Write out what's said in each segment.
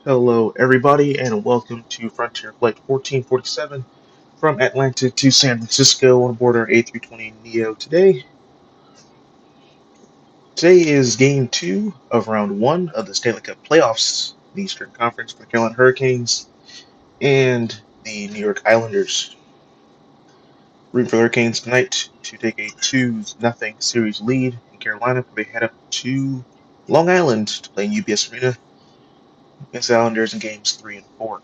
Hello, everybody, and welcome to Frontier Flight 1447 from Atlanta to San Francisco on board our A320 Neo today. Today is Game 2 of Round 1 of the Stanley Cup playoffs, the Eastern Conference for the Carolina Hurricanes and the New York Islanders. Rooting for the Hurricanes tonight to take a 2-0 series lead in Carolina before they head up to Long Island to play in UBS Arena against the Islanders in Games 3 and 4.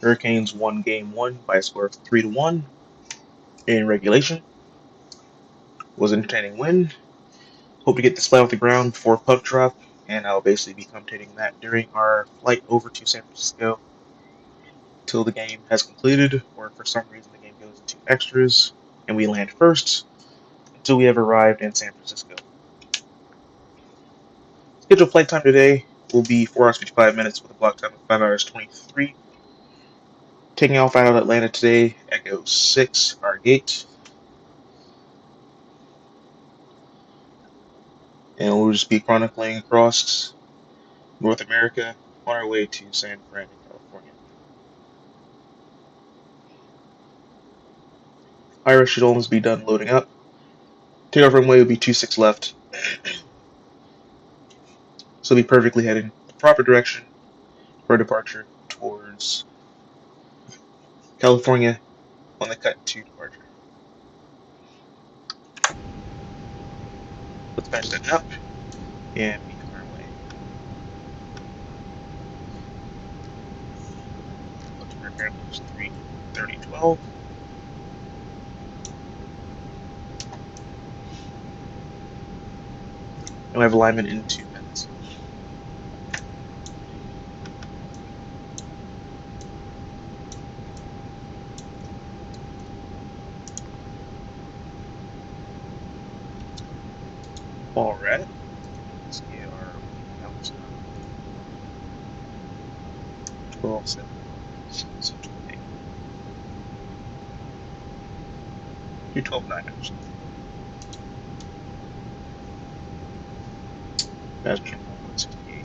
Hurricanes won Game 1 by a score of 3-1 in regulation. Was an entertaining win. Hope to get this flight off the ground before puck drop, and I'll basically be commentating that during our flight over to San Francisco till the game has concluded, or for some reason the game goes into extras and we land first until we have arrived in San Francisco. Scheduled flight time today will be 4 hours 55 minutes with a block time of 5 hours 23. Taking off out of Atlanta today, Echo 6, our gate. And we'll just be chronicling across North America on our way to San Fran, California. Iris should almost be done loading up. Takeoff runway will be 26 left, so we'll be perfectly heading the proper direction for departure towards California on the cut to departure. Let's match that up and be on our way. Looking for airplanes 3:30:12. And we have alignment in 2 minutes. Alright, let's get our counts up. 12, 7, 6, 8. 12:09 actually. Passenger 168.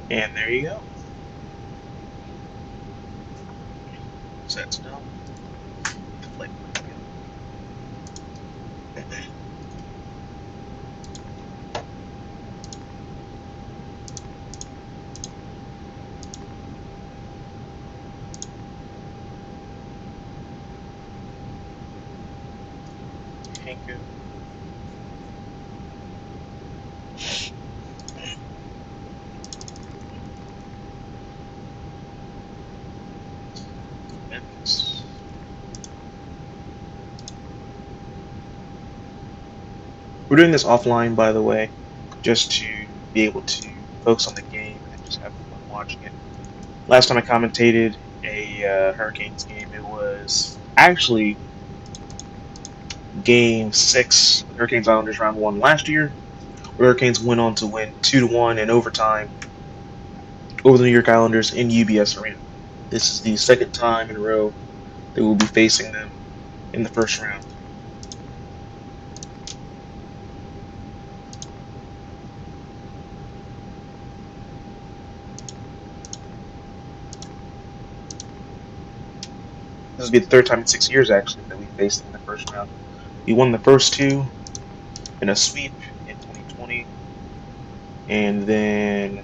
And there you go. So that's done. The flight will begin. Hanko. Memphis. We're doing this offline, by the way, just to be able to focus on the game and just have fun watching it. Last time I commentated a Hurricanes game, it was actually Game 6, Hurricanes Islanders round 1 last year. The Hurricanes went on to win 2-1 in overtime over the New York Islanders in UBS Arena. This is the second time in a row that we'll be facing them in the first round. This will be the third time in 6 years, actually, that we faced them in the first round. We won the first two in a sweep in 2020, and then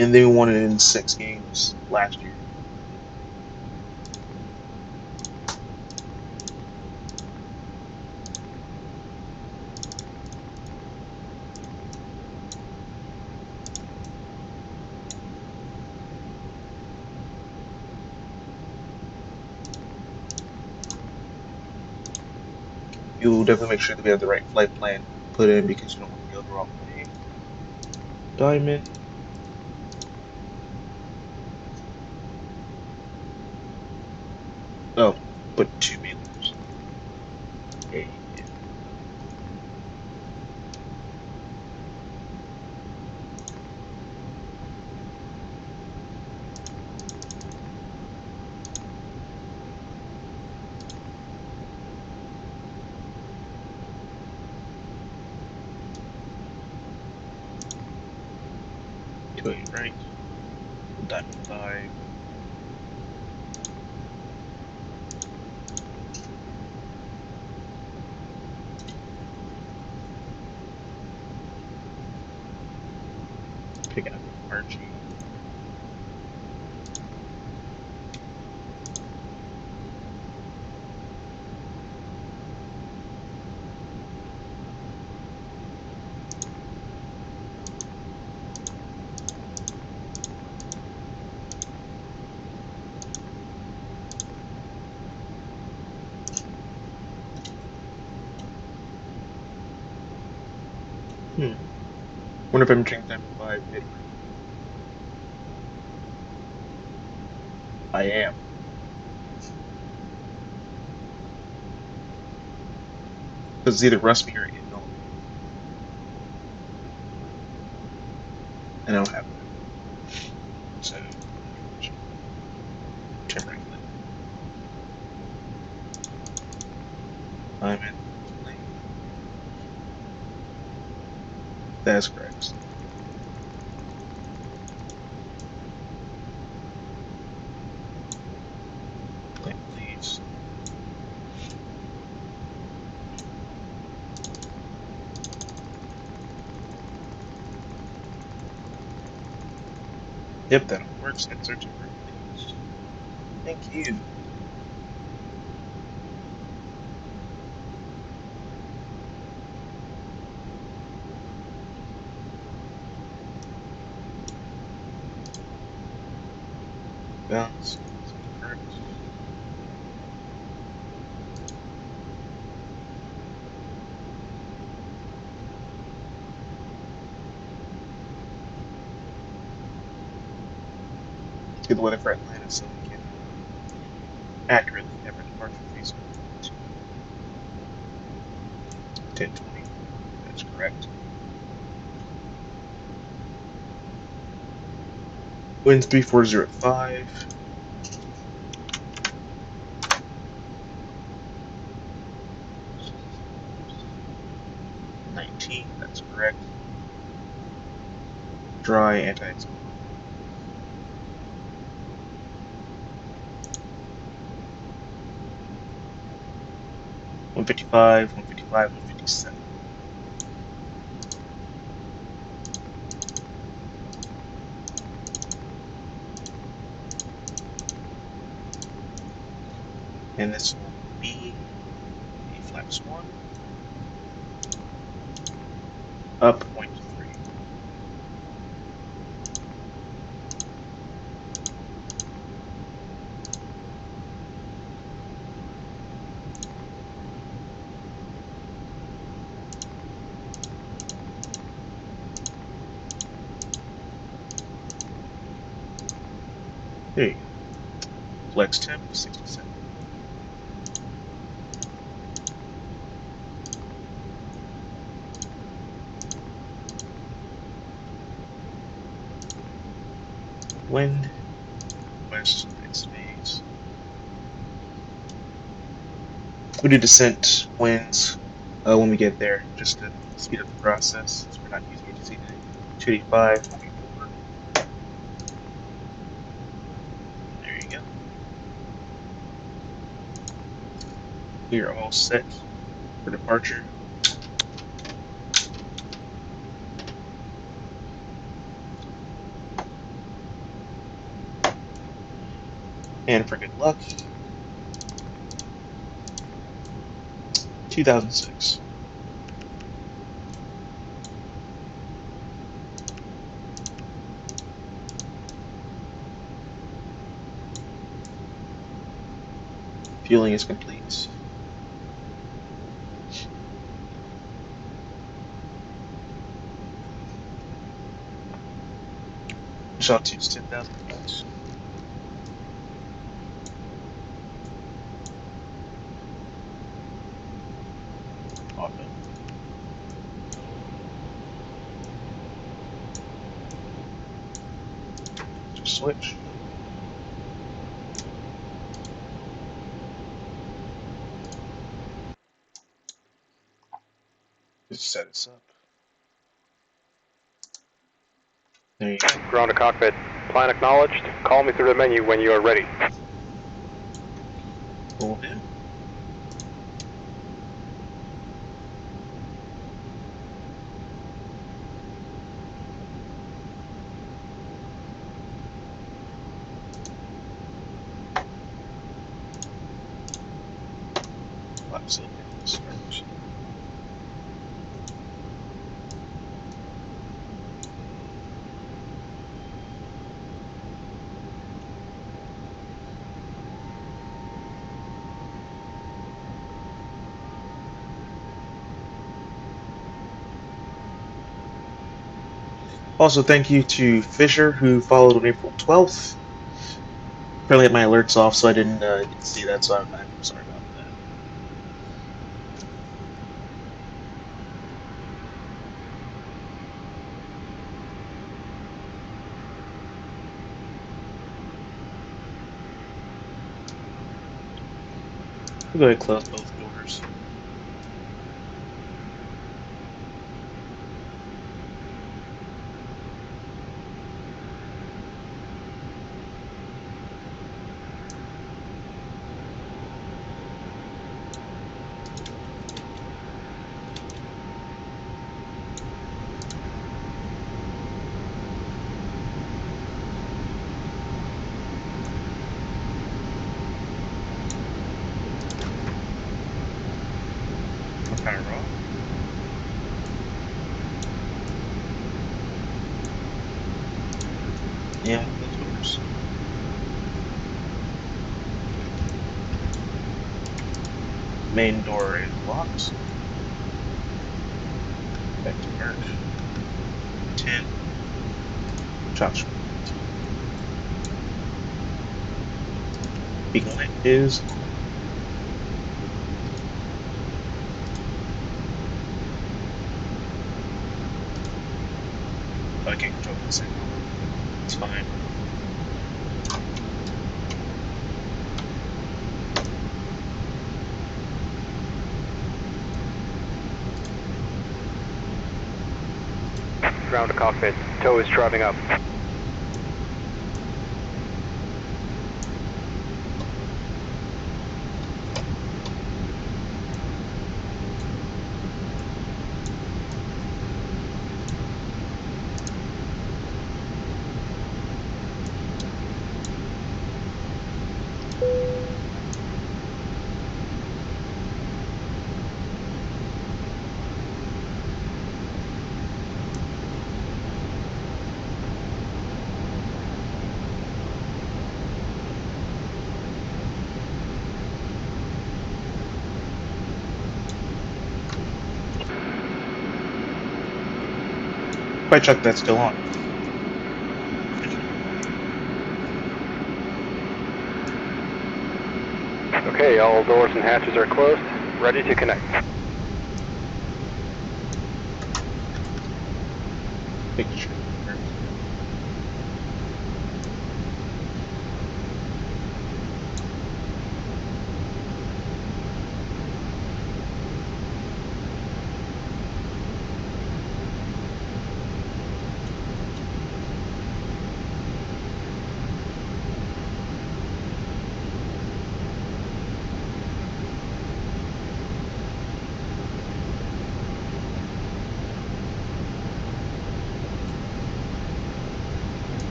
and they won it in 6 games last year. You'll definitely make sure that we have the right flight plan put in because you don't want to go the wrong way. Diamond. Oh, put 2 meters. Okay. To a right. Diamond 5. Picking up Archie. Hmm. Wonder if I'm entering Diamond 5 mid. I am. Because it's either rust me or inbuilt. And I don't have that. So, turn right click. I'm in. That's correct. Plant leaves. Yep, that all works. Insert temporary leaves. Thank you. Bounce. Correct. Let's get the weather for Atlanta so we can accurately have our departure phase 10:20. That's correct. Winds 3405. 19. That's correct. Dry anti. 155, 155, 157. And this will be a flaps 1, up 0.3. There you go. Flex temp 67. Wind, west next phase. We do descent winds when we get there, just to speed up the process, so we're not using HC 285 when we over. There you go. We are all set for departure. And for good luck, 2006. Fueling is complete. Shot to 10,000 points. Auto. Just switch. Just set this up. There you go. Ground to cockpit. Plan acknowledged. Call me through the menu when you are ready. Will do. Absolutely. Start. Also, thank you to Fisher, who followed on April 12th. Apparently, had my alerts off, so I didn't see that. So I'm sorry about that. We'll go ahead and close both doors. Power off. Yeah, close doors. Main door is locked. Back to work. 10. Josh. Beacon light is on. Oh, I can't control the signal. It's fine. Ground to cockpit. Tow is driving up. Quite check that's still on. Okay, all doors and hatches are closed. Ready to connect. Making sure.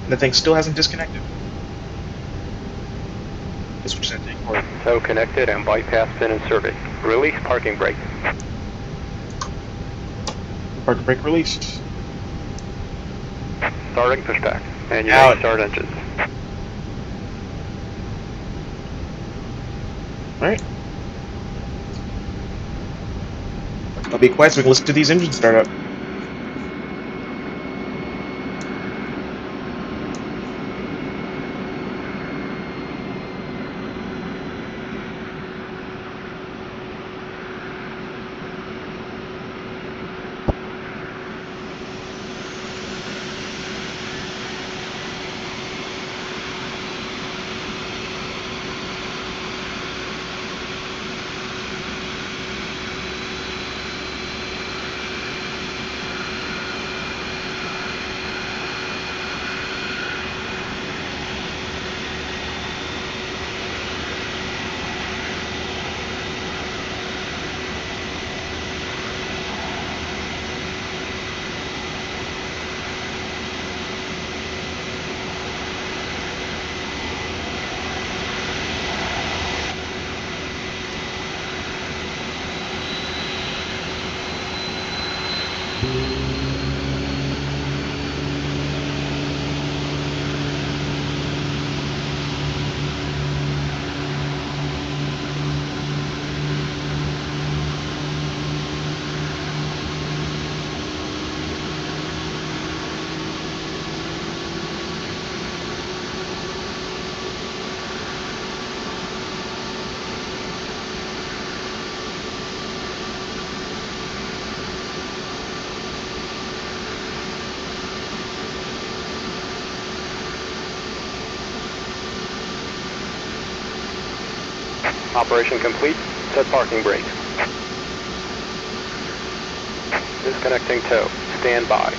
The thing still hasn't disconnected. switch setting or So connected and bypass pin inserted. Release parking brake. parking brake released. Starting pushback. And you Out. may start engines. Alright. I'll be quiet so we can listen to these engines start up. Operation complete. Set parking brake. Disconnecting tow. Stand by.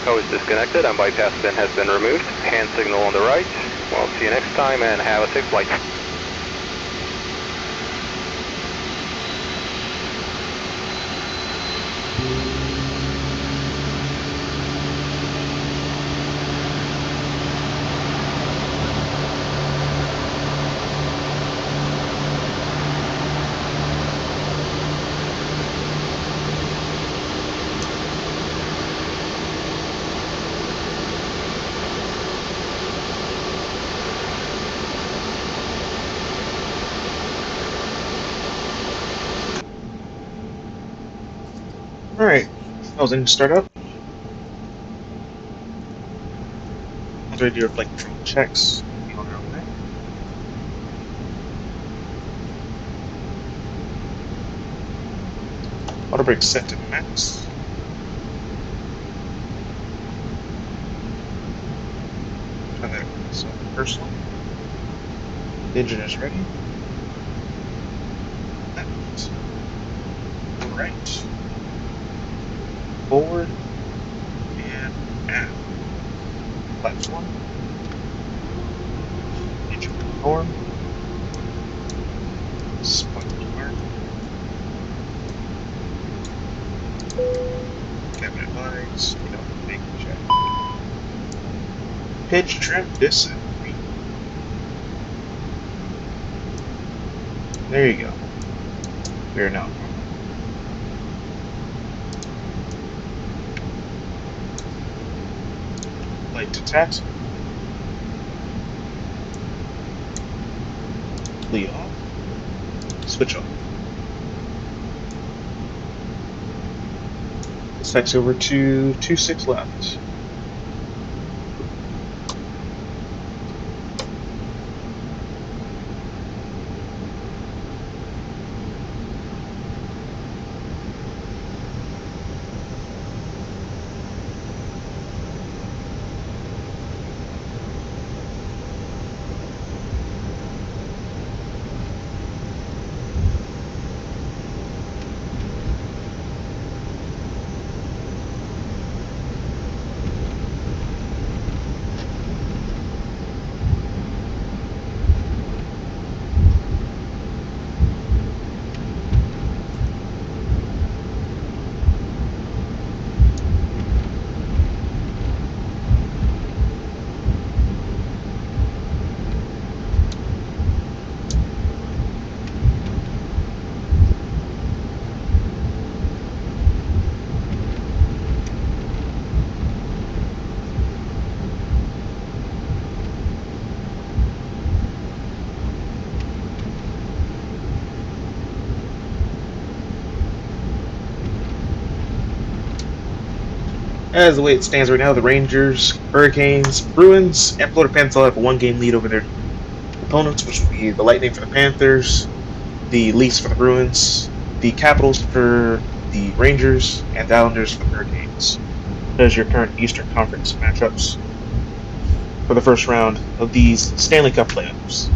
Tow is disconnected and bypass pin has been removed. Hand signal on the right. We'll see you next time and have a safe flight. Alright. That was engine start up. Once we do our flight control checks, we'll be on our way. Auto brake set to max. Turn that over to myself personally. The engine is ready. Left. Right. Forward. And aft. Platform. Engine norm. Spoiler alert. Cabin advise. No big check. Pitch trim disagree. There you go. We are now normal. Flight to taxi. Lead off. Switch off. Let's taxi over to 26 left. As the way it stands right now, the Rangers, Hurricanes, Bruins, and Florida Panthers all have a one-game lead over their opponents, which would be the Lightning for the Panthers, the Leafs for the Bruins, the Capitals for the Rangers, and the Islanders for the Hurricanes. That is your current Eastern Conference matchups for the first round of these Stanley Cup playoffs.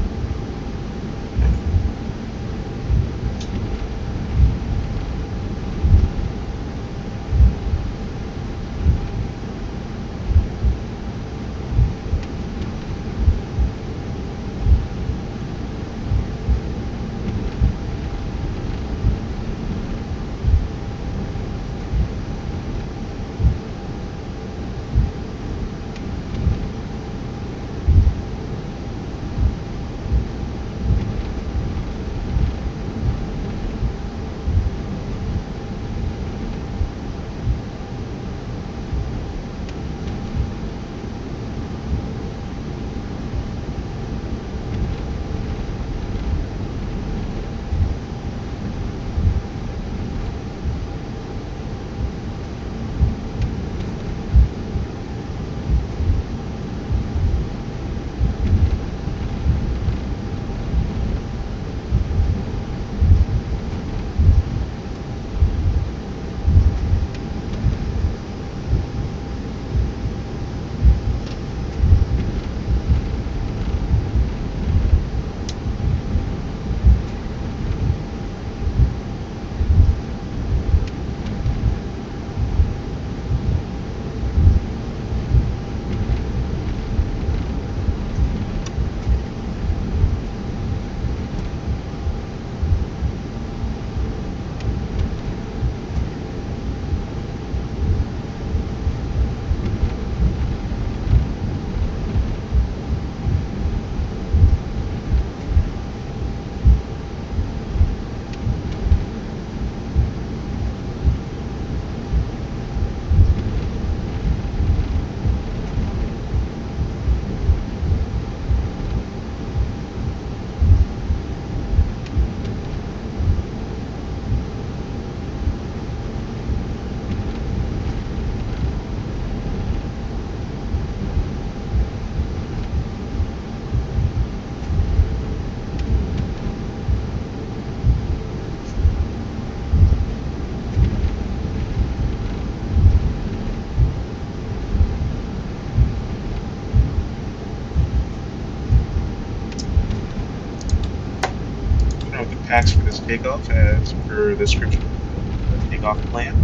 Starting with the packs for this takeoff, as per the description of the takeoff plan.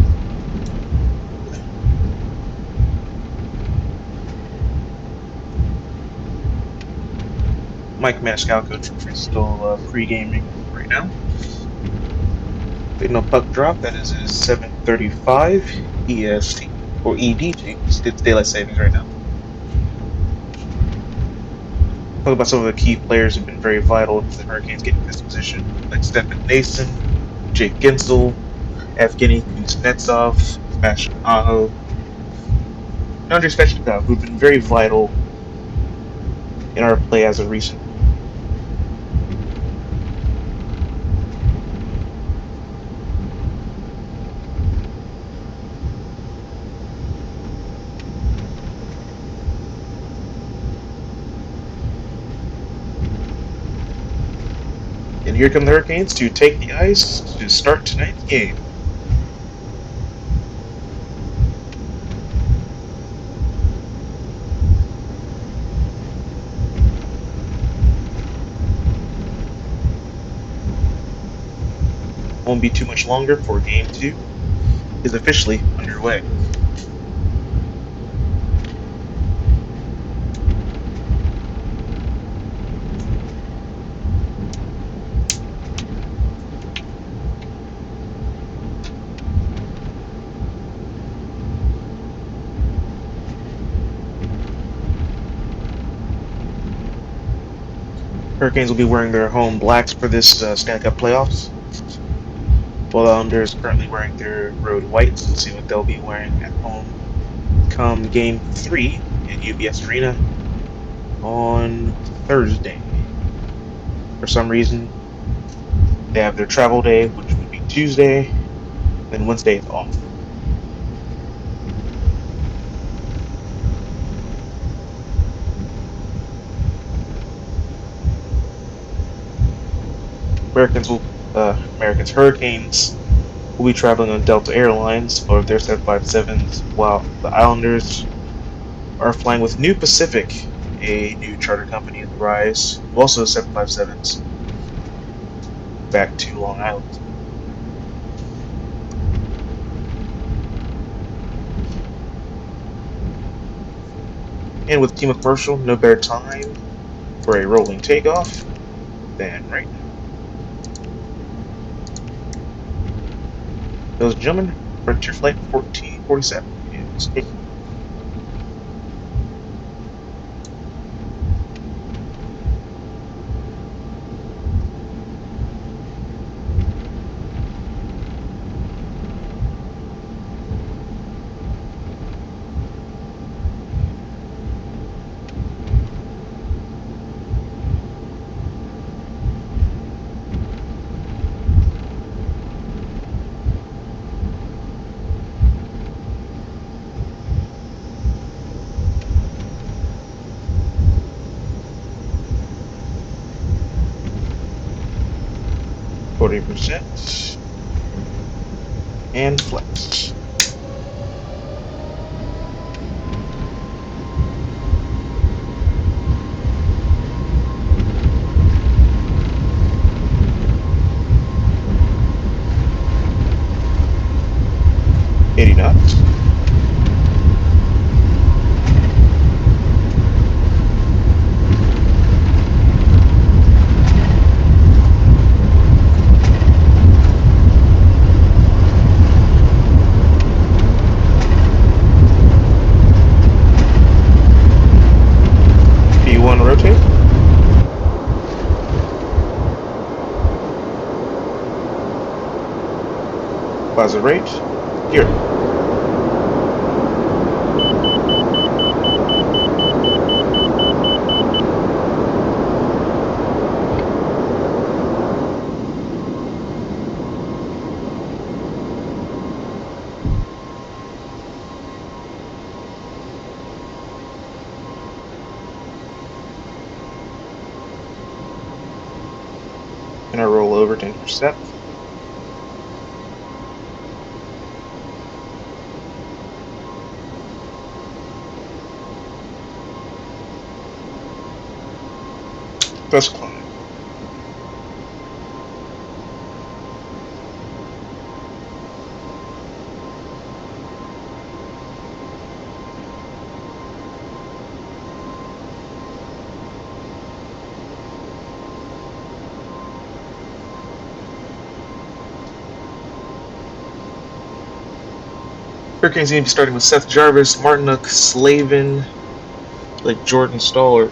Mike Maniscalco for still pre-gaming right now. Waiting on puck drop. That is at 7:35 EST or EDT. It's daylight savings right now. Talk about some of the key players who've been very vital to the Hurricanes getting in this position, like Stefan Nason, Jake Ginsel, Evgeny Kuznetsov, Sebastian Aho, and Andrei Svechnikov, who've been very vital in our play as of recent. And here come the Hurricanes to take the ice to start tonight's game. Won't be too much longer before Game 2 is officially underway. Hurricanes will be wearing their home blacks for this Stanley Cup playoffs, while the Islanders currently wearing their road whites. We'll see what they'll be wearing at home come Game 3 in UBS Arena on Thursday. For some reason, they have their travel day, which would be Tuesday, then Wednesday is off. Americans Hurricanes will be traveling on Delta Airlines for their 757s, while the Islanders are flying with New Pacific, a new charter company in the rise, also 757s, back to Long Island. And with Team of Commercial, no better time for a rolling takeoff than right now. Ladies and gentlemen, Frontier Flight 1447 is taking off. %, and flex. $80 knots. P1 rotate. Positive rate. Here. Gonna roll over to intercept. Thrust climb. Hurricanes going to be starting with Seth Jarvis, Martinook, Slavin, like Jordan Staller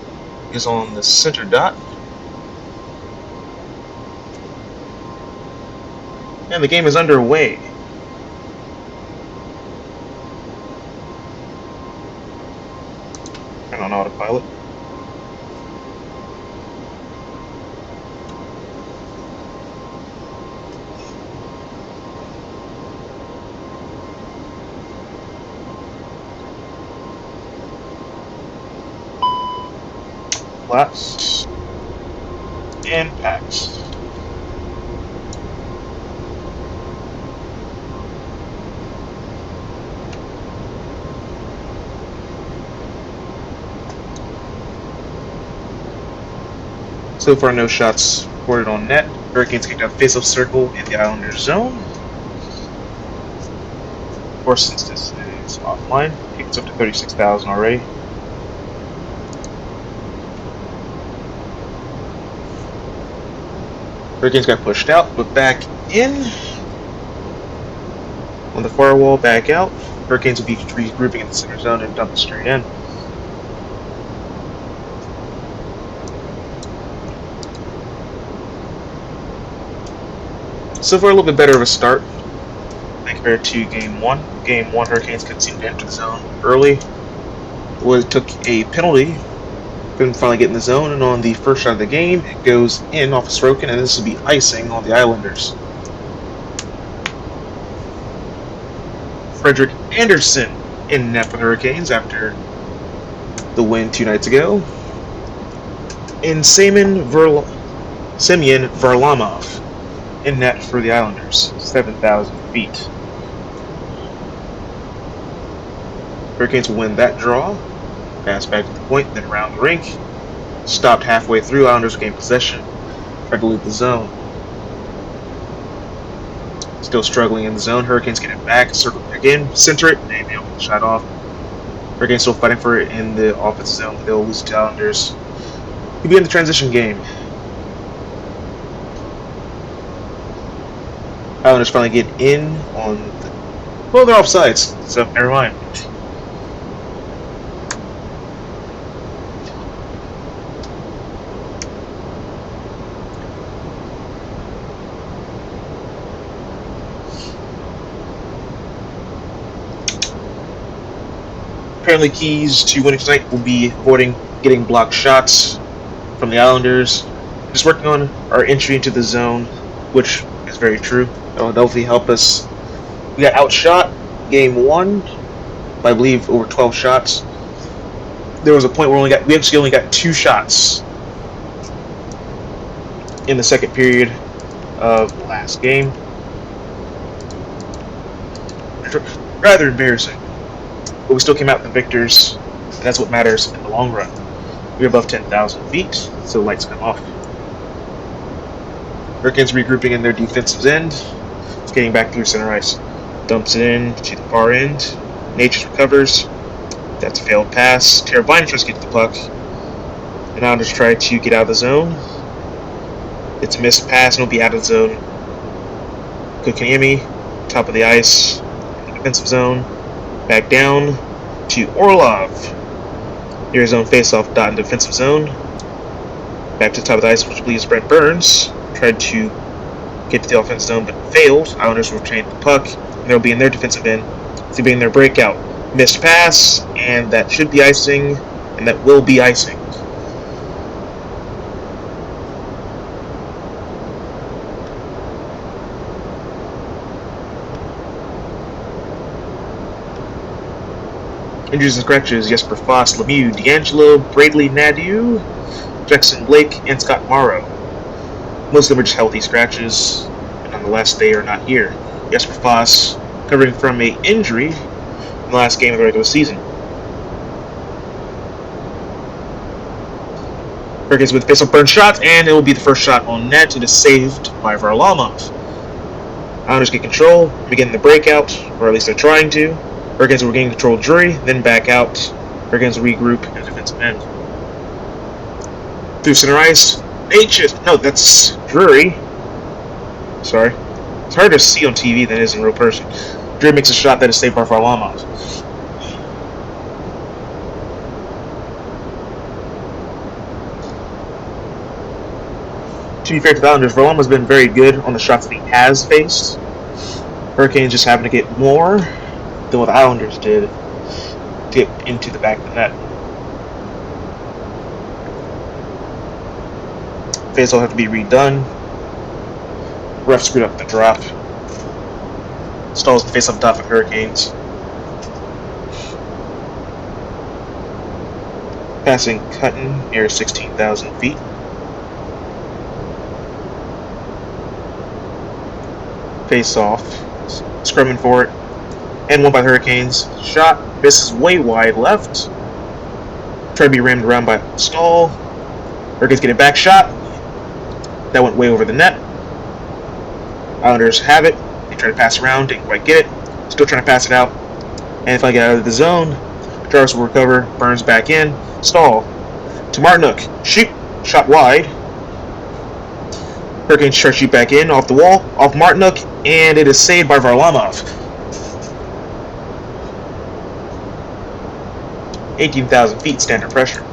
is on the center dot. And the game is underway. Turn on autopilot. Flaps. And packs. So far, no shots recorded on net. Hurricanes kicked out face-off circle in the Islanders zone. Of course, since this is offline, it's up to 36,000 already. Hurricanes got pushed out, but back in. On the firewall, back out. Hurricanes will be regrouping in the center zone and dump straight in. So far, a little bit better of a start compared to Game 1. Game 1, Hurricanes couldn't seem to enter the zone early. It took a penalty, couldn't finally get in the zone, and on the first shot of the game, it goes in off of Sorokin, and this will be icing on the Islanders. Frederick Anderson in net for the Hurricanes after the win 2 nights ago. And Saman Semyon Varlamov in net for the Islanders, 7,000 feet. Hurricanes will win that draw. Pass back to the point, then around the rink. Stopped halfway through. Islanders gain possession. Tried to leave the zone. Still struggling in the zone. Hurricanes get it back. Circle back in. Center it. They don't get the shot off. Hurricanes still fighting for it in the offensive zone, but they'll lose to Islanders. He'll be in the transition game. Islanders finally get in on the... Well, they're offsides, so never mind. Apparently, keys to winning tonight will be avoiding getting blocked shots from the Islanders. Just working on our entry into the zone, which is very true. That will definitely help us. We got outshot game 1 by, I believe, over 12 shots. There was a point where we actually only got 2 shots in the second period of the last game. Rather embarrassing. But we still came out the victors. That's what matters in the long run. We're above 10,000 feet, so the lights come off. Hurricanes regrouping in their defensive end. It's getting back through center ice. Dumps it in to the far end. Natchez recovers. That's a failed pass. Teravainen tries to get to the puck. And Islanders try to get out of the zone. It's a missed pass and will be out of the zone. Kotkaniemi, top of the ice, in the defensive zone. Back down to Orlov. Near his own face-off dot in defensive zone. Back to the top of the ice, which leaves Brent Burns. Tried to get to the offensive zone, but failed. Islanders will retain the puck, and they'll be in their defensive end. They'll be in their breakout. Missed pass, and that should be icing, and that will be icing. Injuries and scratches: Jesper Foss, Lemieux, D'Angelo, Bradley Nadeau, Jackson Blake, and Scott Morrow. Most of them are just healthy scratches, and nonetheless, they are not here. Jesper Foss recovering from an injury in the last game of the regular season. Hurricanes with face-off burn shot, and it will be the first shot on net. It is saved by Varlamov. Islanders get control, begin the breakout, or at least they're trying to. Hurricanes will regain control of Drury, then back out. Hurricanes will regroup in the defensive end. Through center ice. No, that's Drury. Sorry. It's harder to see on TV than it is in real person. Drury makes a shot that is saved by Varlamov. To be fair to the Islanders, Varlamov has been very good on the shots that he has faced. Hurricanes just having to get more than what the Islanders did to get into the back of the net. Face will have to be redone. Ref screwed up the drop. Stalls the face off top of Hurricanes. Passing Cutton near 16,000 feet. Face off. Scrumming for it. And one by Hurricanes. Shot misses way wide left. Try to be rammed around by Stahl. Hurricanes get a back shot. That went way over the net. Islanders have it. They try to pass around, didn't quite get it. Still trying to pass it out. And if I get out of the zone, Jarvis will recover, Burns back in. Stahl to Martinook. Shoot. Shot wide. Hurricanes try to shoot back in, off the wall, off Martinook, and it is saved by Varlamov. 18,000 feet, standard pressure.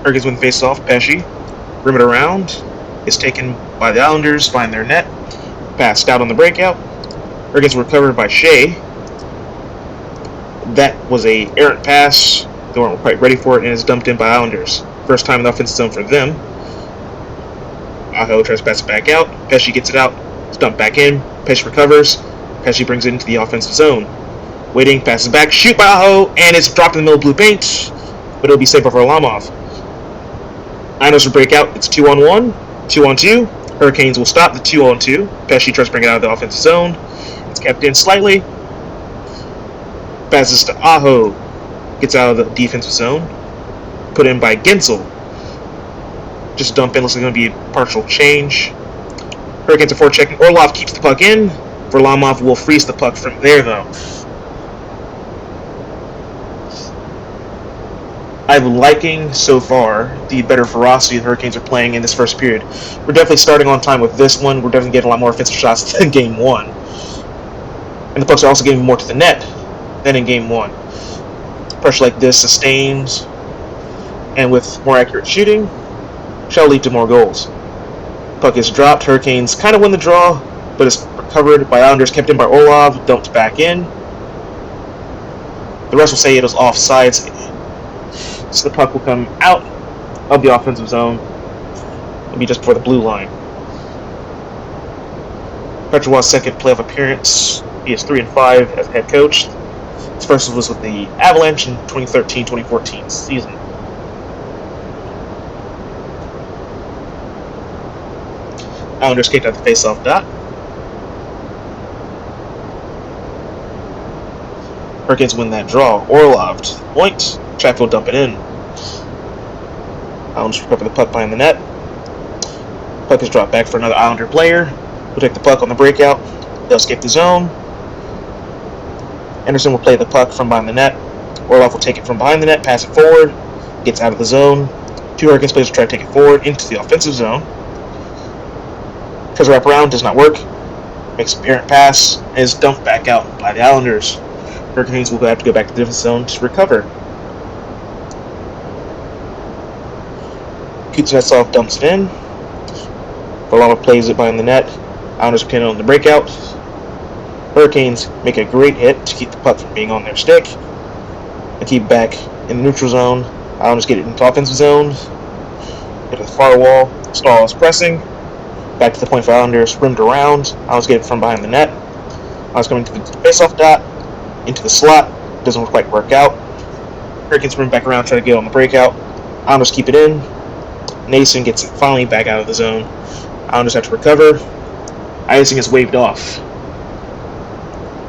Hurricanes win face-off. Pesci, rim it around, is taken by the Islanders, find their net, passed out on the breakout. Hurricanes recovered by Shea. That was a errant pass. They weren't quite ready for it, and is dumped in by Islanders. First time in the offensive zone for them. Aho tries to pass it back out. Pesci gets it out. It's dumped back in. Pesci recovers. Pesci brings it into the offensive zone. Waiting, passes back. Shoot by Aho, and it's dropped in the middle of blue paint. But it'll be safe over Lamov. Islanders will break out. It's 2-on-1. 2-on-2. Hurricanes will stop the 2-on-2. Pesci tries to bring it out of the offensive zone. It's kept in slightly. Passes to Aho. Gets out of the defensive zone. Put in by Gensel. Just dump in. Looks like going to be a partial change. Hurricanes are forechecking. Orlov keeps the puck in. Varlamov will freeze the puck from there, though. I'm liking, so far, the better ferocity the Hurricanes are playing in this first period. We're definitely starting on time with this one. We're definitely getting a lot more offensive shots than Game 1. And the pucks are also getting more to the net than in Game 1. Pressure like this sustains, and with more accurate shooting, shall lead to more goals. Puck is dropped. Hurricanes kind of win the draw, but it's recovered by Islanders, kept in by Orlov, dumped back in. The rest will say it was offsides, so the puck will come out of the offensive zone and be just before the blue line. Petrowa's second playoff appearance. He is 3-5 as head coach. His first was with the Avalanche in 2013-2014 season. Islanders kicked out the face-off dot. Hurricanes win that draw. Orlov to the point. Track will dump it in. Islanders recover the puck behind the net. Puck is dropped back for another Islander player. Will take the puck on the breakout. They'll escape the zone. Anderson will play the puck from behind the net. Orlov will take it from behind the net, pass it forward. Gets out of the zone. Two Hurricanes players will try to take it forward into the offensive zone. Tries to wrap around, does not work. Makes an errant pass, and is dumped back out by the Islanders. Hurricanes will have to go back to the defensive zone to recover. Kuznetsov dumps it in. Varlamov plays it behind the net. Islanders pin it on the breakout. Hurricanes make a great hit to keep the puck from being on their stick. They keep it back in the neutral zone. Islanders get it into the offensive zone. Go to the far wall. Stahl is pressing. Back to the point for Islanders. Rimmed around. Islanders get it from behind the net. Islanders coming to the face-off dot. Into the slot. Doesn't quite work out. Hurricanes rim back around, try to get on the breakout. Islanders keep it in. Nason gets it finally back out of the zone. Islanders have to recover. Icing is waved off.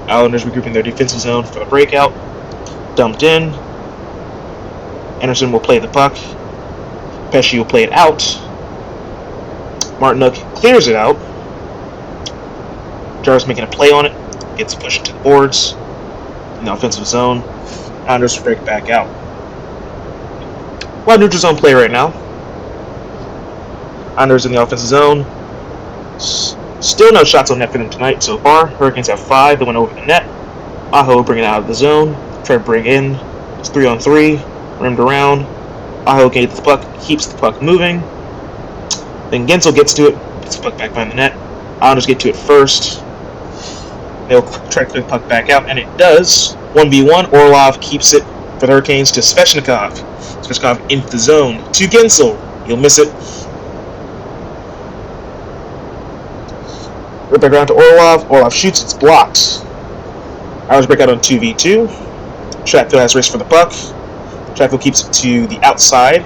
Islanders regrouping their defensive zone for the breakout. Dumped in. Anderson will play the puck. Pesci will play it out. Martinuk clears it out. Jar's making a play on it. Gets pushed into the boards. In the offensive zone. Islanders break back out. A lot of neutral zone play right now. Islanders in the offensive zone. Still no shots on net for them tonight so far. Hurricanes have 5 that went over the net. Aho bring it out of the zone. Try to bring in. It's 3-on-3. Rimmed around. Aho gets the puck. Keeps the puck moving. Then Gensel gets to it. Puts the puck back behind the net. Islanders get to it first. They'll try to clear the puck back out, and it does. 1v1. Orlov keeps it for the Hurricanes to Svechnikov. Svechnikov into the zone. To Gensel. He'll miss it. Right back around to Orlov. Orlov shoots. It's blocked. Islanders break out on 2v2. Chatfield has race for the puck. Chatfield keeps it to the outside.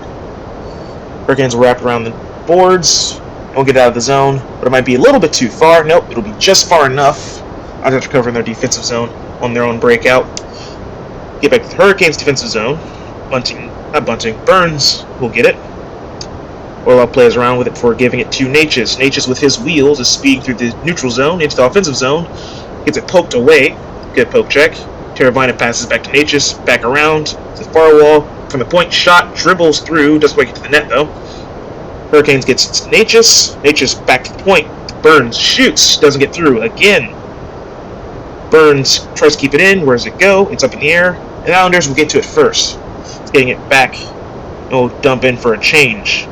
Hurricanes will wrap around the boards. Won't get out of the zone, but it might be a little bit too far. Nope, it'll be just far enough. I'll have to cover in their defensive zone on their own breakout. Get back to the Hurricanes' defensive zone. Burns will get it. Orlov plays around with it before giving it to Natchez. Natchez with his wheels is speeding through the neutral zone into the offensive zone. Gets it poked away. Good poke check. Teravainen passes back to Natchez. Back around to the far wall. From the point, shot, dribbles through. Doesn't quite get to the net though. Hurricanes gets Natchez. Natchez back to the point. Burns shoots. Doesn't get through again. Burns tries to keep it in. Where does it go? It's up in the air. And Islanders will get to it first. It's getting it back. It'll dump in for a change.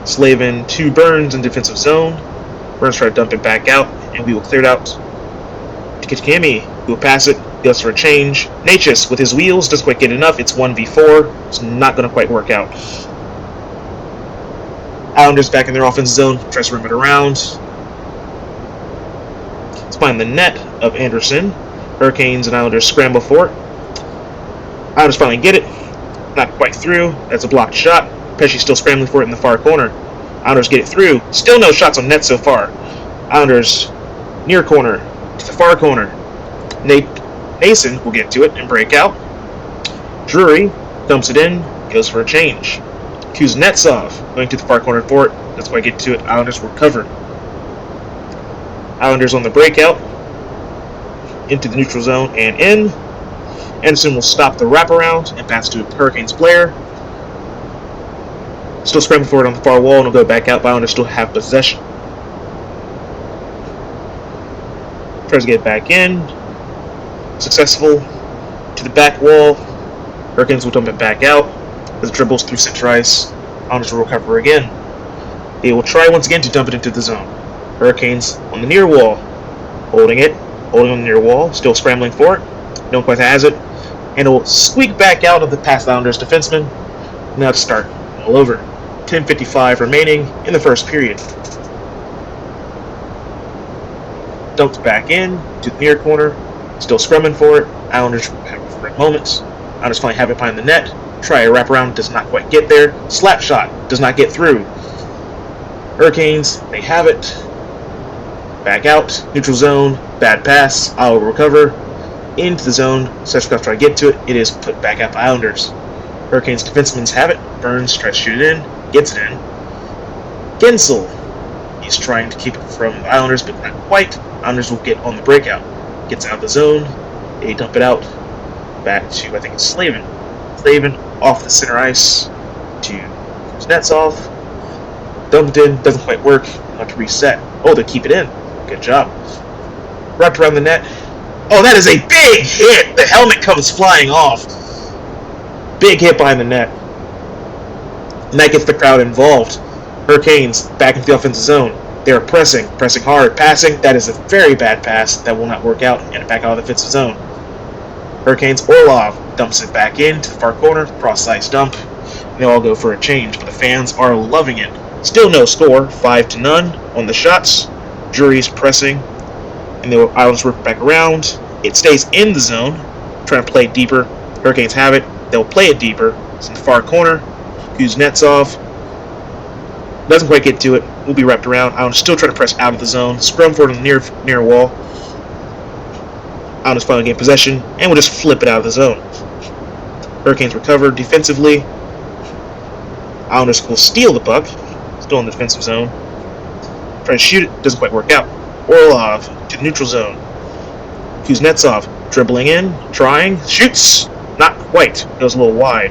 Slavin to Burns in defensive zone. Burns try to dump it back out, and we will clear it out to Kitkami, who will pass it, goes for a change. Natchez with his wheels, doesn't quite get enough. It's 1v4. It's not going to quite work out. Islanders back in their offense zone, tries to rim it around. It's behind the net of Anderson. Hurricanes and Islanders scramble for it. Islanders finally get it. Not quite through. That's a blocked shot. Pesci still scrambling for it in the far corner. Islanders get it through. Still no shots on net so far. Islanders near corner to the far corner. Nason will get to it and break out. Drury dumps it in, goes for a change. Kuznetsov going to the far corner for it. That's why I get to it. Islanders were covered. Islanders on the breakout. Into the neutral zone and in. Anderson will stop the wraparound and pass to Hurricanes player. Still scrambling for it on the far wall and will go back out, but Islanders still have possession. Tries to get back in. Successful. To the back wall. Hurricanes will dump it back out. As it dribbles through center ice. Islanders will recover again. They will try once again to dump it into the zone. Hurricanes on the near wall. Holding it. Holding on the near wall. Still scrambling for it. No one quite has it. And it will squeak back out of the past Islanders defenseman. Now to start all over. 10:55 remaining in the first period. Dumped back in to the near corner. Still scrumming for it. Islanders have red moments. Islanders finally have it behind the net. Try a wraparound, does not quite get there. Slap shot, does not get through. Hurricanes, they have it. Back out, neutral zone, bad pass. I'll recover. Into the zone, Sechkov try to get to it. It is put back out by Islanders. Hurricanes defensemen have it. Burns tries to shoot it in, gets it in. Gensel, he's trying to keep it from the Islanders, but not quite. Islanders will get on the breakout. Gets out of the zone. They dump it out. Back to, I think it's Slavin. Slavin off the center ice to Kuznetsov. Dumped in, doesn't quite work. Have to reset. Oh, they keep it in. Good job. Wrapped around the net. Oh, that is a big hit! The helmet comes flying off. Big hit behind the net. And that gets the crowd involved. Hurricanes back into the offensive zone. They are pressing hard, passing. That is a very bad pass. That will not work out and back out of the defensive zone. Hurricanes, Orlov dumps it back into the far corner, cross-ice dump. They all go for a change, but the fans are loving it. Still no score, 5-0 on the shots. Drury's pressing, and the Islanders work back around. It stays in the zone, trying to play it deeper. Hurricanes have it. They'll play it deeper. It's in the far corner. Kuznetsov doesn't quite get to it. Will be wrapped around. Islanders still trying to press out of the zone. Scrum for it on the near wall. Islanders finally gain possession, and will just flip it out of the zone. Hurricanes recover defensively. Islanders will steal the puck. Still in the defensive zone. Try to shoot it. Doesn't quite work out. Orlov to the neutral zone. Kuznetsov dribbling in. Trying. Shoots. Not quite. Goes a little wide.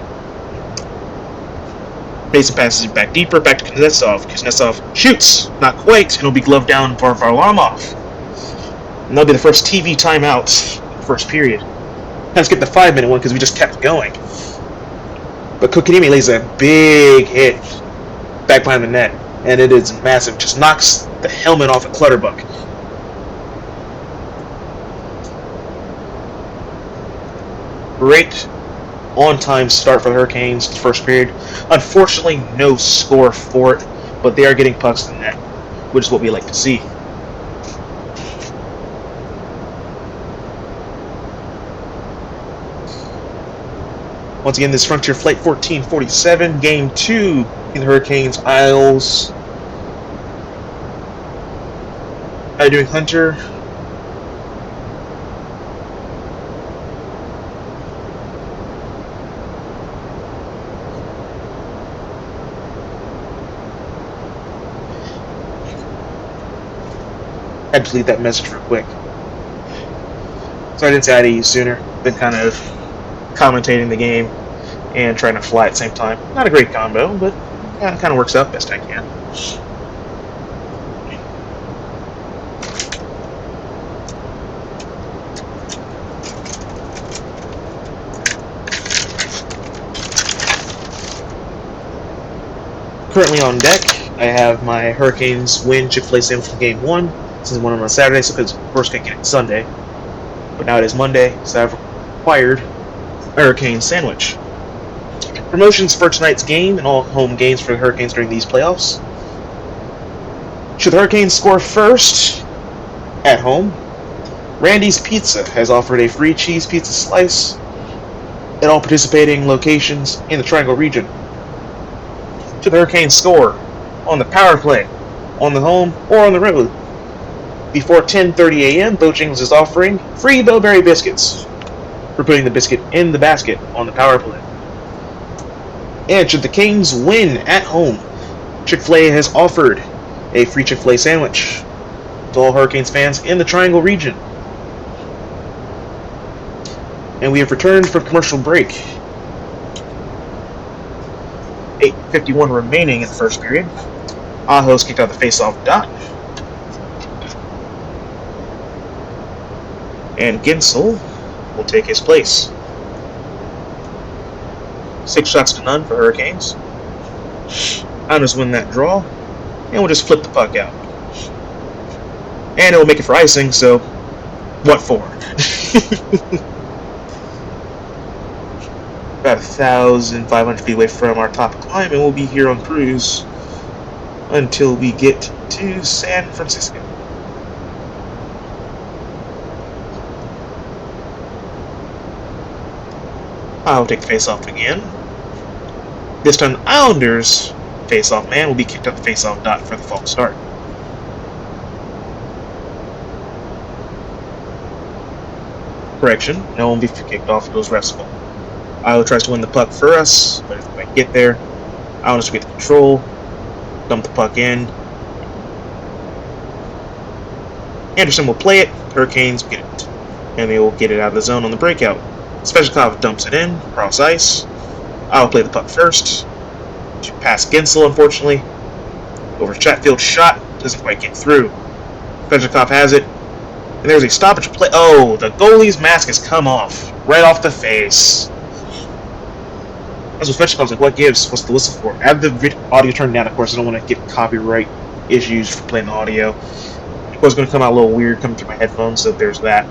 Mason passes it back deeper. Back to Kuznetsov. Kuznetsov shoots. Not quite. And it'll be gloved down for Varlamov. And that'll be the first TV timeout in the first period. Let's get the 5-minute one because we just kept going. But Kotkaniemi lays a big hit back behind the net. And it is massive. Just knocks the helmet off of Clutterbuck. Great on-time start for the Hurricanes in the first period. Unfortunately, no score for it. But they are getting pucks in the net, which is what we like to see. Once again, this Frontier Flight 1447, Game 2 in the Hurricanes Isles. How are you doing, Hunter? I had to delete that message real quick. So I didn't say hi to you sooner. Been kind of commentating the game and trying to fly at the same time. Not a great combo, but yeah, it kind of works out best I can. Currently on deck, I have my Hurricanes win Chick-fil-A sandwich from Game 1. Since I won on Saturday, so because first can't get it Sunday. But now it is Monday, so I've acquired a Hurricane sandwich. Promotions for tonight's game and all home games for the Hurricanes during these playoffs. Should the Hurricanes score first at home, Randy's Pizza has offered a free cheese pizza slice at all participating locations in the Triangle region. Should the Hurricanes score on the power play, on the home, or on the road, before 10:30 a.m., Bojangles is offering free Billberry biscuits for putting the biscuit in the basket on the power play. And should the Kings win at home, Chick-fil-A has offered a free Chick-fil-A sandwich to all Hurricanes fans in the Triangle region. And we have returned from commercial break. 8:51 remaining in the first period. Aho's kicked out the face-off dot. And Ginsel will take his place. 6-0 for Hurricanes. Islanders win that draw, and we'll just flip the puck out. And it will make it for icing, so what for? About 1,500 feet away from our top climb, and we'll be here on cruise until we get to San Francisco. I'll take the face-off again. This time, the Islanders' face-off man will be kicked up the face-off dot for the false start. Correction, no one will be kicked off of those refs' fault. Iowa tries to win the puck for us, but if we can get there, Islanders will get the control, dump the puck in. Anderson will play it, Hurricanes will get it, and they will get it out of the zone on the breakout. Svechnikov dumps it in, cross ice. I'll play the puck first. Past Ginsel, unfortunately. Over Chatfield's shot, doesn't quite get through. Svechnikov has it, and there's a stoppage play. Oh, the goalie's mask has come off, right off the face. That's what Svechnikov's like, what gives? What's the whistle for? I have the audio turned down, of course. I don't want to get copyright issues for playing the audio. It was going to come out a little weird coming through my headphones, so there's that.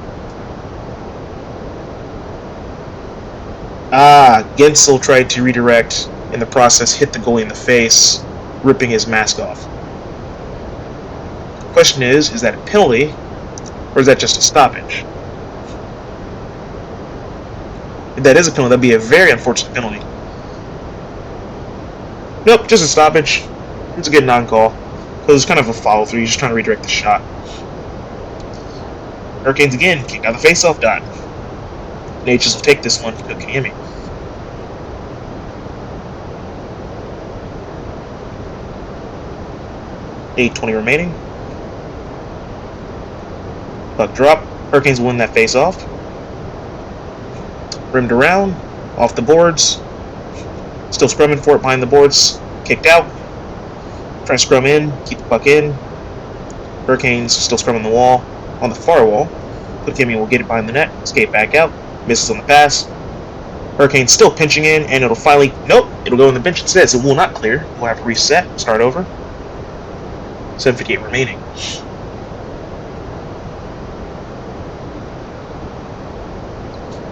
Ginsel tried to redirect, in the process hit the goalie in the face, ripping his mask off. The question is that a penalty, or is that just a stoppage? If that is a penalty, that'd be a very unfortunate penalty. Nope, just a stoppage. It's a good non-call. So it's kind of a follow-through, you're just trying to redirect the shot. Hurricanes again, kicked out the face-off dot. Natchez will take this one to Kotkaniemi. $8:20 remaining. Puck drop. Hurricanes win that face-off. Rimmed around, off the boards. Still scrumming for it behind the boards. Kicked out. Trying to scrum in, keep the puck in. Hurricanes still scrumming the wall, on the far wall. Kotkaniemi will get it behind the net, skate back out. Misses on the pass. Hurricanes still pinching in, and it'll finally... Nope, it'll go on the bench instead, so it will not clear. We'll have to reset, start over. 7:58 remaining.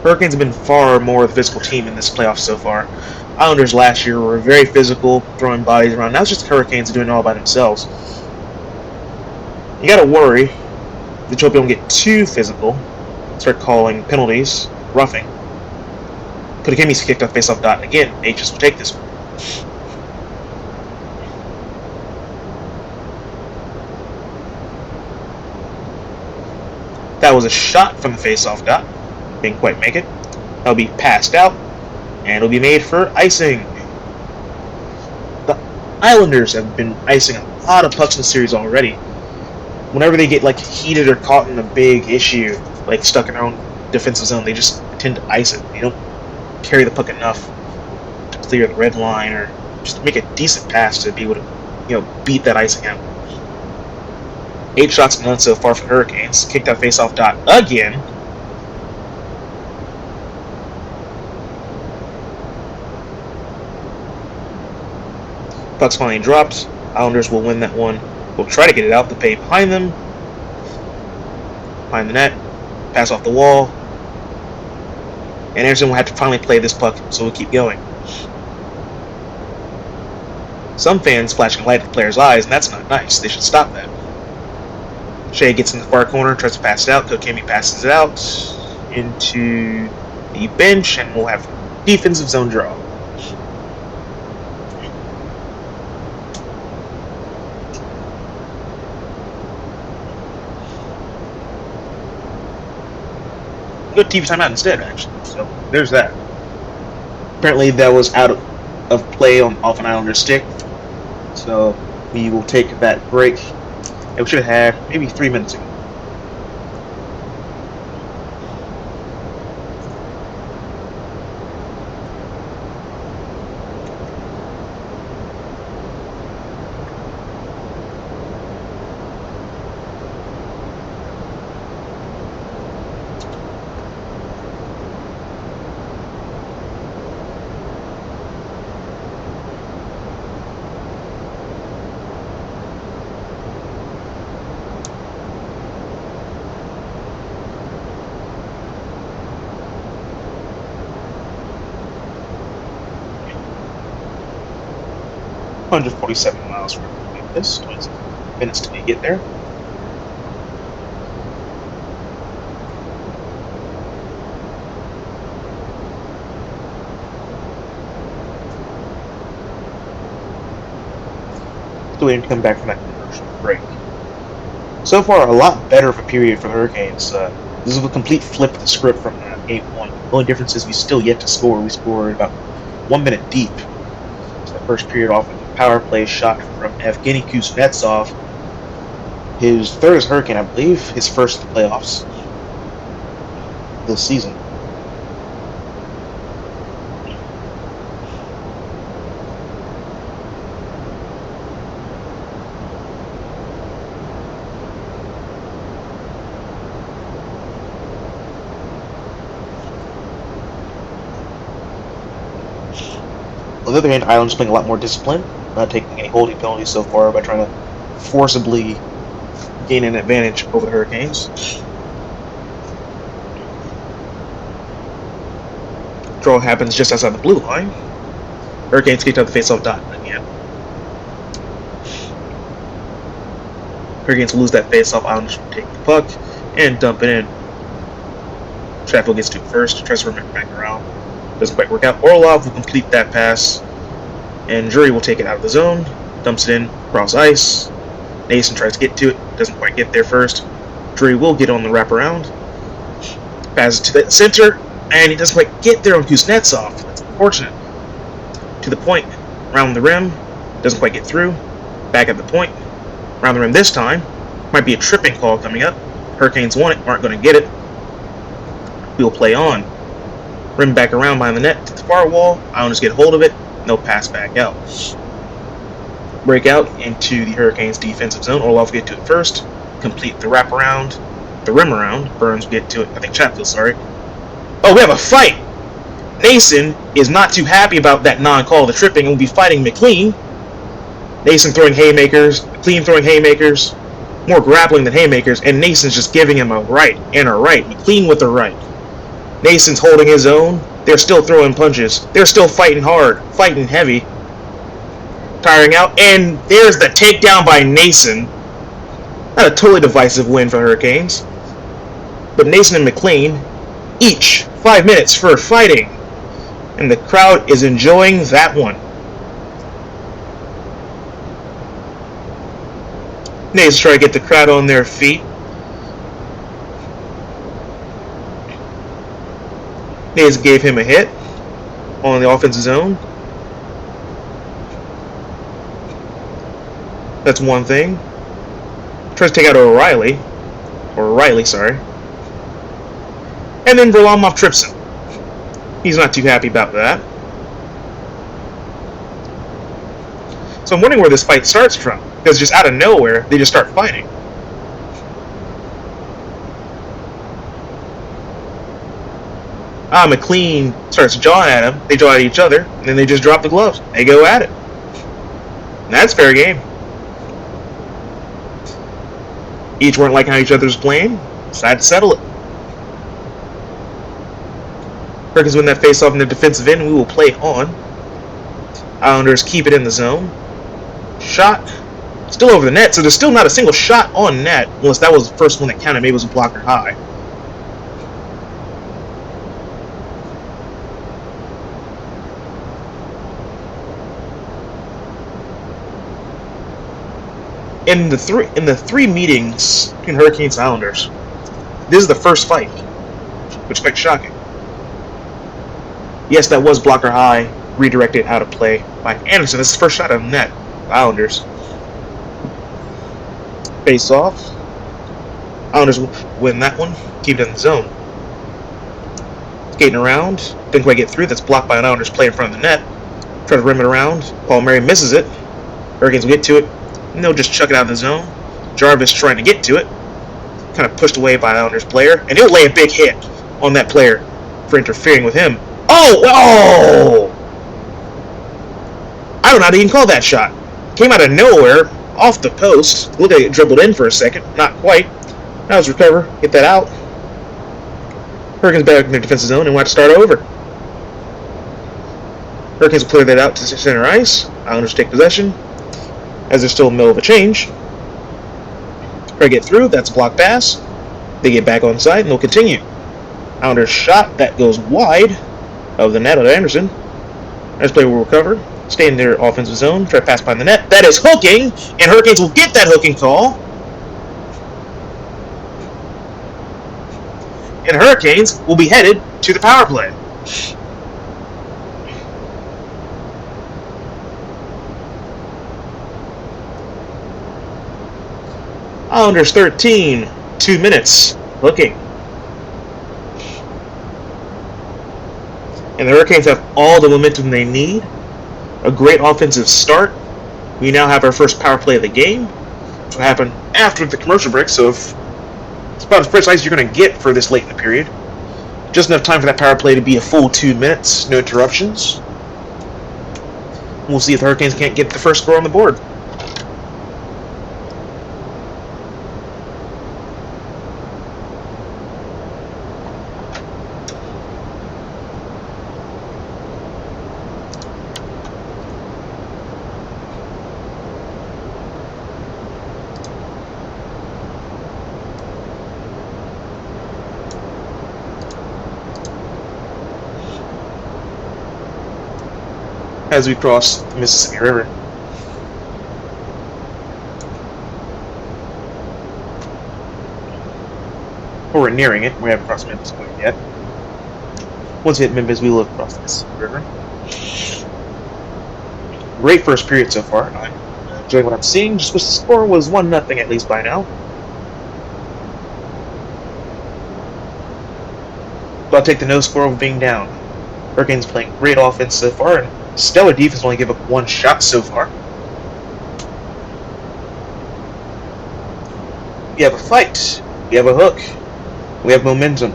Hurricanes have been far more the physical team in this playoff so far. Islanders last year were very physical, throwing bodies around. Now it's just the Hurricanes doing it all by themselves. You gotta worry that you'll be able to get too physical, start calling penalties, roughing. Kotkaniemi's kicked off face-off dot, and again, Natchez will take this one. That was a shot from the face-off dot. Didn't quite make it. That'll be passed out, and it'll be made for icing. The Islanders have been icing a lot of pucks in the series already. Whenever they get like heated or caught in a big issue, like stuck in their own defensive zone, they just tend to ice it. They don't carry the puck enough to clear the red line or just make a decent pass to be able to, beat that icing out. 8-0 so far for the Hurricanes. Kicked out face-off dot again. Puck's finally dropped. Islanders will win that one. We'll try to get it out. The pay behind them. Behind the net. Pass off the wall. And Anderson will have to finally play this puck, so we'll keep going. Some fans flashing light at the player's eyes, and that's not nice. They should stop that. Shea gets in the far corner, tries to pass it out. Kokemi passes it out into the bench, and we'll have defensive zone draw. Good TV timeout instead, actually. So there's that. Apparently, that was out of play off an Islander stick. So we will take that break. And we should have had maybe 3 minutes ago. $147 for this, 26 minutes till we get there. So we didn't come back from that commercial break. So far, a lot better of a period for the Hurricanes. This is a complete flip of the script from Game 1. The only difference is we still yet to score. We scored about 1 minute deep. So the first period off with a power play shot from Evgeny Kuznetsov. His third as Hurricane, I believe. His first of the playoffs this season. On the other hand, Ireland's playing a lot more discipline, not taking any holding penalties so far by trying to forcibly gain an advantage over the Hurricanes. Draw happens just outside the blue line. Hurricanes kicked out the face-off dot again. Hurricanes lose that face-off. Islanders take the puck and dump it in. Chatfield gets to it first, tries to run it back around. Doesn't quite work out. Orlov will complete that pass, and Drury will take it out of the zone, dumps it in, cross ice. Nason tries to get to it, doesn't quite get there first. Drury will get on the wraparound. Passes to the center, and he doesn't quite get there on Kuznetsov. That's unfortunate. To the point, round the rim, doesn't quite get through. Back at the point, round the rim this time. Might be a tripping call coming up. Hurricanes want it, aren't going to get it. We'll play on. Rim back around behind the net to the far wall. Islanders get hold of it. No pass back out. Break out into the Hurricanes' defensive zone. Orlov will get to it first. Complete the wraparound. The rim around. Burns will get to it. I think Chatfield, sorry. Oh, we have a fight! Nason is not too happy about that non-call of the tripping and will be fighting McLean. Nason throwing haymakers. McLean throwing haymakers. More grappling than haymakers. And Nason's just giving him a right and a right. McLean with a right. Nason's holding his own. They're still throwing punches. They're still fighting hard, fighting heavy. Tiring out, and there's the takedown by Nason. Not a totally divisive win for Hurricanes. But Nason and McLean, each 5 minutes for fighting. And the crowd is enjoying that one. Nason trying to get the crowd on their feet. Nason gave him a hit on the offensive zone. That's one thing. Tries to take out O'Reilly. Sorry. And then Varlamov trips him. He's not too happy about that. So I'm wondering where this fight starts from. Because just out of nowhere, they just start fighting. McLean starts jawing at him. They jaw at each other. And then they just drop the gloves. They go at it. And that's fair game. Each weren't liking how each other's playing. Decided to settle it. Hurricanes win that face-off in the defensive end. We will play on. Islanders keep it in the zone. Shot. Still over the net, so there's still not a single shot on net, unless that was the first one that counted. Maybe it was a blocker high. In the three meetings between Hurricanes and Islanders, this is the first fight, which is quite shocking. Yes, that was blocker high, redirected out of play by Anderson. This is the first shot on net. Islanders. Face off. Islanders win that one. Keep it in the zone. Skating around. Didn't quite get through. That's blocked by an Islanders play in front of the net. Try to rim it around. Paul Murray misses it. Hurricanes will get to it. And they'll just chuck it out of the zone. Jarvis trying to get to it. Kind of pushed away by Islanders player. And he'll lay a big hit on that player for interfering with him. Oh! I don't know how to even call that shot. Came out of nowhere, off the post. Looked like it dribbled in for a second. Not quite. Now let's recover. Get that out. Hurricanes back in their defensive zone and want to start over. Hurricanes will clear that out to center ice. Islanders take possession. As they're still in the middle of a change. Try to get through. That's a block pass. They get back on side and they'll continue. Islanders shot. That goes wide of the net of Anderson. Nice player will recover. Stay in their offensive zone. Try to pass behind the net. That is hooking. And Hurricanes will get that hooking call. And Hurricanes will be headed to the power play. Islanders 13, 2 minutes, hooking. And the Hurricanes have all the momentum they need. A great offensive start. We now have our first power play of the game, which will happen after the commercial break, so if it's about as precise as you're going to get for this late in the period. Just enough time for that power play to be a full 2 minutes, no interruptions. We'll see if the Hurricanes can't get the first score on the board. As we cross the Mississippi River. Or we're nearing it. We haven't crossed Memphis quite yet. Once we hit Memphis, we look across the Mississippi River. Great first period so far. I'm enjoying what I'm seeing. Just wish the score was 1-0 at least by now. But I'll take the no score of being down. Hurricanes playing great offense so far, and stellar defense only give up one shot so far. We have a fight. We have a hook. We have momentum.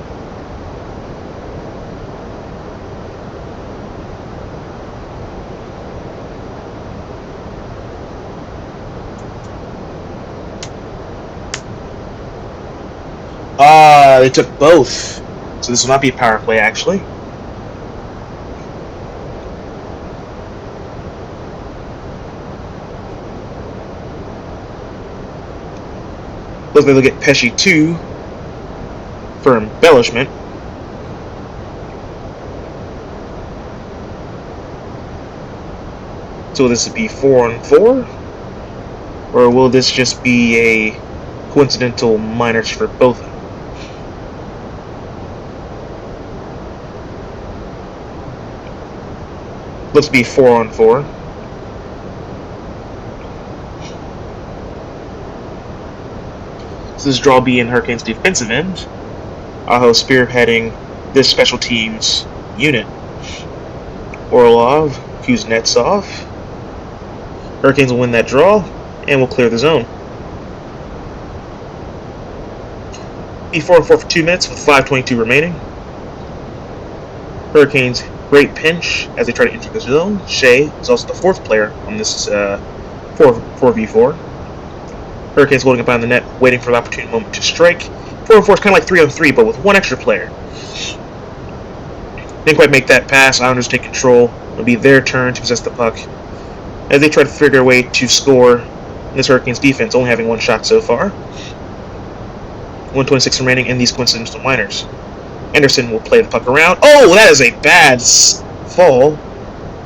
They took both. So this will not be a power play, actually. Looks like they'll get Pesci 2 for embellishment. So will this be 4-on-4? Or will this just be a coincidental minors for both of them? Let's be 4-on-4. So this draw be in Hurricanes' defensive end. Aho spearheading this special teams unit. Orlov, Kuznetsov. Hurricanes will win that draw and will clear the zone. Be 4-on-4 for 2 minutes with 5:22 remaining. Hurricanes great pinch as they try to enter the zone. Shea is also the fourth player on this 4v4. Hurricanes holding up on the net, waiting for the opportune moment to strike. 4-on-4 is kind of like 3-on-3, but with one extra player. Didn't quite make that pass. Islanders take control. It'll be their turn to possess the puck as they try to figure a way to score this Hurricanes defense, only having one shot so far. 1:26 remaining in these coincidental minors. Anderson will play the puck around. Oh, that is a bad fall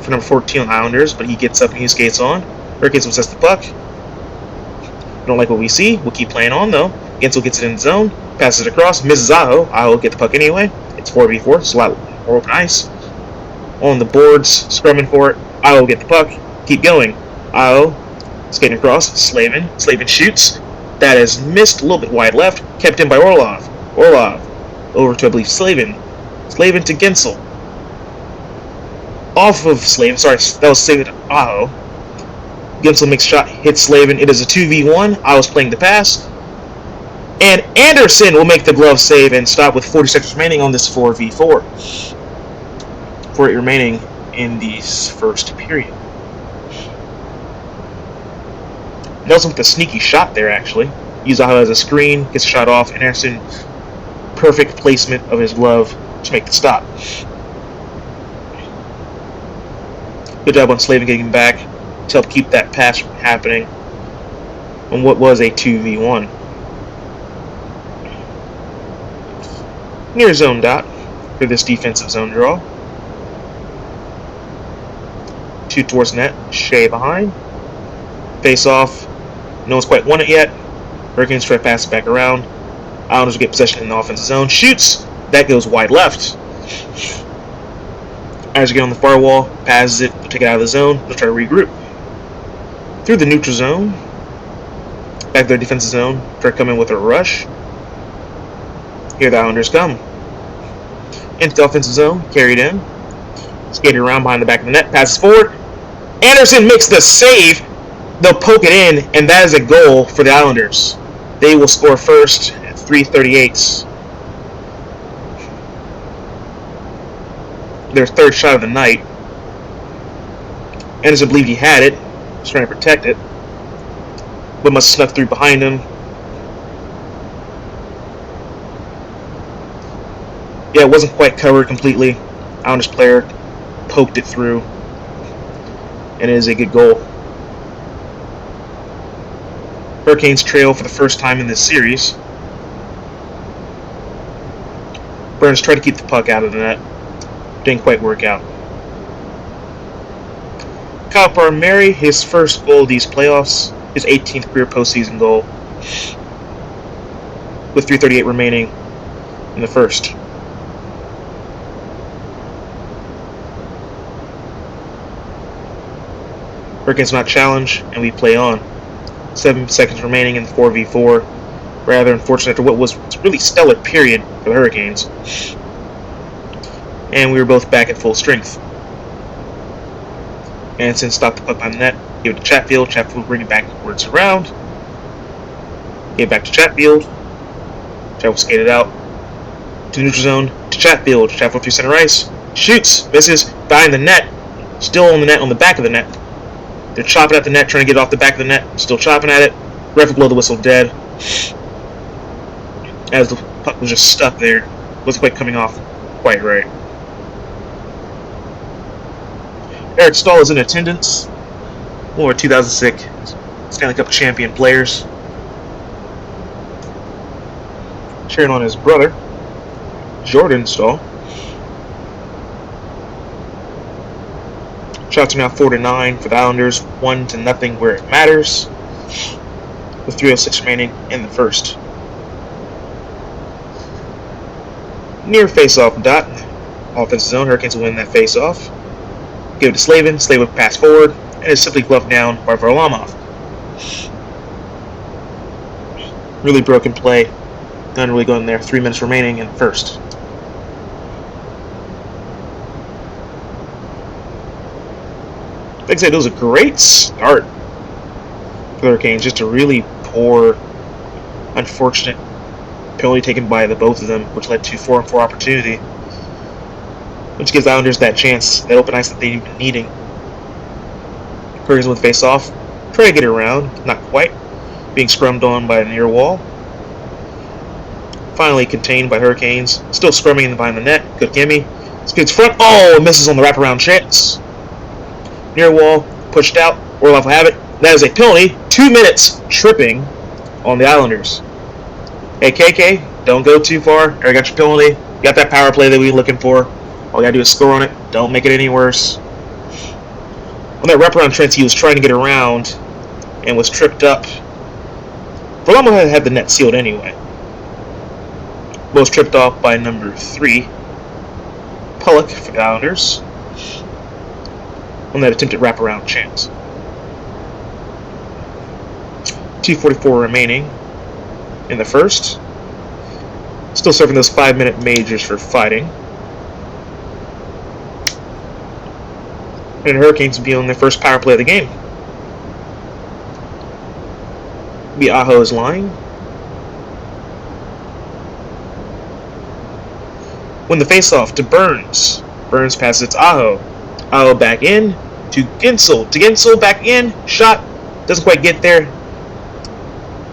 for number 14 on Islanders, but he gets up and he skates on. Hurricanes will possess the puck. Don't like what we see. We'll keep playing on, though. Gensel gets it in the zone, passes it across, misses Aho. Aho will get the puck anyway. It's 4v4, so a lot more open ice. On the boards, scrumming for it. Aho will get the puck. Keep going. Aho skating across. Slavin. Slavin shoots. That is missed a little bit wide left. Kept in by Orlov. Orlov over to, I believe, Slavin. Slavin to Gensel. Off of Slavin. Sorry, that was Slavin to Aho. Gensel makes a shot, hits Slavin. It is a 2v1. I was playing the pass. And Anderson will make the glove save and stop with 40 seconds remaining on this 4v4. 48 remaining in the first period. Nelson with a sneaky shot there, actually. Uses Aho as a screen, gets a shot off, and Anderson, perfect placement of his glove to make the stop. Good job on Slavin getting back to help keep that pass from happening on what was a 2v1. Near zone dot for this defensive zone draw. 2 towards net, Shea behind. Face off. No one's quite won it yet. Hurricanes try to pass it back around. Islanders will get possession in the offensive zone. Shoots. That goes wide left. As you get on the far wall, passes it, they'll take it out of the zone. They'll try to regroup. Through the neutral zone. Back to their defensive zone. Try to come in with a rush. Here the Islanders come. Into the offensive zone. Carried in. Skated around behind the back of the net. Passes forward. Anderson makes the save. They'll poke it in, and that is a goal for the Islanders. They will score first at 3:38. Their third shot of the night. Anderson believed he had it. Was trying to protect it. But must have snuck through behind him. Yeah, it wasn't quite covered completely. Islanders player poked it through. And it is a good goal. Hurricanes trail for the first time in this series. Burns tried to keep the puck out of the net. Didn't quite work out. Kyle Palmieri, his first goal of these playoffs, his 18th career postseason goal, with 3:38 remaining in the first. Hurricanes not challenge, and we play on. 7 seconds remaining in the 4v4. Rather unfortunate after what was a really stellar period for the Hurricanes. And we were both back at full strength. Anderson stopped the puck on the net, gave it to Chatfield. Chatfield will bring it backwards around. Gave it back to Chatfield. Chatfield skated out to the neutral zone to Chatfield. Chatfield through center ice. Shoots, misses, behind the net. Still on the net, on the back of the net. They're chopping at the net, trying to get it off the back of the net. Still chopping at it. Ref will blow the whistle dead. As the puck was just stuck there. Wasn't quite coming off quite right. Eric Stahl is in attendance. More 2006 Stanley Cup champion players. Cheering on his brother, Jordan Stahl. Shots are now 4-9 for the Islanders, 1-0 where it matters, with 3:06 remaining in the first. Near face-off dot, offensive zone. Hurricanes will win that face-off. Give it to Slavin. Slavin will pass forward, and is simply gloved down by Varlamov. Really broken play. None really going there. 3 minutes remaining in the first. Like I said, it was a great start for the Hurricanes. Just a really poor, unfortunate penalty taken by the both of them, which led to 4-on-4 opportunity, which gives the Islanders that chance, that open ice that they've been needing. Hurricanes with face-off, try to get it around, not quite, being scrummed on by the near wall. Finally contained by Hurricanes, still scrumming in behind the net. Good gimme. Skates front. Oh, misses on the wraparound chance. Near wall, pushed out, Orlov will have it. That is a penalty. 2 minutes tripping on the Islanders. Hey, KK, don't go too far. I got your penalty. You got that power play that we were looking for. All you gotta do is score on it. Don't make it any worse. On that wraparound trench, he was trying to get around and was tripped up. Varlamov had the net sealed anyway. Was tripped off by number 3, Pollock for the Islanders, on that attempted wraparound chance. 2:44 remaining in the first. Still serving those 5-minute majors for fighting. And the Hurricanes will be on their first power play of the game. Be Aho's line. Win the faceoff to Burns. Burns passes it to Aho. Aho back in to Ginsel. To Ginsel back in. Shot. Doesn't quite get there.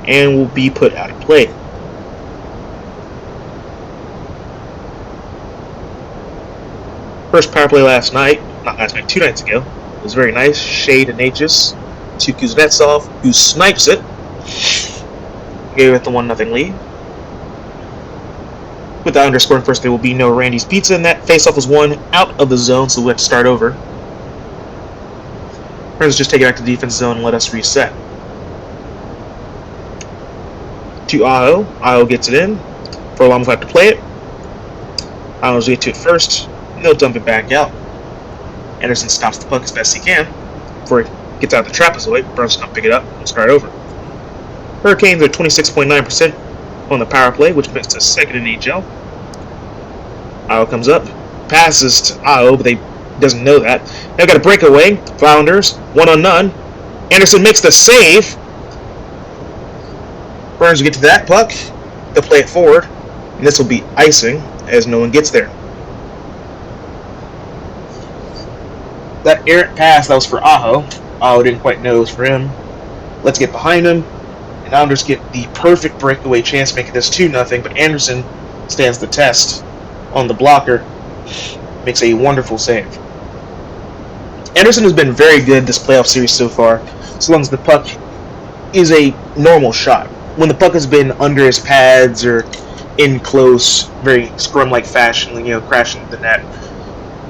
And will be put out of play. First power play last night. Not last night, 2 nights ago. It was very nice. Shea to Natchez. To Kuznetsov, who snipes it. Gave it the 1-0 lead. With the underscoring first, there will be no Randy's Pizza, and that faceoff was won out of the zone, so we'll have to start over. Friends just take it back to the defense zone and let us reset. To Aho. Aho gets it in. Varlamov will have to play it. Aho's get to it first, and they'll dump it back out. Anderson stops the puck as best he can before it gets out of the trapezoid. Burns can pick it up and start over. Hurricanes are 26.9% on the power play, which makes us second in NHL. Aho comes up, passes to Aho, but they doesn't know that. Now got a breakaway. Islanders, 1-on-none. Anderson makes the save. Burns will get to that puck. They'll play it forward, and this will be icing as no one gets there. That errant pass that was for Aho. Aho didn't quite know it was for him. Let's get behind him. And Islanders get the perfect breakaway chance, making this 2-0, but Anderson stands the test on the blocker. Makes a wonderful save. Anderson has been very good this playoff series so far, so long as the puck is a normal shot. When the puck has been under his pads or in close, very scrum-like fashion, crashing the net,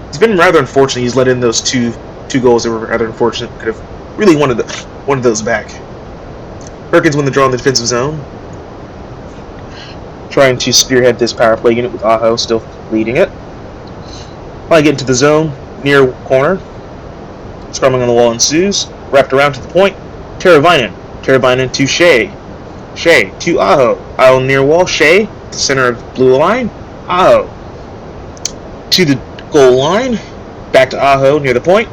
it's been rather unfortunate. He's let in those two goals that were rather unfortunate. Could have really wanted those back. Hurricanes win the draw in the defensive zone. Trying to spearhead this power play unit with Aho still leading it. While I get into the zone, near corner. Scrumming on the wall ensues. Wrapped around to the point. Teravainen. Teravainen to Shea. Shea to Aho. Aho near wall. Shea, the center of blue line. Aho. To the goal line. Back to Aho near the point.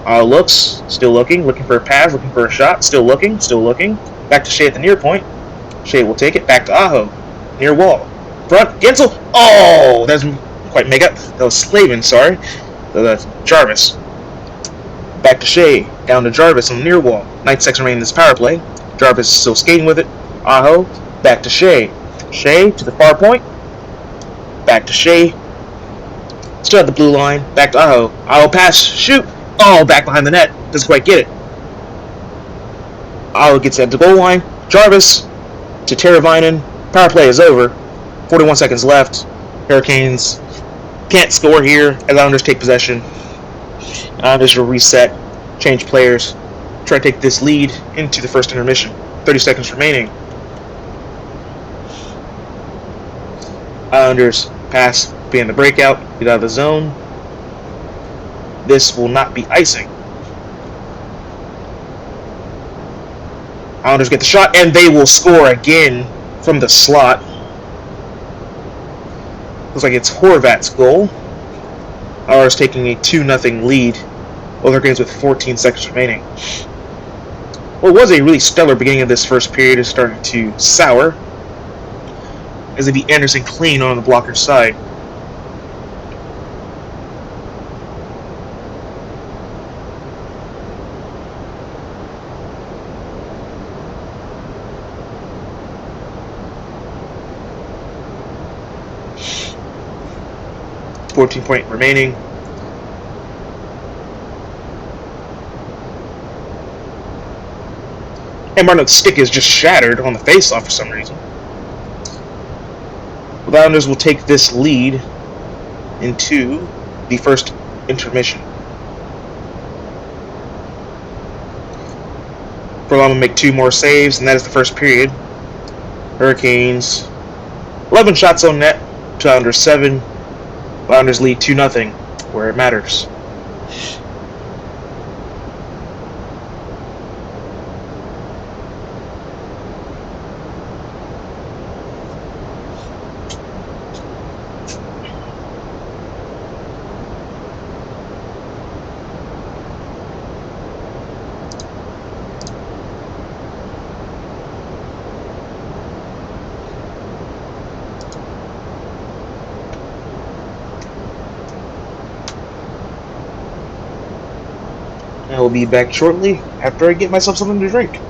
Aho looks, still looking for a pass, looking for a shot, still looking. Back to Shea at the near point. Shea will take it, back to Aho. Near wall. Front, Gensel. Oh, that doesn't quite make up. That was Slavin, sorry. That's Jarvis. Back to Shea, down to Jarvis on the near wall. 9 seconds remaining in this power play. Jarvis is still skating with it. Aho, back to Shea. Shea to the far point. Back to Shea. Still at the blue line. Back to Aho. Aho pass, shoot. Oh, back behind the net. Doesn't quite get it. Aho gets at the goal line. Jarvis to Teravainen. Power play is over. 41 seconds left. Hurricanes can't score here as Islanders take possession. Islanders will reset, change players, try to take this lead into the first intermission. 30 seconds remaining. Islanders pass, being the breakout, get out of the zone. This will not be icing. Islanders get the shot, and they will score again from the slot. Looks like it's Horvat's goal. Islanders taking a 2-0 lead. Both Hurricanes with 14 seconds remaining. What was a really stellar beginning of this first period is starting to sour as they beat Anderson clean on the blocker's side. .14 remaining. And Marno's stick is just shattered on the face-off for some reason. The Islanders will take this lead into the first intermission. Furlong will make 2 more saves, and that is the first period. Hurricanes, 11 shots on net to Islanders 7. Islanders lead 2-0, where it matters. I will be back shortly after I get myself something to drink.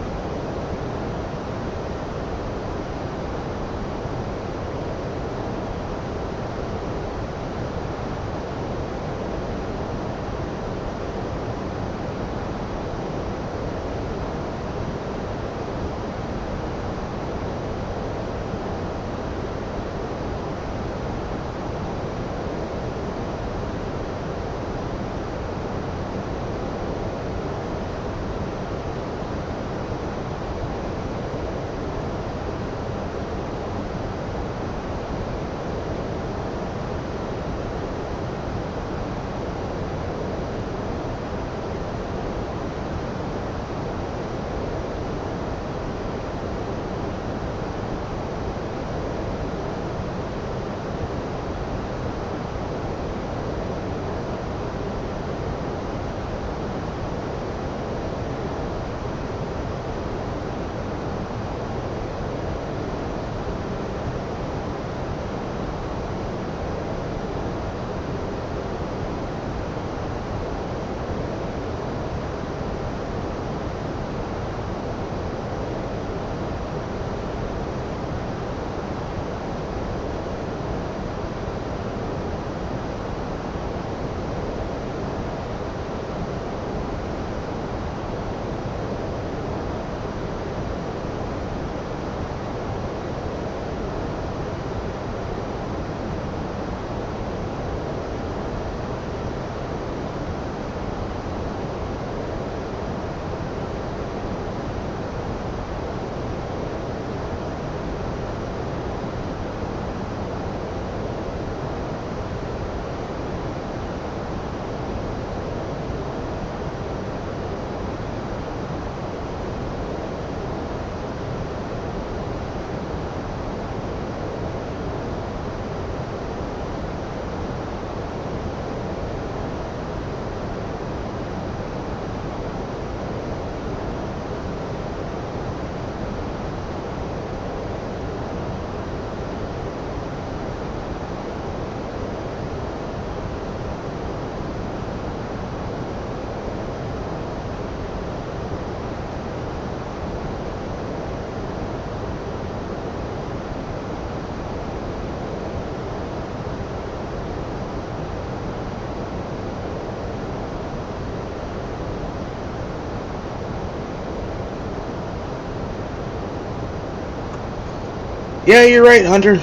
Yeah, you're right, Hunter.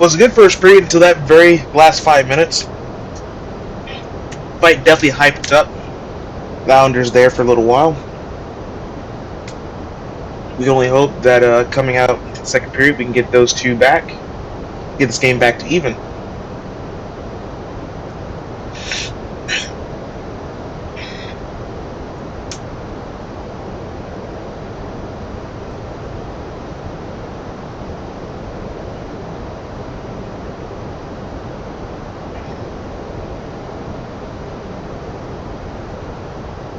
Was a good first period until that very last 5 minutes. Fight definitely hyped up. The Islanders there for a little while. We can only hope that coming out in the second period, we can get those two back, get this game back to even.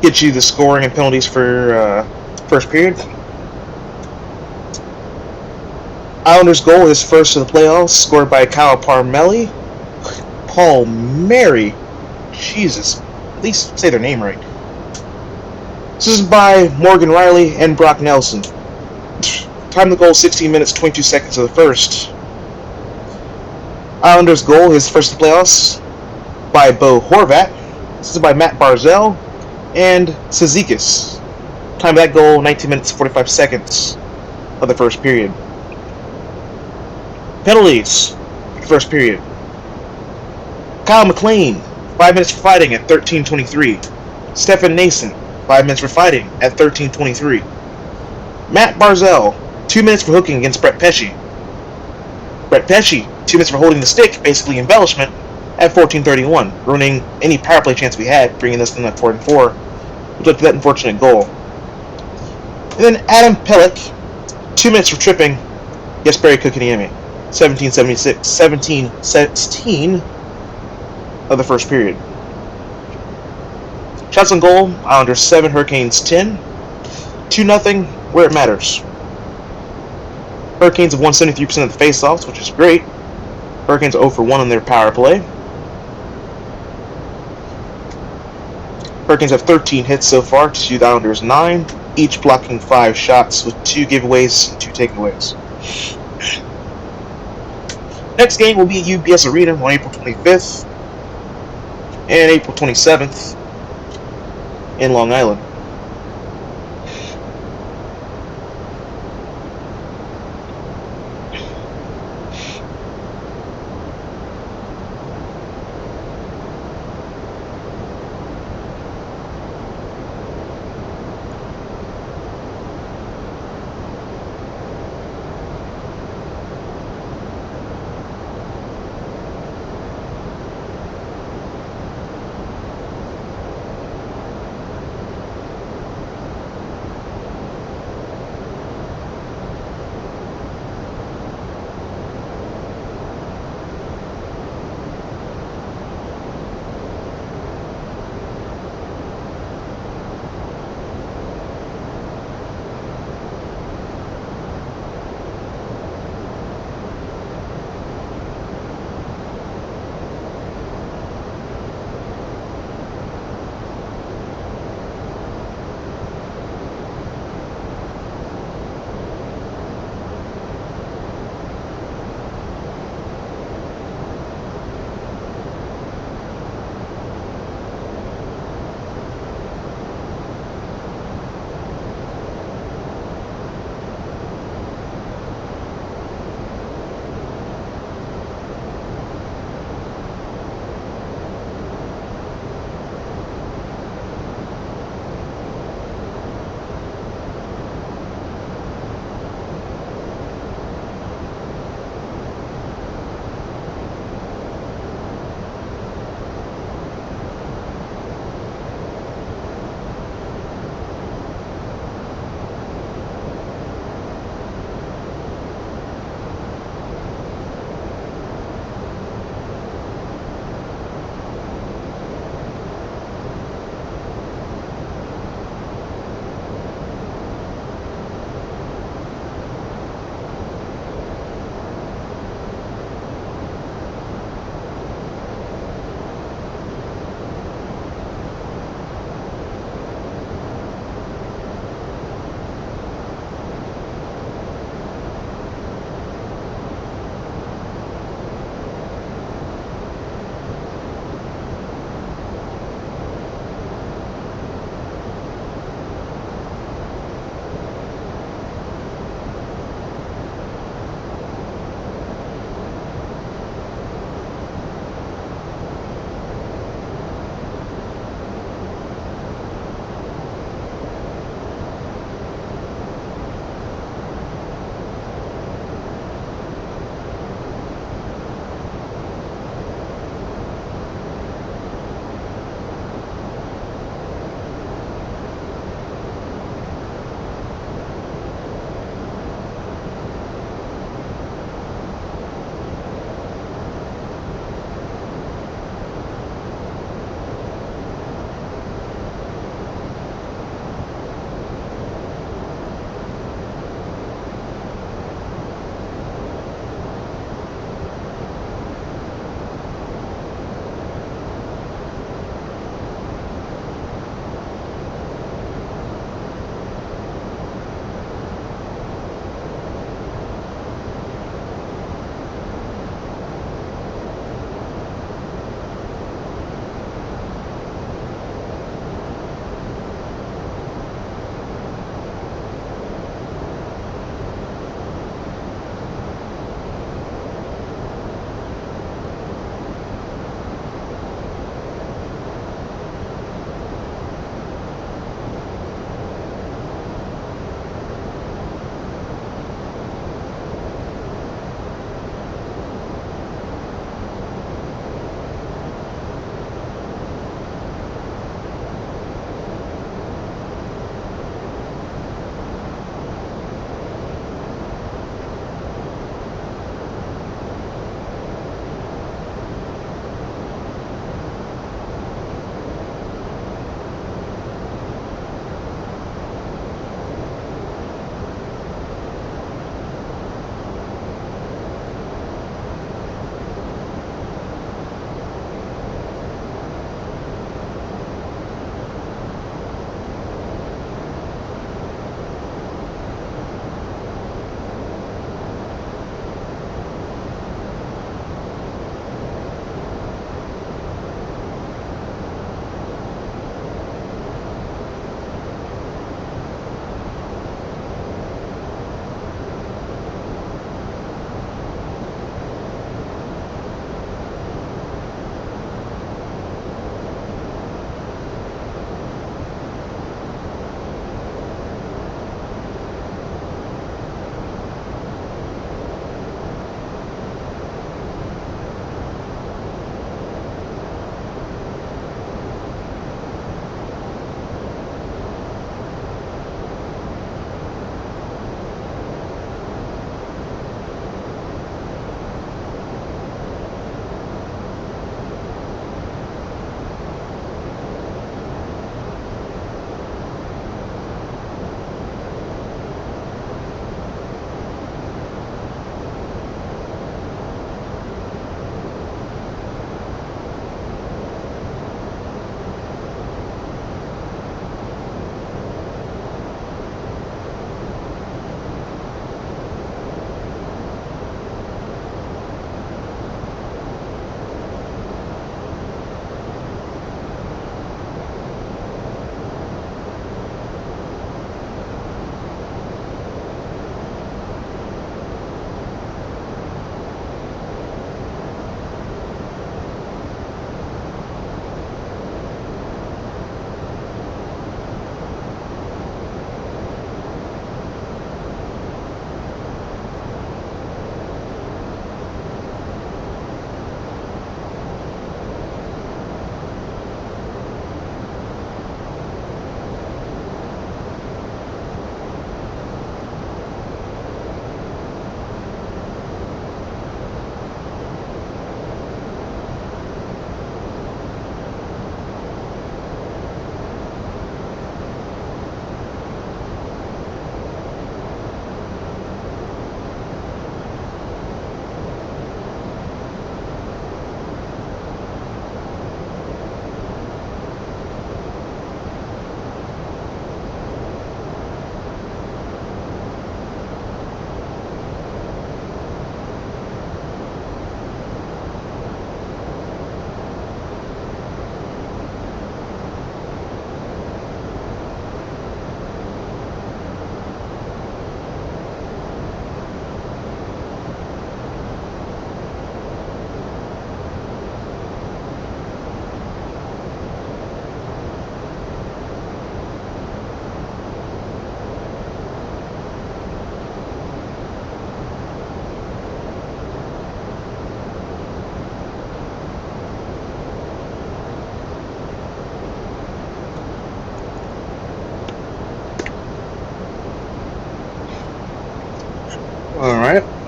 Get you the scoring and penalties for first period. Islanders' goal is first of the playoffs, scored by Kyle Palmieri. Jesus, at least say their name right. This is by Morgan Riley and Brock Nelson. Time to goal 16 minutes 22 seconds of the first. Islanders' goal is first of the playoffs by Bo Horvat. This is by Matt Barzell and Cizikas. Time of that goal, 19 minutes 45 seconds of the first period. Penalties, first period. Kyle McLean, 5 minutes for fighting at 13:23. Stefan Nason, 5 minutes for fighting at 13:23. Matt Barzell, 2 minutes for hooking against Brett Pesce. Brett Pesce, 2 minutes for holding the stick, basically embellishment, at 14:31, ruining any power play chance we had, bringing us in at 4-4, which led to that unfortunate goal. And then Adam Pellick, 2 minutes for tripping against Barry Kokiniemi, 17:16 of the first period. Shots on goal, Islanders 7, Hurricanes 10. 2-0, where it matters. Hurricanes have won 73% of the faceoffs, which is great. Hurricanes 0 for 1 on their power play. Hurricanes have 13 hits so far to the Islanders 9, each blocking 5 shots with 2 giveaways and 2 takeaways. Next game will be at UBS Arena on April 25th and April 27th in Long Island.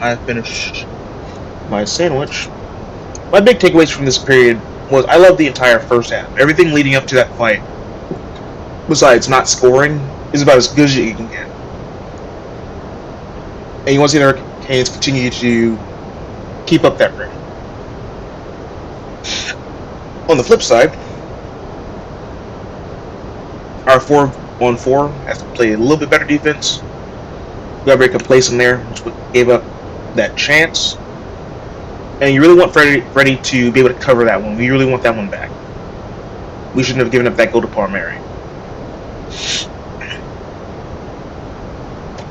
I finished my sandwich. My big takeaways from this period was I love the entire first half. Everything leading up to that fight, besides not scoring, is about as good as you can get. And you want to see the Hurricanes continue to keep up that rate. On the flip side, our 4-1-4 has to play a little bit better defense. We got very complacent there, which gave up that chance. And you really want Freddie to be able to cover that one. We really want that one back. We shouldn't have given up that goal to Palmieri.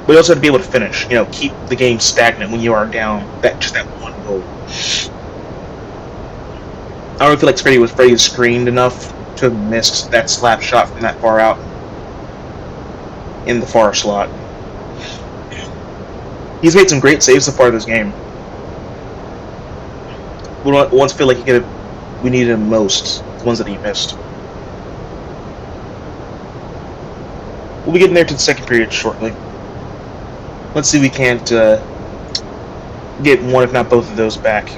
We also have to be able to finish. Keep the game stagnant when you are down that one goal. I don't really feel like Freddie was screened enough to have missed that slap shot from that far out in the far slot. He's made some great saves so far this game. We once feel like we needed him most, the ones that he missed. We'll be getting there to the second period shortly. Let's see if we can't get one, if not both of those back.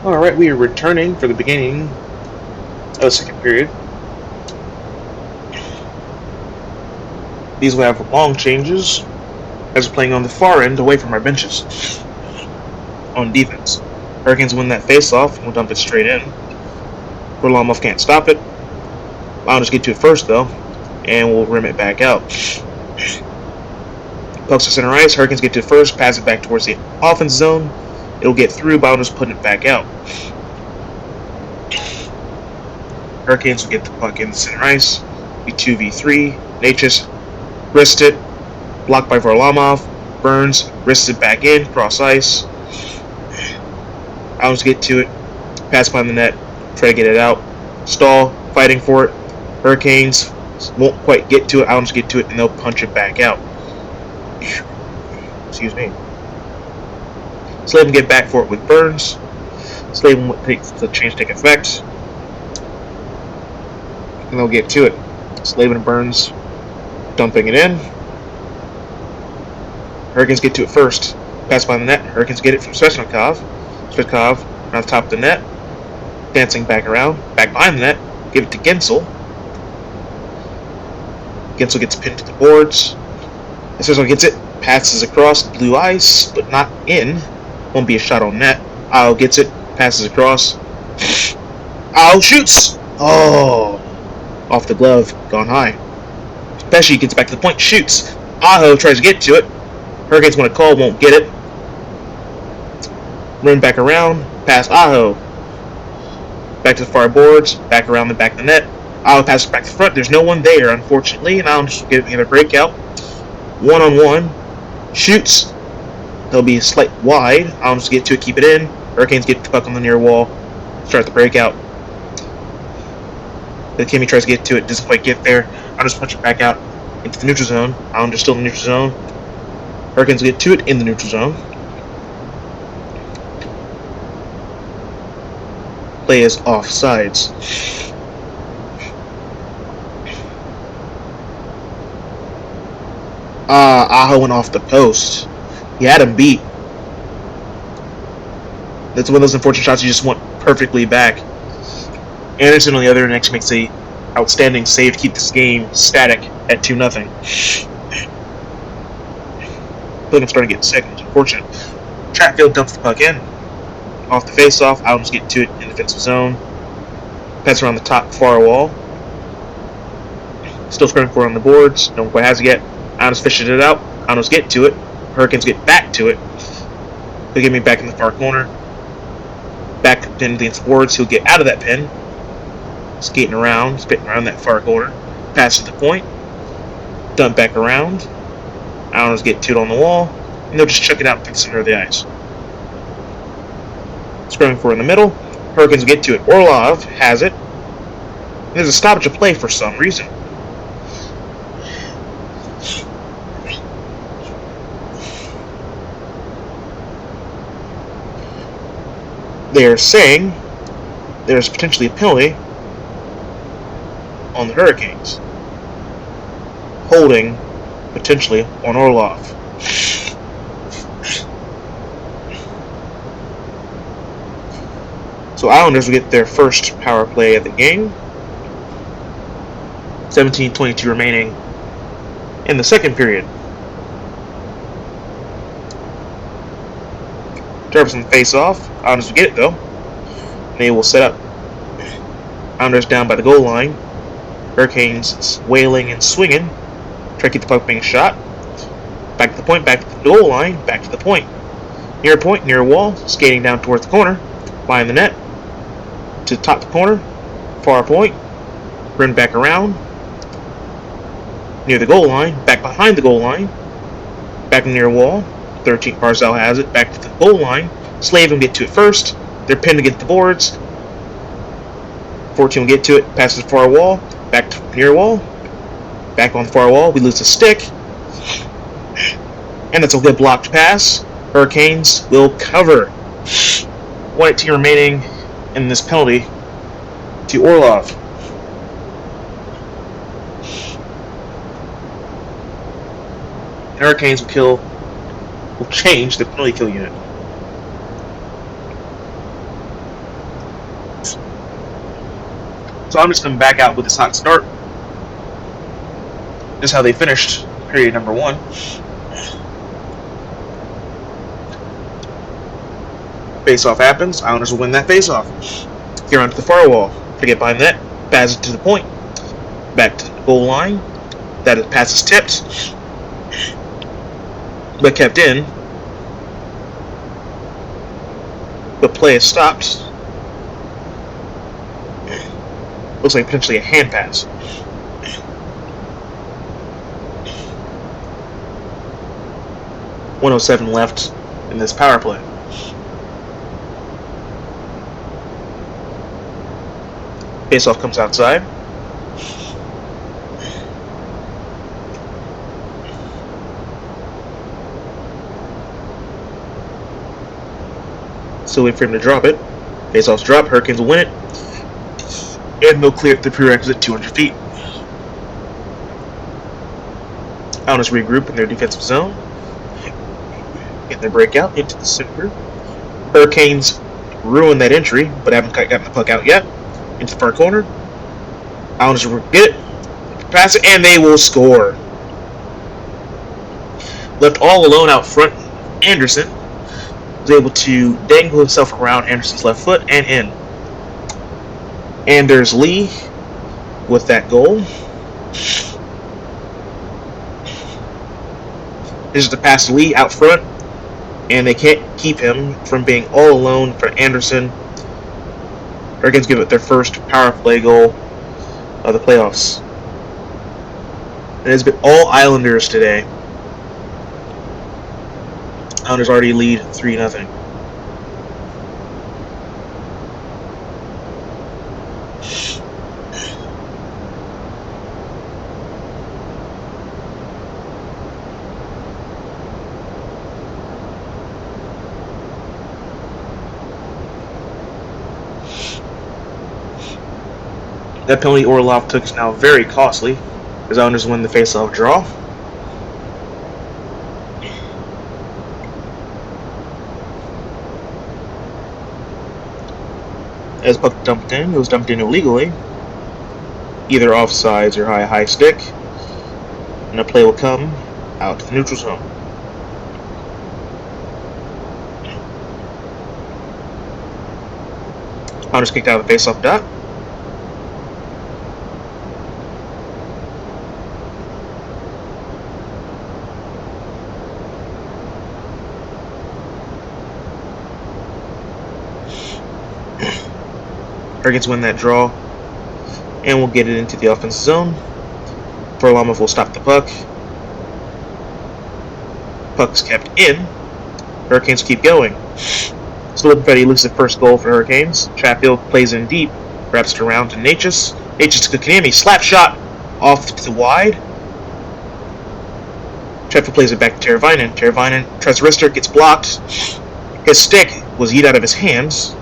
Alright, we are returning for the beginning of the second period. These will have long changes, as we're playing on the far end away from our benches on defense. Hurricanes win that face-off, and we'll dump it straight in. Varlamov can't stop it. Islanders get to it first, though, and we'll rim it back out. Pucks to center ice, Hurricanes get to it first, pass it back towards the offense zone. It'll get through, Islanders putting it back out. Hurricanes will get the puck in the center ice. Be 2v3. Natchez wrist it. Blocked by Varlamov. Burns wrists it back in, cross ice. Islanders get to it. Pass behind the net. Try to get it out. Stahl fighting for it. Hurricanes won't quite get to it. Islanders get to it, and they'll punch it back out. Excuse me. Slavin get back for it with Burns. Slavin takes the change take effect. And they'll get to it. Slavin and Burns dumping it in. Hurricanes get to it first. Pass by the net. Hurricanes get it from Svechnikov. Svechnikov around the top of the net. Dancing back around. Back behind the net. Give it to Gensel. Gensel gets pinned to the boards. Svechnikov gets it. Passes across blue ice, but not in. Won't be a shot on net. Aho gets it. Passes across. Aho shoots! Oh! Off the glove. Gone high. Pesci gets back to the point. Shoots. Aho tries to get to it. Hurricanes want to call. Won't get it. Run back around. Pass Aho. Back to the far boards. Back around the back of the net. Aho passes back to the front. There's no one there, unfortunately. And I'll just give a breakout. 1-on-1. Shoots. There'll be a slight wide. I'll just get to it. Keep it in. Hurricanes get the puck on the near wall. Start the breakout. The Kimmy tries to get to it. Doesn't quite get there. I'll just punch it back out into the neutral zone. Islanders still in the neutral zone. Hurricanes get to it in the neutral zone. Play is offsides. Aho went off the post. He had him beat. That's one of those unfortunate shots you just want perfectly back. Anderson on the other end actually makes a outstanding save to keep this game static at 2-0. I feel like I'm starting to get sick. It's unfortunate. Chatfield dumps the puck in. Off the face-off. Islanders get to it in the defensive zone. Pass around the top far wall. Still scoring for it on the boards. No one quite has it yet. Islanders fishes it out. Islanders get to it. Hurricanes get back to it. He'll get me back in the far corner. Back pin against boards. He'll get out of that pin. Skating around. Spitting around that far corner. Pass to the point. Dump back around. Islanders get to it on the wall. And they'll just chuck it out to the center of the ice. Scrumming for it in the middle. Hurricanes get to it. Orlov has it. There's a stoppage of play for some reason. They are saying there's potentially a penalty on the Hurricanes. Holding potentially on Orlov. So Islanders will get their first power play of the game. 17:22 remaining in the second period. Jefferson face-off. Islanders will get it, though. They will set up. Islanders down by the goal line. Hurricanes wailing and swinging. Try to keep the puck being shot. Back to the point, back to the goal line, back to the point. Near wall, skating down towards the corner. Behind the net. To the top of the corner. Far point. Run back around. Near the goal line. Back behind the goal line. Back near wall. 13 Barzal has it. Back to the goal line. Slavin get to it first. They're pinned against the boards. 14 will get to it. Passes the far wall. Back to near wall. Back on the far wall. We lose the stick. And that's a good blocked pass. Hurricanes will cover. 1:18 remaining in this penalty to Orlov. Hurricanes will change the penalty kill unit. So I'm just going to back out with this hot start. This is how they finished period number 1. Face-off happens. Islanders will win that face-off. Here onto the far wall. To get behind the net. Pass it to the point. Back to the goal line. That pass is tipped. But kept in. The play is stopped. Looks like potentially a hand pass. .107 left in this power play. Faceoff comes outside. Still wait for him to drop it. Face-offs drop, Hurricanes will win it. And they'll clear the prerequisite 200 feet. Islanders regroup in their defensive zone. Get their breakout into the center. Hurricanes ruin that entry, but haven't gotten the puck out yet. Into the far corner. Islanders will get it, pass it, and they will score. Left all alone out front, Anderson was able to dangle himself around Anderson's left foot and in. And there's Lee with that goal. This is the pass to Lee out front, and they can't keep him from being all alone for Anderson. Hurricanes give it their first power play goal of the playoffs. It has been all Islanders today. Islanders already lead 3-0. That penalty Orlov took is now very costly, as Islanders win the face-off draw. As puck dumped in, it was dumped in illegally, either offsides or high stick, and a play will come out to the neutral zone. Islanders kicked out of the face-off dot. Hurricanes win that draw, and we'll get it into the offensive zone. Varlamov will stop the puck. Puck's kept in. Hurricanes keep going. Slippetti loses the first goal for Hurricanes. Chatfield plays in deep, wraps it around to Natchez. Natchez to Kotkaniemi, slap shot off to the wide. Chatfield plays it back to Teravainen. Teravainen tries to wrist her, gets blocked. His stick was yeet out of his hands.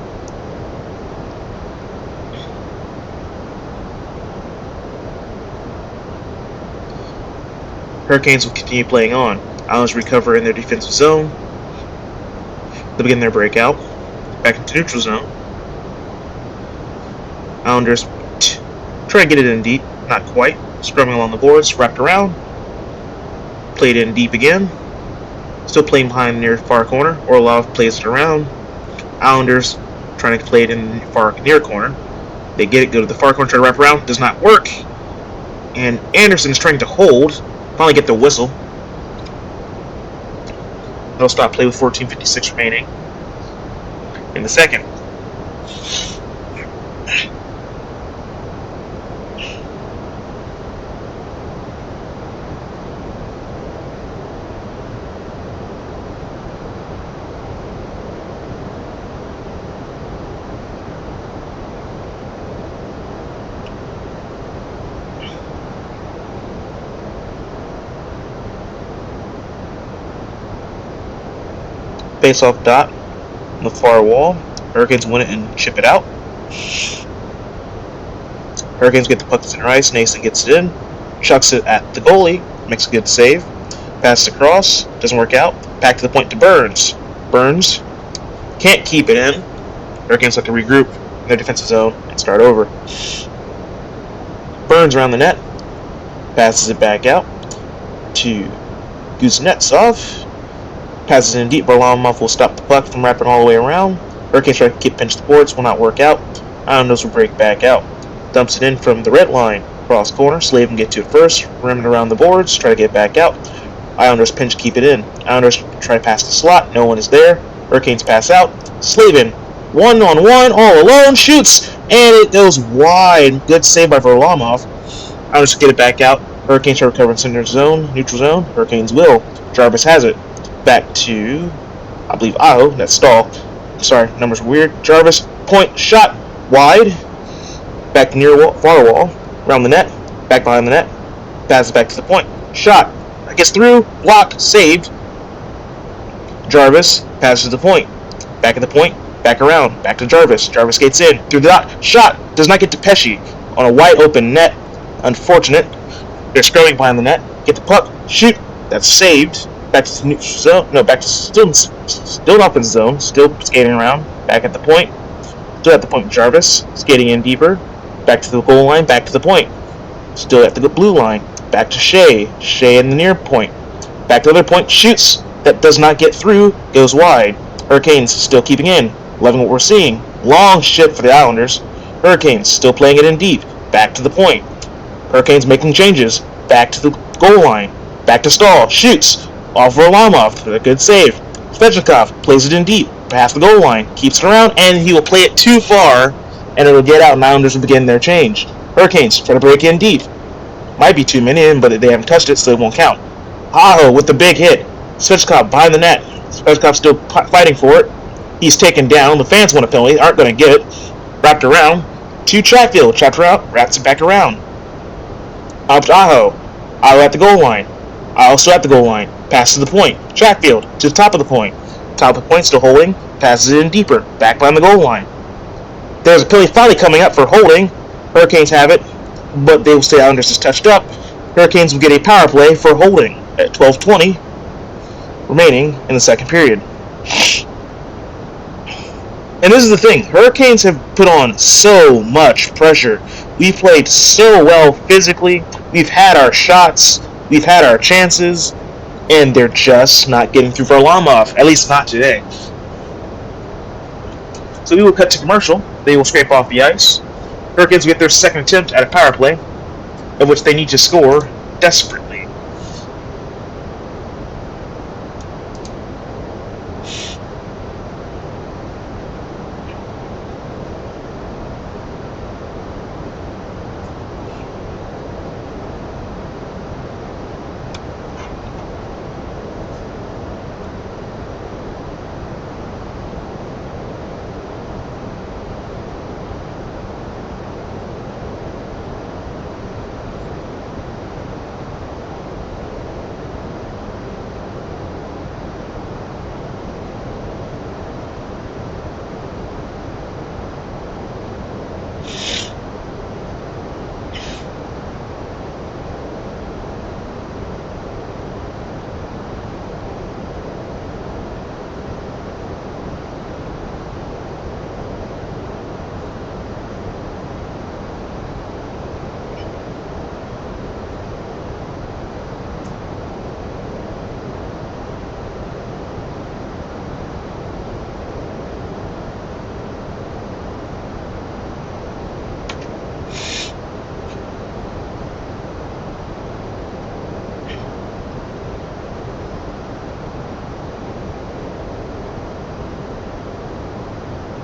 Hurricanes will continue playing on. Islanders recover in their defensive zone. They begin their breakout. Back into neutral zone. Islanders try to get it in deep. Not quite. Scrumming along the boards. Wrapped around. Played in deep again. Still playing behind near far corner. Orlov plays it around. Islanders trying to play it in the far near corner. They get it, go to the far corner, try to wrap around. Does not work. And Anderson is trying to hold. Finally get the whistle. They'll stop play with 14:56 remaining in the second. Face-off dot on the far wall. Hurricanes win it and chip it out. Hurricanes get the puck to center ice. Nason gets it in. Chucks it at the goalie. Makes a good save. Passes across. Doesn't work out. Back to the point to Burns. Burns can't keep it in. Hurricanes have to regroup in their defensive zone and start over. Burns around the net. Passes it back out to Kuznetsov. Passes in deep. Varlamov will stop the puck from wrapping all the way around. Hurricanes try to keep pinch the boards. Will not work out. Islanders will break back out. Dumps it in from the red line. Cross corner. Slave can get to it first. Rim it around the boards. Try to get back out. Islanders pinch, keep it in. Islanders try to pass the slot. No one is there. Hurricanes pass out. Slavin, 1-on-1, all alone, shoots, and it goes wide. Good save by Varlamov. Islanders get it back out. Hurricanes try to recover in center zone, neutral zone. Hurricanes will. Jarvis has it. Back to, I believe, Aho. That's Stahl. Sorry, numbers are weird. Jarvis, point, shot, wide. Back near wall, far wall. Around the net. Back behind the net. Passes back to the point. Shot. Gets through. Blocked. Saved. Jarvis passes to the point. Back at the point. back around, back to Jarvis. Jarvis skates in, through the dot, shot, does not get to Pesci, on a wide open net. Unfortunate. They're scrubbing behind the net, get the puck, shoot, that's saved. Back to the zone, no, back to still in offense zone, still skating around, back at the point. Still at the point, Jarvis, skating in deeper, back to the goal line, back to the point. Still at the blue line, back to Shea, Shea in the near point. Back to the other point, shoots, that does not get through, goes wide. Hurricanes still keeping in, loving what we're seeing. Long shift for the Islanders. Hurricanes still playing it in deep, back to the point. Hurricanes making changes, back to the goal line, back to Stahl, shoots, off Varlamov, a good save. Svechnikov plays it in deep, past the goal line, keeps it around, and he will play it too far, and it'll get out, and Islanders will begin their change. Hurricanes try to break in deep. Might be too many in, but they haven't touched it, so it won't count. Aho with the big hit. Svechnikov behind the net. Svechnikov still fighting for it. He's taken down. The fans want a penalty. Aren't going to get it. Wrapped around. To Chatfield. Chatfield wraps it back around. Up to Aho. Aho at the goal line. Aho still at the goal line. Passes to the point. Chatfield to the top of the point. Top of the point still holding. Passes it in deeper. Back behind the goal line. There's a penalty finally coming up for holding. Hurricanes have it, but they will stay Islanders is touched up. Hurricanes will get a power play for holding at 12:20 remaining in the second period. And this is the thing, Hurricanes have put on so much pressure. We played so well physically. We've had our shots. We've had our chances. And they're just not getting through Varlamov. At least not today. So we will cut to commercial. They will scrape off the ice. Hurricanes will get their second attempt at a power play, of which they need to score desperately.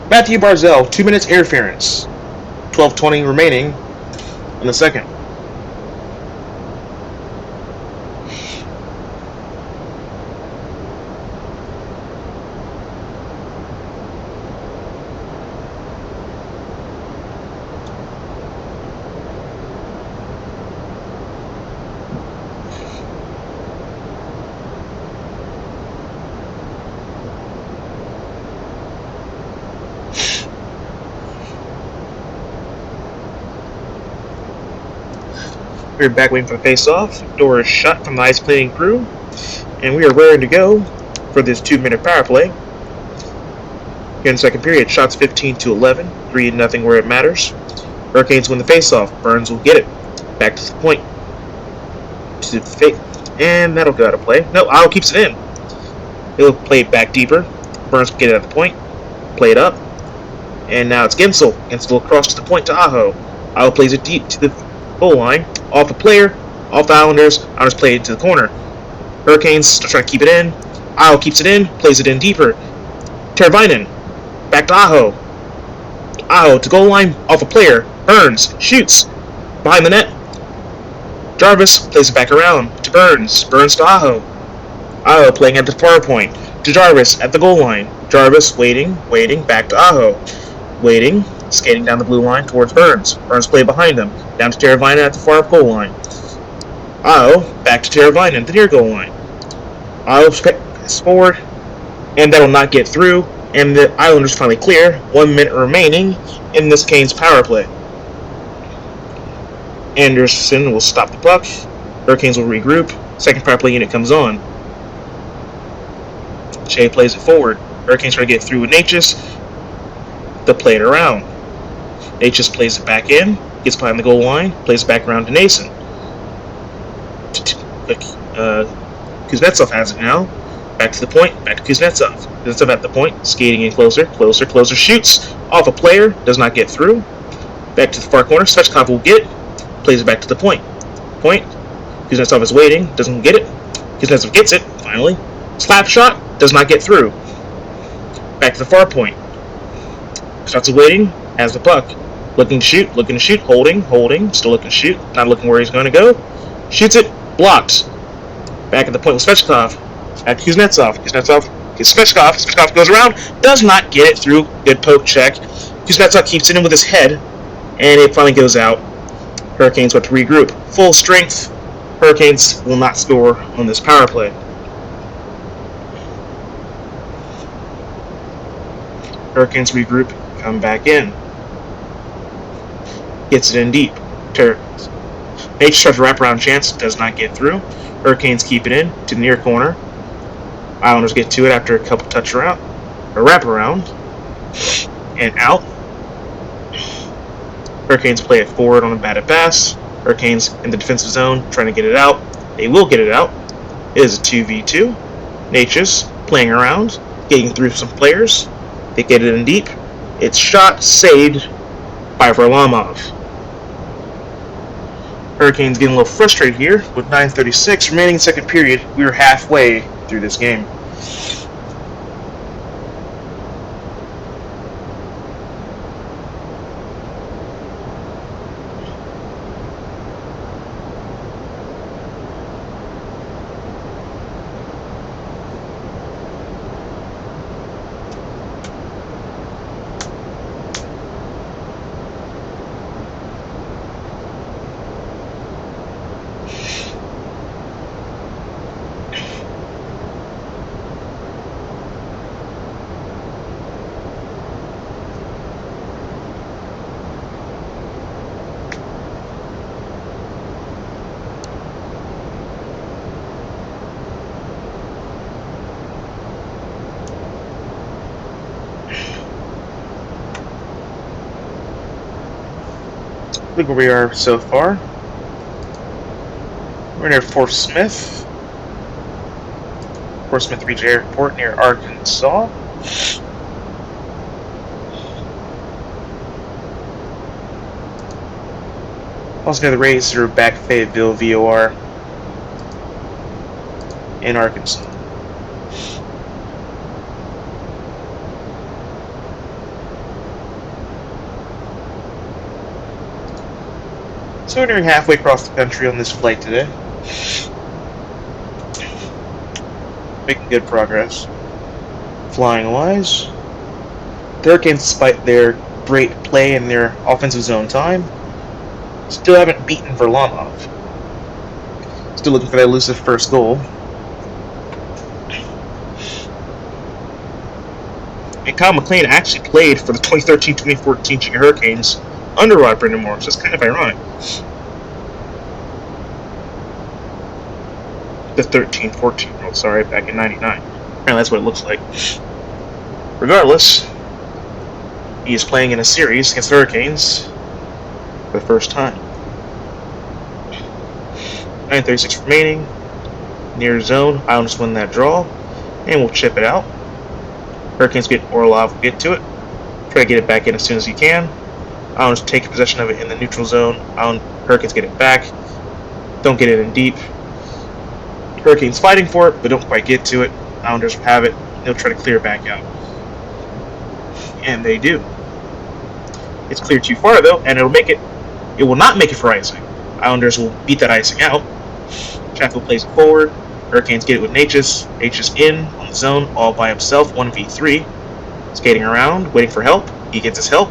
Matthew Barzell, 2 minutes interference. 12:20 remaining in the second. We're back waiting for the face-off. Door is shut from the ice cleaning crew. And we are ready to go for this 2-minute power play. Here in the second period, shots 15-11, 3-0 where it matters. Hurricanes win the face-off. Burns will get it. Back to the point. To the fake. And that'll go out of play. No, Aho keeps it in. He'll play it back deeper. Burns will get it at the point. Play it up. And now it's Gensel. Gensel across to the point to Aho. Aho plays it deep to the goal line. Off the player. Off the Islanders. Islanders play it to the corner. Hurricanes still trying to keep it in. Aho keeps it in. Plays it in deeper. Teravainen. Back to Aho. Aho to goal line. Off a player. Burns. Shoots. Behind the net. Jarvis plays it back around to Burns. Burns to Aho. Aho playing at the far point. To Jarvis at the goal line. Jarvis waiting. Back to Aho. Waiting. Skating down the blue line towards Burns. Burns play behind him. Down to Teravainen at the far goal line. Aho back to Teravainen at the near goal line. Aho passes forward. And that will not get through. And the Islanders finally clear. 1 minute remaining in this Canes power play. Anderson will stop the puck. Hurricanes will regroup. Second power play unit comes on. Shea plays it forward. Hurricanes try to get through with Natchez. They'll play it around. Natchez plays it back in. Gets behind the goal line. Plays it back around to Nason. Kuznetsov has it now. Back to the point. Back to Kuznetsov. Kuznetsov at the point. Skating in closer. Closer. Shoots off a player. Does not get through. Back to the far corner. Svechkov will get it. Plays it back to the point. Kuznetsov is waiting. Doesn't get it. Kuznetsov gets it. Finally. Slap shot. Does not get through. Back to the far point. Kuznetsov waiting. Has the puck. Looking to shoot. Holding. Still looking to shoot. Not looking where he's going to go. Shoots it. Blocked. Back at the point with Svechkov. Back to Kuznetsov. Kuznetsov gets Svechkov. Svechkov goes around. Does not get it through. Good poke check. Kuznetsov keeps it in with his head. And it finally goes out. Hurricanes have to regroup. Full strength. Hurricanes will not score on this power play. Hurricanes regroup. Come back in. Gets it in deep. Natchez tries a wraparound chance. Does not get through. Hurricanes keep it in to the near corner. Islanders get to it after a couple touch around. A wraparound. And out. Hurricanes play it forward on a batted pass. Hurricanes in the defensive zone trying to get it out. They will get it out. It is a 2v2. Natchez playing around, getting through some players. They get it in deep. It's shot, saved by Varlamov. Hurricanes getting a little frustrated here with 9:36 remaining in second period. We are halfway through this game. Look where we are so far. We're near Fort Smith. Fort Smith Regional Airport near Arkansas. Also near the Razor back Fayetteville VOR in Arkansas. So we're nearing halfway across the country on this flight today. Making good progress. Flying wise. The Hurricanes, despite their great play in their offensive zone time, still haven't beaten Varlamov. Still looking for that elusive first goal. And Kyle McLean actually played for the 2013-2014 Junior Hurricanes under Rod Brindamore, so it's kind of ironic. The 13-14 world, sorry, back in 99. Apparently that's what it looks like. Regardless, he is playing in a series against the Hurricanes for the first time. 9:36 remaining. Near zone, Islanders win that draw, and we'll chip it out. Hurricanes get Orlov, get to it. Try to get it back in as soon as he can. Islanders take possession of it in the neutral zone. Hurricanes get it back. Don't get it in deep. Hurricanes fighting for it, but don't quite get to it. Islanders have it. They'll try to clear it back out. And they do. It's cleared too far, though, and it will not make it for icing. Islanders will beat that icing out. Chaffel plays it forward. Hurricanes get it with Natchez. Natchez in on the zone all by himself, 1v3. Skating around, waiting for help. He gets his help.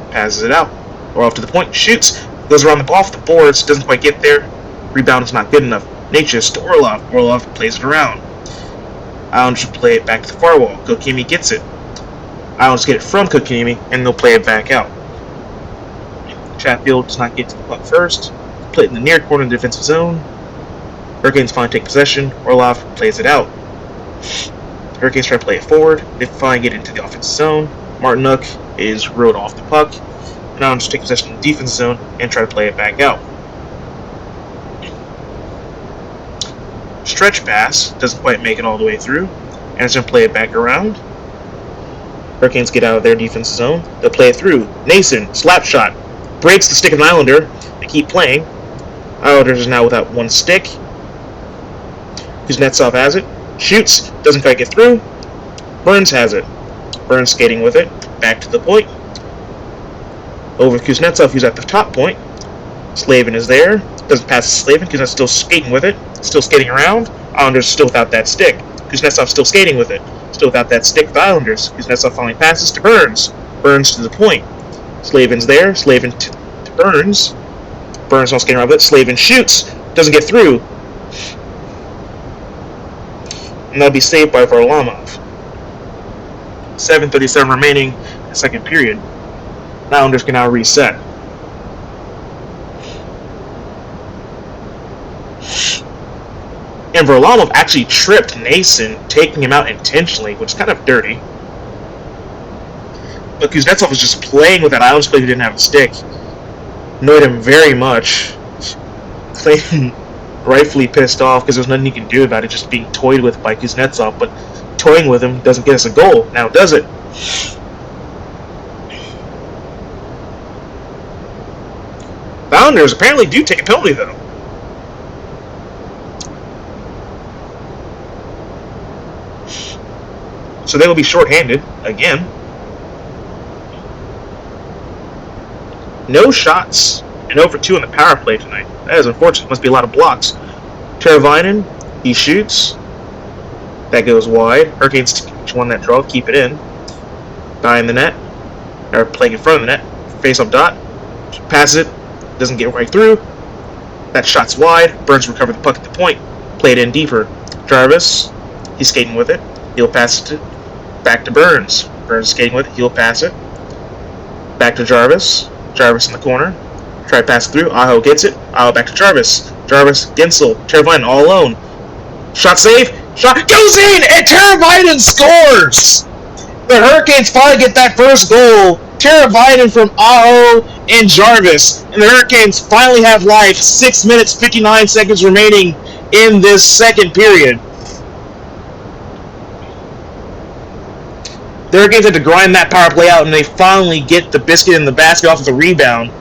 Passes it out. Or off to the point. Shoots. Goes around off the boards. Doesn't quite get there. Rebound is not good enough. Natchez to Orlov. Orlov plays it around. Islanders should play it back to the far wall. Kokimi gets it. Islanders get it from Kotkaniemi, and they'll play it back out. Chatfield does not get to the puck first. Play it in the near corner of the defensive zone. Hurricanes finally take possession. Orlov plays it out. Hurricanes try to play it forward. They finally get into the offensive zone. Martinuk is ruled off the puck. And Islanders take possession of the defensive zone and try to play it back out. Stretch pass doesn't quite make it all the way through, and it's going to play it back around. Hurricanes get out of their defensive zone. They'll play it through. Nason, slap shot, breaks the stick of an Islander. They keep playing. Islanders is now without one stick. Kuznetsov has it. Shoots, doesn't quite get through. Burns has it. Burns skating with it. Back to the point. Over Kuznetsov, who's at the top point. Slavin is there. Doesn't pass to Slavin. Kuznetsov's still skating with it. Still skating around. Islanders still without that stick. Kuznetsov still skating with it. Still without that stick with Islanders. Kuznetsov finally passes to Burns. Burns to the point. Slavin's there. Slavin to Burns. Burns not skating around with it. Slavin shoots. Doesn't get through. And that'll be saved by Varlamov. 7:37 remaining in the second period. Islanders can now reset. And Varlamov actually tripped Nason, taking him out intentionally, which is kind of dirty. But Kuznetsov was just playing with that Islanders player who didn't have a stick. Annoyed him very much. Clayton rightfully pissed off because there's nothing he can do about it, just being toyed with by Kuznetsov. But toying with him doesn't get us a goal. Now does it? The Islanders apparently do take a penalty, though. So they will be shorthanded again. No shots and over 2 on the power play tonight. That is unfortunate. Must be a lot of blocks. Teravainen, he shoots. That goes wide. Hurricanes won that draw. Keep it in. Guy in the net. Or playing in front of the net. Face up dot. Passes it. Doesn't get right through. That shot's wide. Burns recovered the puck at the point. Played in deeper. Jarvis, he's skating with it. He'll pass it back to Burns. Burns skating with it. He'll pass it. Back to Jarvis. Jarvis in the corner. Try to pass it through. Aho gets it. Aho back to Jarvis. Jarvis, Gensel, Teravainen all alone. Shot save. Shot goes in, and Teravainen scores! The Hurricanes finally get that first goal. Teravainen from Aho and Jarvis. And the Hurricanes finally have life. 6 minutes, 59 seconds remaining in this second period. The Hurricanes had to grind that power play out, and they finally get the biscuit in the basket off of the rebound.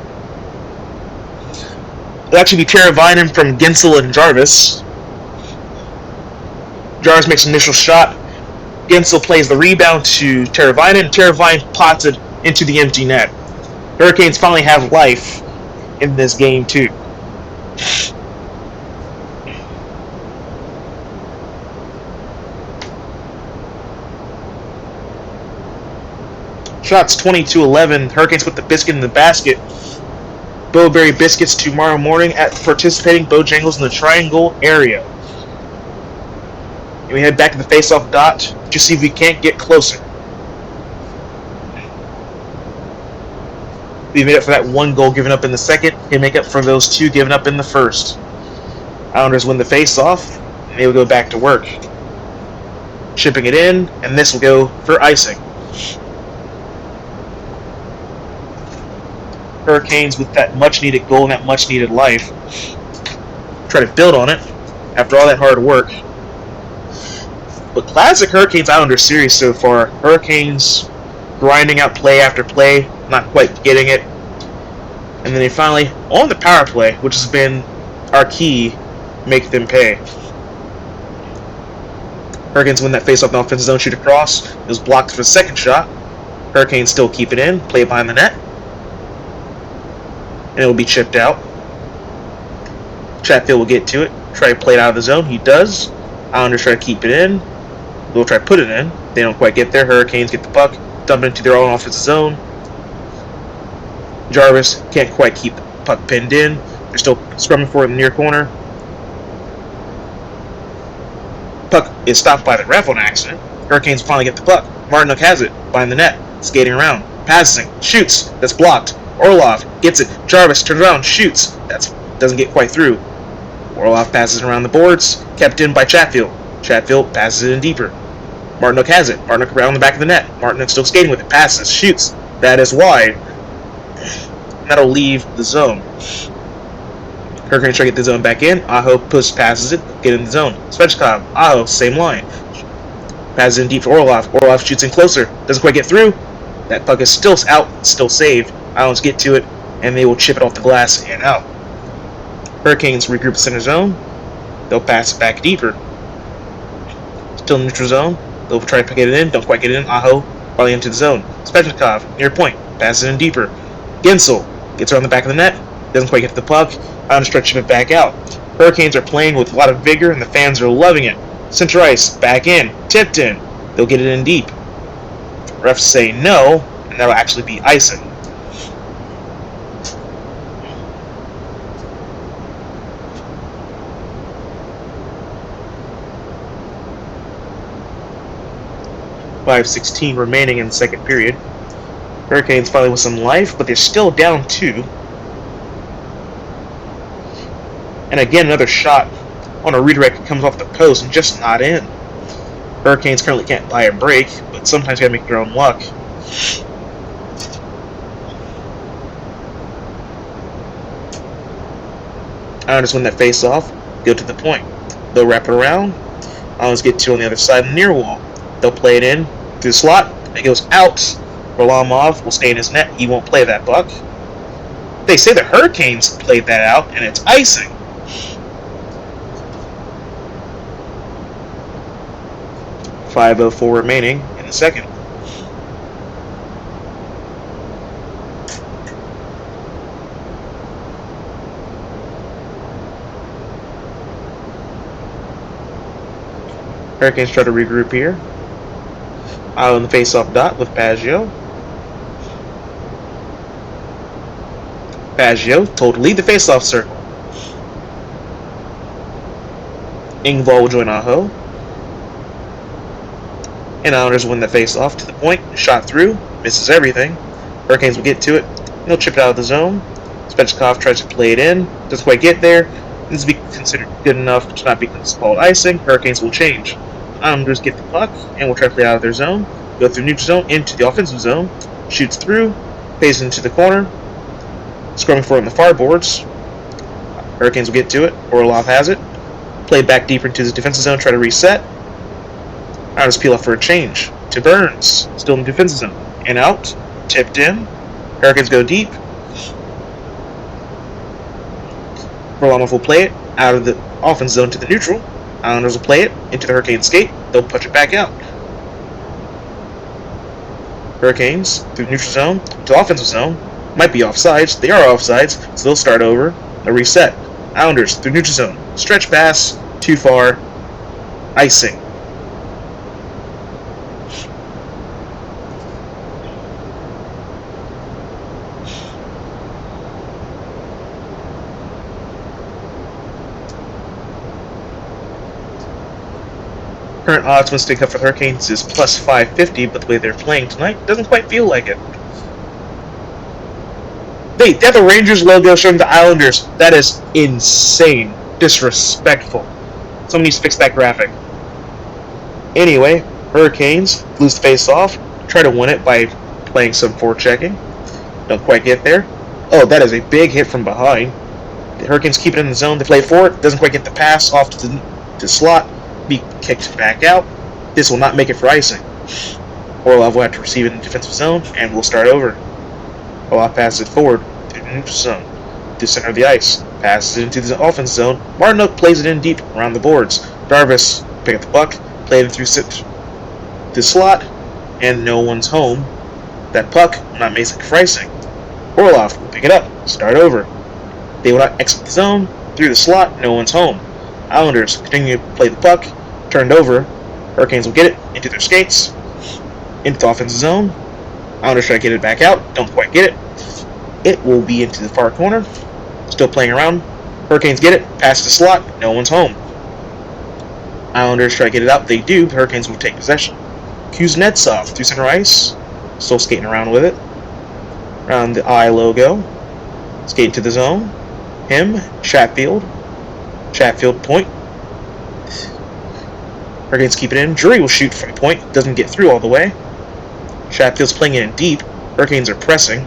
It'll actually be Teravainen from Gensel and Jarvis. Jarvis makes an initial shot. Gensel plays the rebound to Teravainen. Teravainen pots it into the empty net. Hurricanes finally have life in this game, too. Shots 22-11. Hurricanes put the biscuit in the basket. Bowberry Biscuits tomorrow morning at participating Bojangles in the Triangle area. And we head back to the face-off dot to see if we can't get closer. We made up for that one goal given up in the second. Can make up for those 2 given up in the first. Islanders win the face-off, and they will go back to work. Shipping it in, and this will go for icing. Hurricanes with that much-needed goal and that much-needed life. Try to build on it after all that hard work. But classic Hurricanes-Islanders series so far. Hurricanes grinding out play after play, not quite getting it. And then they finally, on the power play, which has been our key, make them pay. Hurricanes win that face-off in the offensive zone, shoot across. It was blocked for the second shot. Hurricanes still keep it in, play it behind the net. And it will be chipped out. Chatfield will get to it, try to play it out of the zone. He does. Islanders try to keep it in. They'll try to put it in. They don't quite get there. Hurricanes get the puck, dump it into their own offensive zone. Jarvis can't quite keep the puck pinned in. They're still scrumming for it in the near corner. Puck is stopped by the ref on accident. Hurricanes finally get the puck. Martinuk has it behind the net. skating around, passing, shoots, that's blocked. Orlov gets it, Jarvis turns around, shoots, that doesn't get quite through. Orlov passes it around the boards, kept in by Chatfield. Chatfield passes it in deeper. Martinook has it, Martinook around the back of the net. Martinook still skating with it, passes, shoots, that is wide. That'll leave the zone. Hurricanes try to get the zone back in. Aho passes it, get in the zone. Svechkov, Aho, same line. Passes in deep to Orlov. Orlov shoots in closer. Doesn't quite get through. That puck is still out, still saved. Islanders get to it, and they will chip it off the glass and out. Hurricanes regroup the center zone. They'll pass it back deeper. Still in the neutral zone. They'll try to get it in. Don't quite get it in. Aho probably into the zone. Svechkov, near point. Passes it in deeper. Gensel gets around the back of the net. Doesn't quite get to the puck. Islanders try to chip it back out. Hurricanes are playing with a lot of vigor, and the fans are loving it. Center ice, back in, tipped in. They'll get it in deep. Refs say no, and that'll actually be icing. .5:16 remaining in the second period. Hurricanes finally with some life, but they're still down 2. And again, another shot on a redirect comes off the post and just not in. Hurricanes currently can't buy a break, but sometimes you gotta make your own luck. Islanders win that face-off, go to the point. They'll wrap it around. Islanders get 2 on the other side of the near wall. They'll play it in through the slot. It goes out. Varlamov will stay in his net. He won't play that puck. They say the Hurricanes played that out, and it's icing. .5:04 remaining in the second. Hurricanes try to regroup here. Out on the face-off dot with Pageau. Pageau told to lead the face-off circle. Engvall will join Aho. And Islanders win the face-off to the point. Shot through. Misses everything. Hurricanes will get to it. They'll chip it out of the zone. Svechkov tries to play it in. Doesn't quite get there. Needs to be considered good enough to not be called icing. Hurricanes will change. Islanders get the puck and will try to play out of their zone. Go through neutral zone into the offensive zone. Shoots through. Pays into the corner. Scrumming for it on the far boards. Hurricanes will get to it. Orlov has it. Play back deeper into the defensive zone. Try to reset. Islanders peel off for a change. To Burns. Still in the defensive zone. And out. Tipped in. Hurricanes go deep. Varlamov will play it out of the offense zone to the neutral. Islanders will play it into the Hurricane skate. They'll punch it back out. Hurricanes through the neutral zone to offensive zone. Might be offsides. They are offsides, so they'll start over. They'll reset. Islanders through neutral zone. Stretch pass. Too far. Icing. Current odds wins Stanley Cup for the Hurricanes is plus 550, but the way they're playing tonight doesn't quite feel like it. They have the Rangers logo showing the Islanders. That is insane. Disrespectful. Someone needs to fix that graphic. Anyway, Hurricanes lose the face-off. Try to win it by playing some forechecking. Don't quite get there. Oh, that is a big hit from behind. The Hurricanes keep it in the zone. They play for it. Doesn't quite get the pass off to the slot. Be kicked back out. This will not make it for icing. Orlov will have to receive it in the defensive zone, and we'll start over. Orlov passes it forward to the neutral zone, to the center of the ice. Passes it into the offense zone. Martinook plays it in deep around the boards. Jarvis pick up the puck, play it through the slot, and no one's home. That puck will not make it for icing. Orlov will pick it up, start over. They will not exit the zone, through the slot, no one's home. Islanders continue to play the puck, turned over. Hurricanes will get it into their skates, into the offensive zone. Islanders try to get it back out, don't quite get it. It will be into the far corner, still playing around. Hurricanes get it, past the slot, no one's home. Islanders try to get it out, they do. The Hurricanes will take possession. Kuznetsov through center ice, Still skating around with it. Around the I logo. Skate to the zone. Him. Chatfield. Chatfield point. Hurricanes keep it in. Drury will shoot from point. Doesn't get through all the way. Chatfield's playing it in deep. Hurricanes are pressing.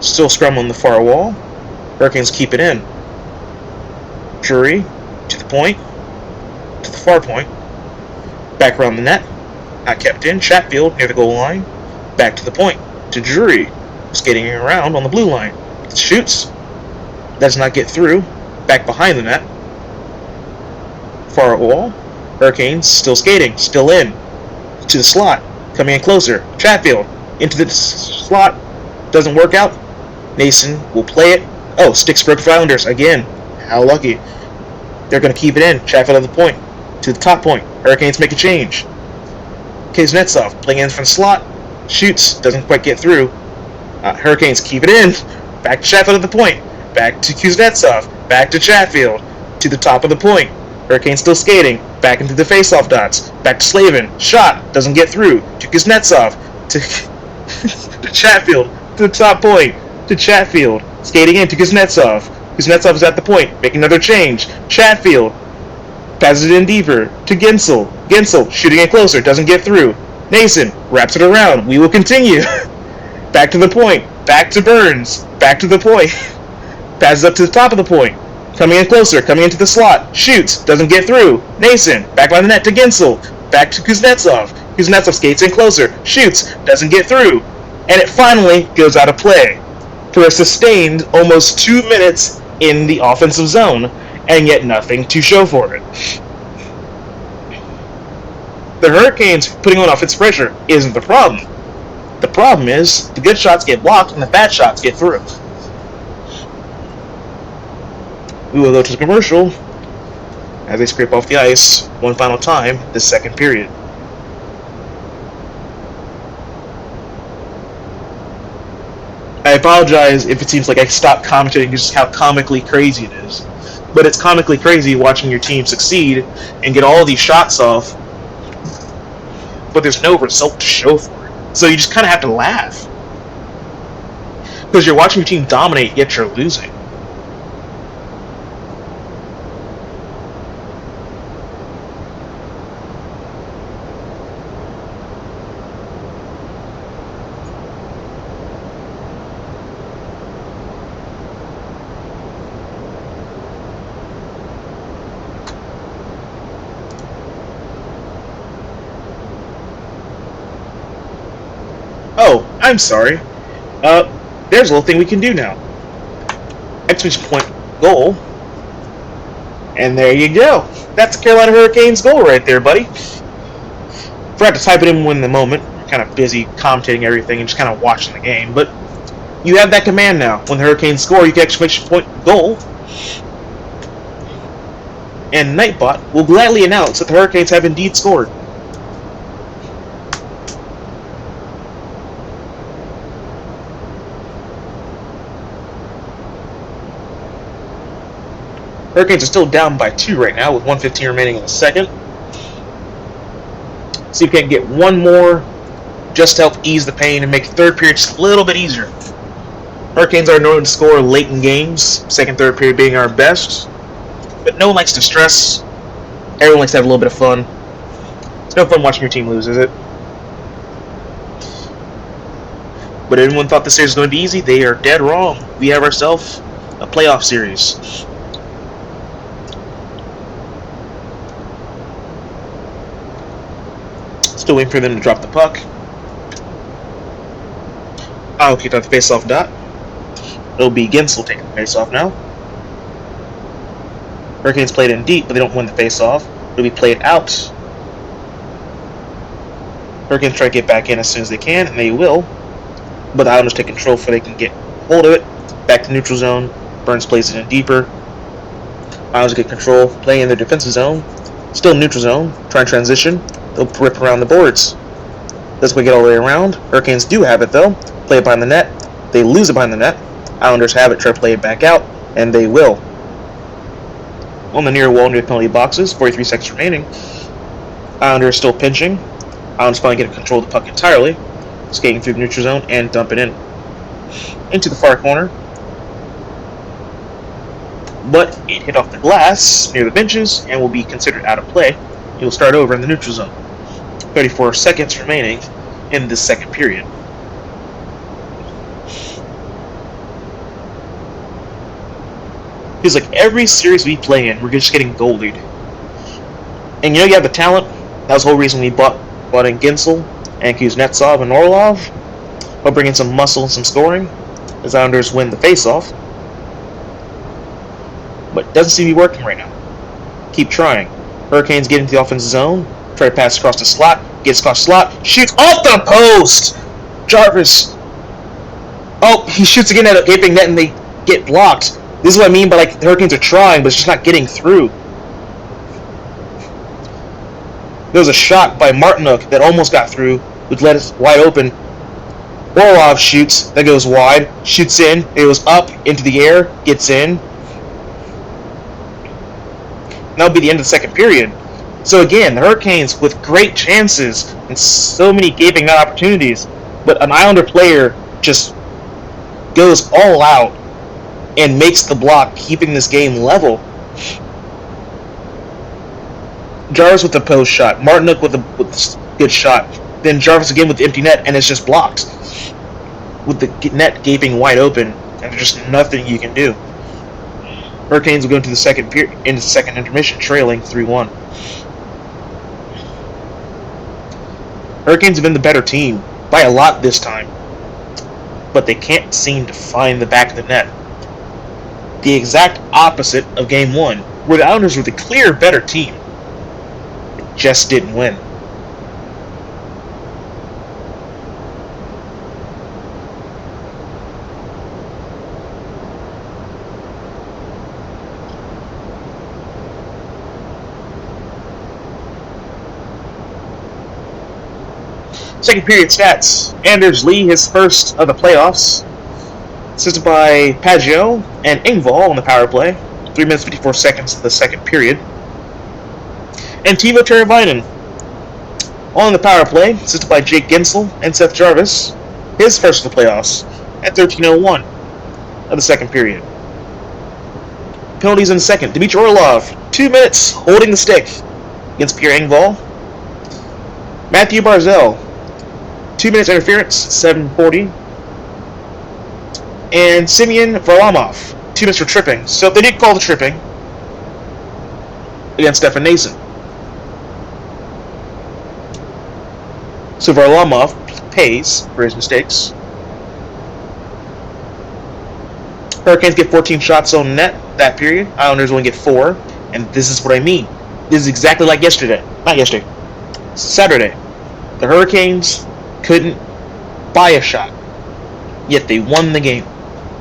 Still scrum on the far wall. Hurricanes keep it in. Drury to the point. To the far point. Back around the net. Not kept in. Chatfield near the goal line. Back to the point. To Drury. Skating around on the blue line. Shoots. Does not get through. Back behind the net. Far wall. Hurricanes still skating. Still in. To the slot. Coming in closer. Chatfield. Into the slot. Doesn't work out. Nason will play it. Oh, sticks broke for Islanders again. How lucky. They're going to keep it in. Chatfield at the point. To the top point. Hurricanes make a change. Kuznetsov playing in from the slot. Shoots. Doesn't quite get through. Hurricanes keep it in. Back to Chatfield at the point. Back to Kuznetsov. Back to Chatfield. To the top of the point. Hurricanes still skating. Back into the face-off dots. Back to Slavin. Shot. Doesn't get through. To Kuznetsov. To Chatfield. To the top point. To Chatfield. Skating in to Kuznetsov. Kuznetsov is at the point. Making another change. Chatfield. Passes it in deeper. To Ginsel. Ginsel. Shooting it closer. Doesn't get through. Nason. Wraps it around. We will continue. Back to the point. Back to Burns. Back to the point. Passes up to the top of the point. Coming in closer. Coming into the slot. Shoots. Doesn't get through. Nason. Back by the net to Ginsel. Back to Kuznetsov. Kuznetsov skates in closer. Shoots. Doesn't get through. And it finally goes out of play. For a sustained almost 2 minutes in the offensive zone, and yet nothing to show for it. The Hurricanes putting on offensive pressure isn't the problem. The problem is the good shots get blocked and the bad shots get through. We will go to the commercial as they scrape off the ice one final time this second period. I apologize if it seems like I stopped commentating just how comically crazy it is. But it's comically crazy watching your team succeed and get all these shots off, but there's no result to show for it. So you just kind of have to laugh. Because you're watching your team dominate, yet you're losing. Oh, I'm sorry. There's a little thing we can do now. Exclamation point goal. And there you go. That's the Carolina Hurricanes goal right there, buddy. Forgot to type it in when the moment. Kind of busy commentating everything and just kind of watching the game. But you have that command now. When the Hurricanes score, you can exclamation point goal. And Nightbot will gladly announce that the Hurricanes have indeed scored. Hurricanes are still down by 2 right now with 1:15 remaining in the second. See if we can get one more just to help ease the pain and make the third period just a little bit easier. Hurricanes are known to score late in games, second, third period being our best. But no one likes to stress. Everyone likes to have a little bit of fun. It's no fun watching your team lose, is it? But anyone thought this series was going to be easy? They are dead wrong. We have ourselves a playoff series. Still waiting for them to drop the puck. I'll kick out the face-off dot. It'll be Ginsel taking the face-off now. Hurricanes played in deep, but they don't win the face-off. It'll be played out. Hurricanes try to get back in as soon as they can, and they will. But the Islanders take control before they can get hold of it. Back to neutral zone. Burns plays it in deeper. Islanders get control, playing in their defensive zone. Still neutral zone, trying to transition. They'll rip around the boards. Doesn't quite get all the way around. Hurricanes do have it, though. Play it behind the net. They lose it behind the net. Islanders have it, try to play it back out, and they will. On the near wall near the penalty boxes, 43 seconds remaining. Islanders still pinching. Islanders finally get control of the puck entirely. skating through the neutral zone and dump it in into the far corner. But it hit off the glass near the benches and will be considered out of play. It will start over in the neutral zone. 34 seconds remaining in this second period. Feels like every series we play in, we're just getting goalied. And you have the talent. That was the whole reason we bought in Gensel and Kuznetsov and Orlov. While bringing some muscle and some scoring. The Islanders win the face-off. But it doesn't seem to be working right now. Keep trying. Hurricanes get into the offensive zone. Try to pass across the slot. Gets across the slot. Shoots off the post! Jarvis. Oh, he shoots again at a gaping net and they get blocked. This is what I mean by the Hurricanes are trying, but it's just not getting through. There was a shot by Martinook that almost got through, which led us wide open. Orlov shoots, that goes wide, shoots in, it goes up into the air, gets in. That'll be the end of the second period. So again, the Hurricanes with great chances and so many gaping out opportunities, but an Islander player just goes all out and makes the block, keeping this game level. Jarvis with the post shot, Martinook with a good shot, then Jarvis again with the empty net, and it's just blocked. With the net gaping wide open, and there's just nothing you can do. Hurricanes will go into the second intermission, trailing 3-1. Hurricanes have been the better team by a lot this time, but they can't seem to find the back of the net. The exact opposite of Game 1, where the Islanders were the clear better team. It just didn't win. Second period stats. Anders Lee, his first of the playoffs. Assisted by Pageau and Engvall on the power play. 3 minutes 54 seconds of the second period. And Timo Teravainen on the power play, assisted by Jake Gensel and Seth Jarvis. His first of the playoffs at 13:01 of the second period. Penalties in the second. Dmitry Orlov, 2 minutes holding the stick against Pierre Engvall. Matthew Barzal, 2 minutes interference, 7:40. And Semyon Varlamov, 2 minutes for tripping. So they did call the tripping against Stefan Nason. So Varlamov pays for his mistakes. Hurricanes get 14 shots on net that period. Islanders only get 4. And this is what I mean. This is exactly like yesterday. Not yesterday. Saturday. The Hurricanes couldn't buy a shot. Yet they won the game.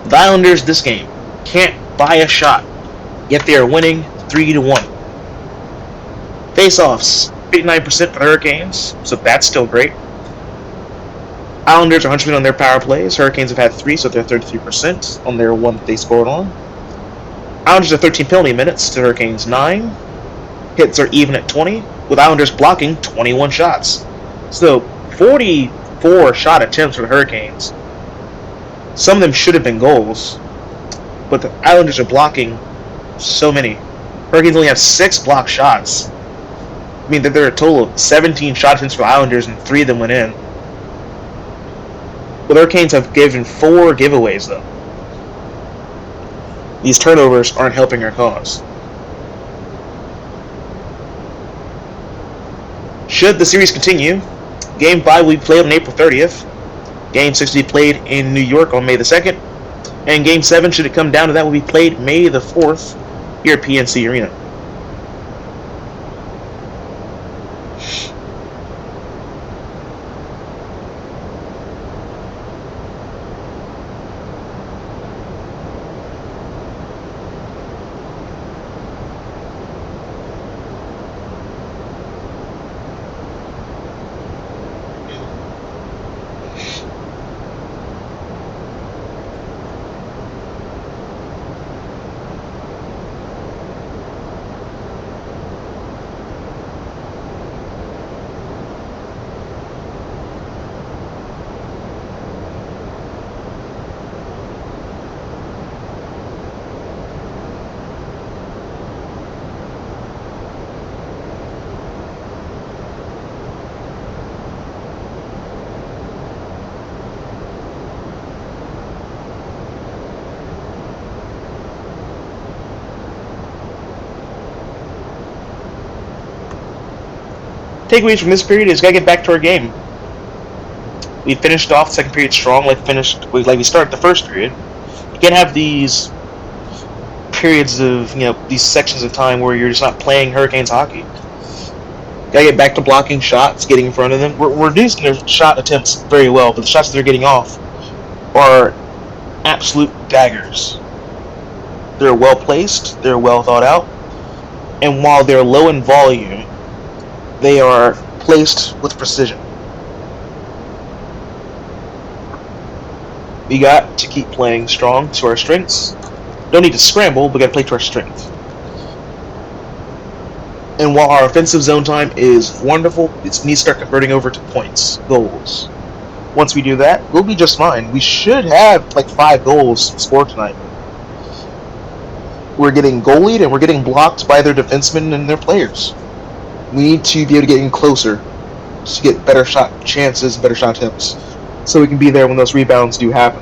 The Islanders this game can't buy a shot. Yet they are winning 3-1. Face-offs, 59% for the Hurricanes. So that's still great. Islanders are 100% on their power plays. Hurricanes have had 3, so they're 33% on their one that they scored on. Islanders have 13 penalty minutes to Hurricanes 9. Hits are even at 20, with Islanders blocking 21 shots. So 44 shot attempts for the Hurricanes. Some of them should have been goals, but the Islanders are blocking so many. Hurricanes only have 6 blocked shots. I mean, there are a total of 17 shot attempts for the Islanders, and 3 of them went in. But the Hurricanes have given 4 giveaways, though. These turnovers aren't helping our cause. Should the series continue, Game 5 will be played on April 30th. Game 6 will be played in New York on May the 2nd. And Game 7, should it come down to that, will be played May the 4th here at PNC Arena. takeaways from this period is gotta get back to our game. We finished off the second period strong, like we started the first period. You can't have these periods of these sections of time where you're just not playing Hurricanes hockey. Gotta get back to blocking shots, getting in front of them. We're reducing their shot attempts very well, but the shots they're getting off are absolute daggers. They're well placed, they're well thought out, and while they're low in volume, they are placed with precision. We got to keep playing strong to our strengths. Don't need to scramble, but gotta play to our strength. And while our offensive zone time is wonderful, it needs to start converting over to points, goals. Once we do that, we'll be just fine. We should have like 5 goals scored tonight. We're getting goalied and we're getting blocked by their defensemen and their players. We need to be able to get in closer to get better shot chances, better shot attempts, so we can be there when those rebounds do happen.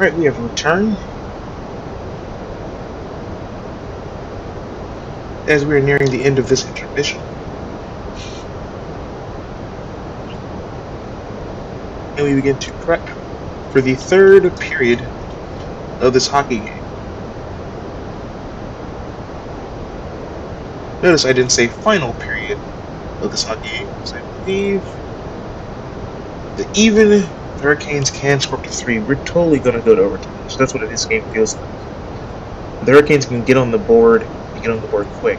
Alright, we have returned. As we are nearing the end of this intermission, and we begin to prep for the third period of this hockey game. Notice I didn't say final period of this hockey game, because I believe that even if the Hurricanes can score up to 3, we're totally going to go to overtime. So that's what this game feels like. The Hurricanes can get on the board and get on the board quick.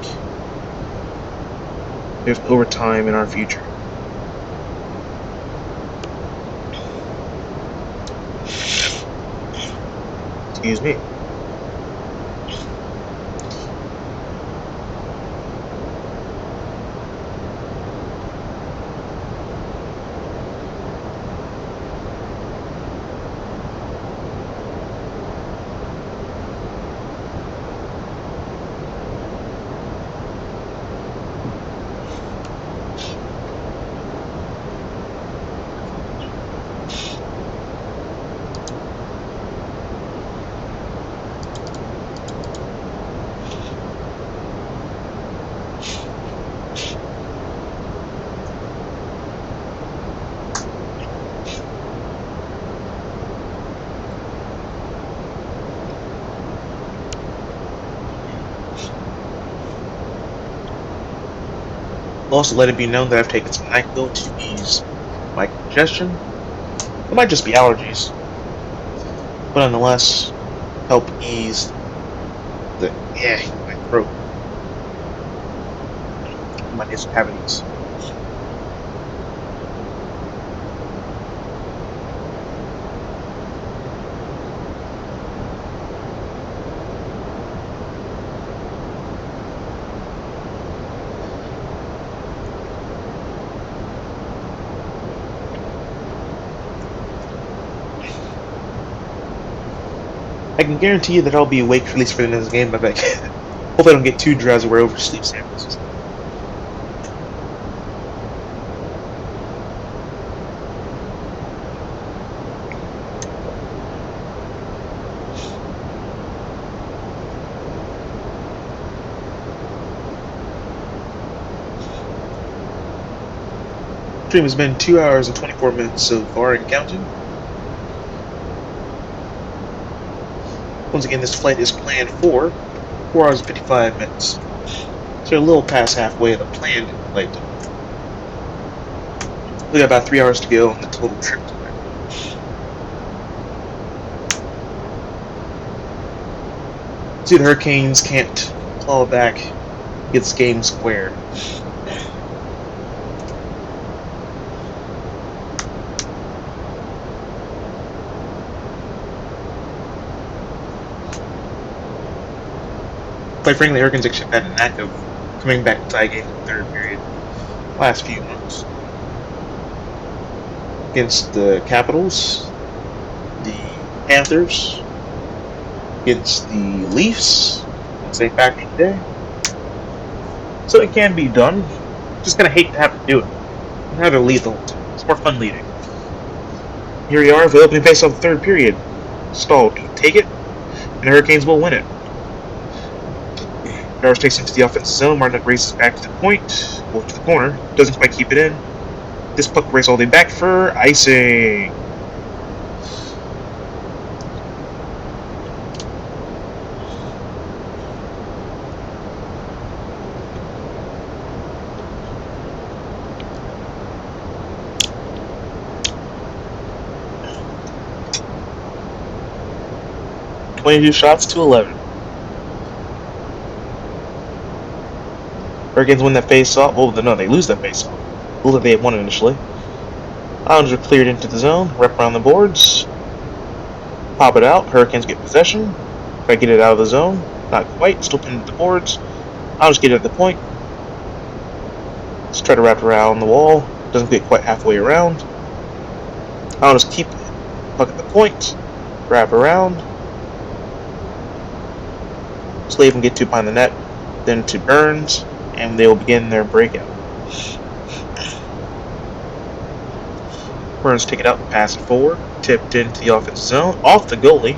There's overtime in our future. Excuse me. Also, let it be known that I've taken some NyQuil to ease my congestion. It might just be allergies, but nonetheless, help ease the in my throat, my nasal cavities. I can guarantee you that I'll be awake at least for the end of this game, but I hope I don't get too drowsy where I oversleep samples. Stream has been 2 hours and 24 minutes so far and counting. Once again, this flight is planned for 4 hours and 55 minutes. So a little past halfway of the planned flight. We got about 3 hours to go on the total trip time. See, the Hurricanes can't claw back its game squared. Quite frankly, the Hurricanes actually had a knack of coming back to tie games in the third period last few months. Against the Capitals, the Panthers, against the Leafs on St. Patrick's Day. So it can be done. Just kind of hate to have to do it. And have to lead the whole time. It's more fun leading. Here we are, the opening face of the third period. Stalled. Take it, and the Hurricanes will win it. Darvish takes into the offensive zone. Martin races back to the point. Goes to the corner. Doesn't quite keep it in. This puck races all the way back for icing. $22 shots to 11. Hurricanes win that face-off. Oh, no, they lose that face-off. Well, they had won initially. Islanders are cleared into the zone. Rep around the boards. Pop it out. Hurricanes get possession. Try to get it out of the zone. Not quite. Still pinned at the boards. Islanders get it at the point. Let's try to wrap it around the wall. Doesn't get quite halfway around. Islanders keep it. Puck at the point. Wrap around. Slave and get to behind the net. Then to Burns. And they will begin their breakout. Burns take it out and pass it forward. tipped into the offensive zone, off the goalie.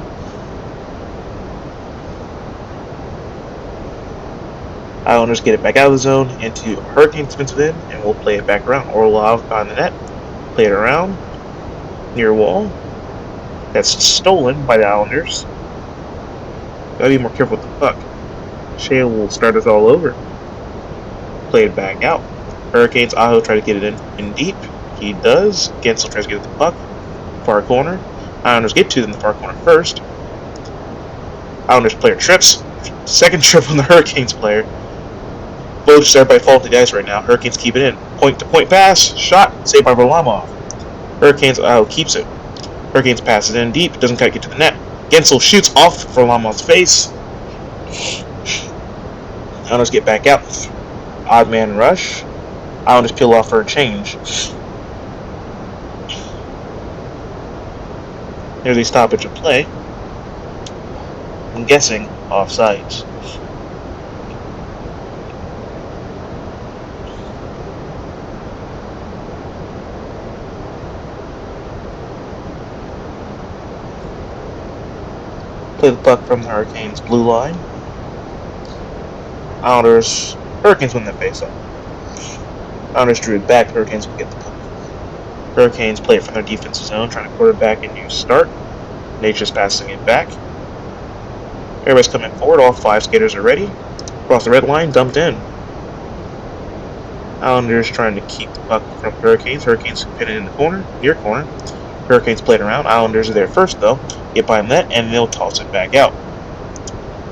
Islanders get it back out of the zone into Hurricanes defensive end, and we'll play it back around. Orlov behind the net, play it around, near wall. That's stolen by the Islanders. Gotta be more careful with the puck. Shea will start us all over. Play it back out. Hurricanes, Aho try to get it in deep. He does. Gensel tries to get at the puck. Far corner. Islanders get to it in the far corner first. Islanders player trips. Second trip on the Hurricanes player. Both just everybody falling to the ice right now. Hurricanes keep it in. Point to point pass. Shot. Saved by Varlamov. Hurricanes, Aho keeps it. Hurricanes pass it in deep. Doesn't quite get to the net. Gensel shoots off Varlamov's face. Islanders get back out. Odd man rush. Islanders peel off for a change. Near the stoppage of play. I'm guessing offsides. Play the puck from the Hurricanes' blue line. Hurricanes win that face-off. Islanders drew it back. Hurricanes will get the puck. Hurricanes play it from their defensive zone, trying to quarterback a new start. Nature's passing it back. Everybody's coming forward. All 5 skaters are ready. Across the red line, dumped in. Islanders trying to keep the puck from Hurricanes. Hurricanes pin it in the corner, near corner. Hurricanes play it around. Islanders are there first, though. Get by net, and they'll toss it back out.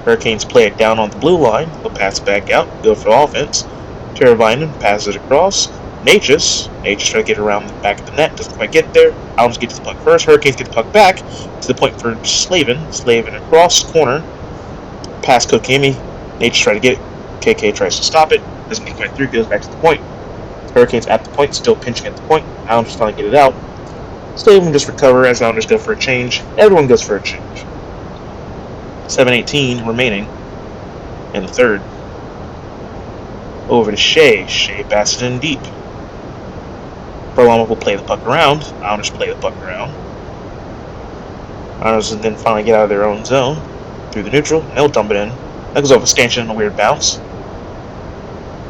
Hurricanes play it down on the blue line. They'll pass it back out. Go for offense. Teravainen passes it across. Natchez try to get around the back of the net. Doesn't quite get there. Islanders get to the puck first. Hurricanes get the puck back to the point for Slavin. Slavin across corner. Pass Kokemi. Natchez try to get it. KK tries to stop it. Doesn't get quite through. Goes back to the point. Hurricanes at the point. Still pinching at the point. Islanders trying to get it out. Slavin just recover as Islanders go for a change. Everyone goes for a change. 7:18 remaining in the third. Over to Shea. Shea passes it in deep. Varlamov will play the puck around. Islanders play the puck around. Islanders then finally get out of their own zone through the neutral, and they'll dump it in. That goes over Stanchion on a weird bounce.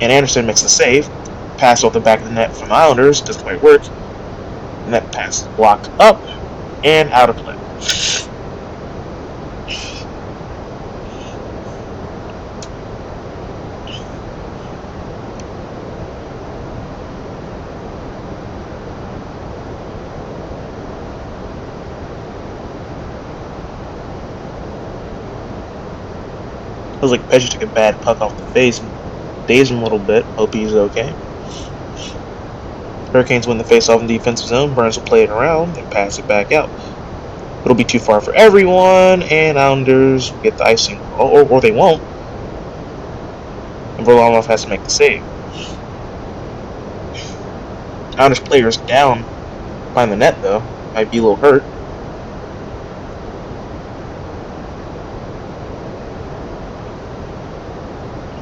And Anderson makes the save. Pass off the back of the net from the Islanders. Doesn't quite work. Net pass blocked up and out of play. Feels like Pesci took a bad puck off the face and dazed him a little bit. Hope he's okay. Hurricanes win the face-off in the defensive zone. Burns will play it around and pass it back out. It'll be too far for everyone, and Islanders get the icing, or they won't. And Varlamov has to make the save. Islanders players down behind the net, though. Might be a little hurt.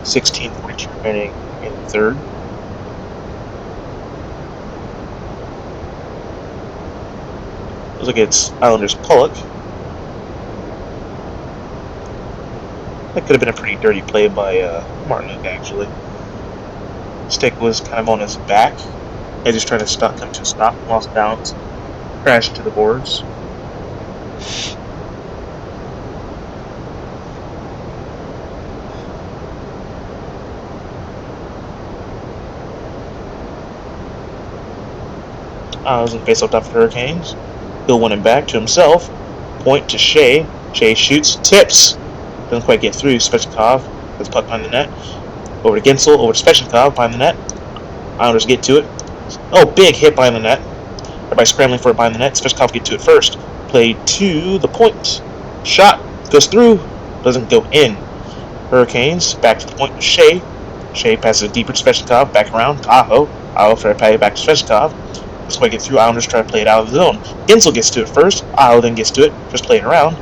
.42 remaining in the third. Looks like it's Islanders Pollock. That could have been a pretty dirty play by Martinook, actually. Stick was kind of on his back. He just trying to come to a stop, lost balance, crashed to the boards. Was in face-off top for the Hurricanes. He'll win it back to himself. Point to Shea. Shea shoots, tips. Doesn't quite get through. Svechnikov has puck behind the net. Over to Gensel, over to Svechnikov behind the net. Islanders get to it. Oh, big hit behind the net. Everybody scrambling for it behind the net. Svechnikov get to it first. Play to the point. Shot goes through. Doesn't go in. Hurricanes back to the point with Shea. Shea passes it deeper to Svechnikov. Back around to Aho. Aho try to pay it back to Svechnikov. Doesn't quite get through. Islanders try to play it out of the zone. Gensel gets to it first. Aho then gets to it. Just playing around.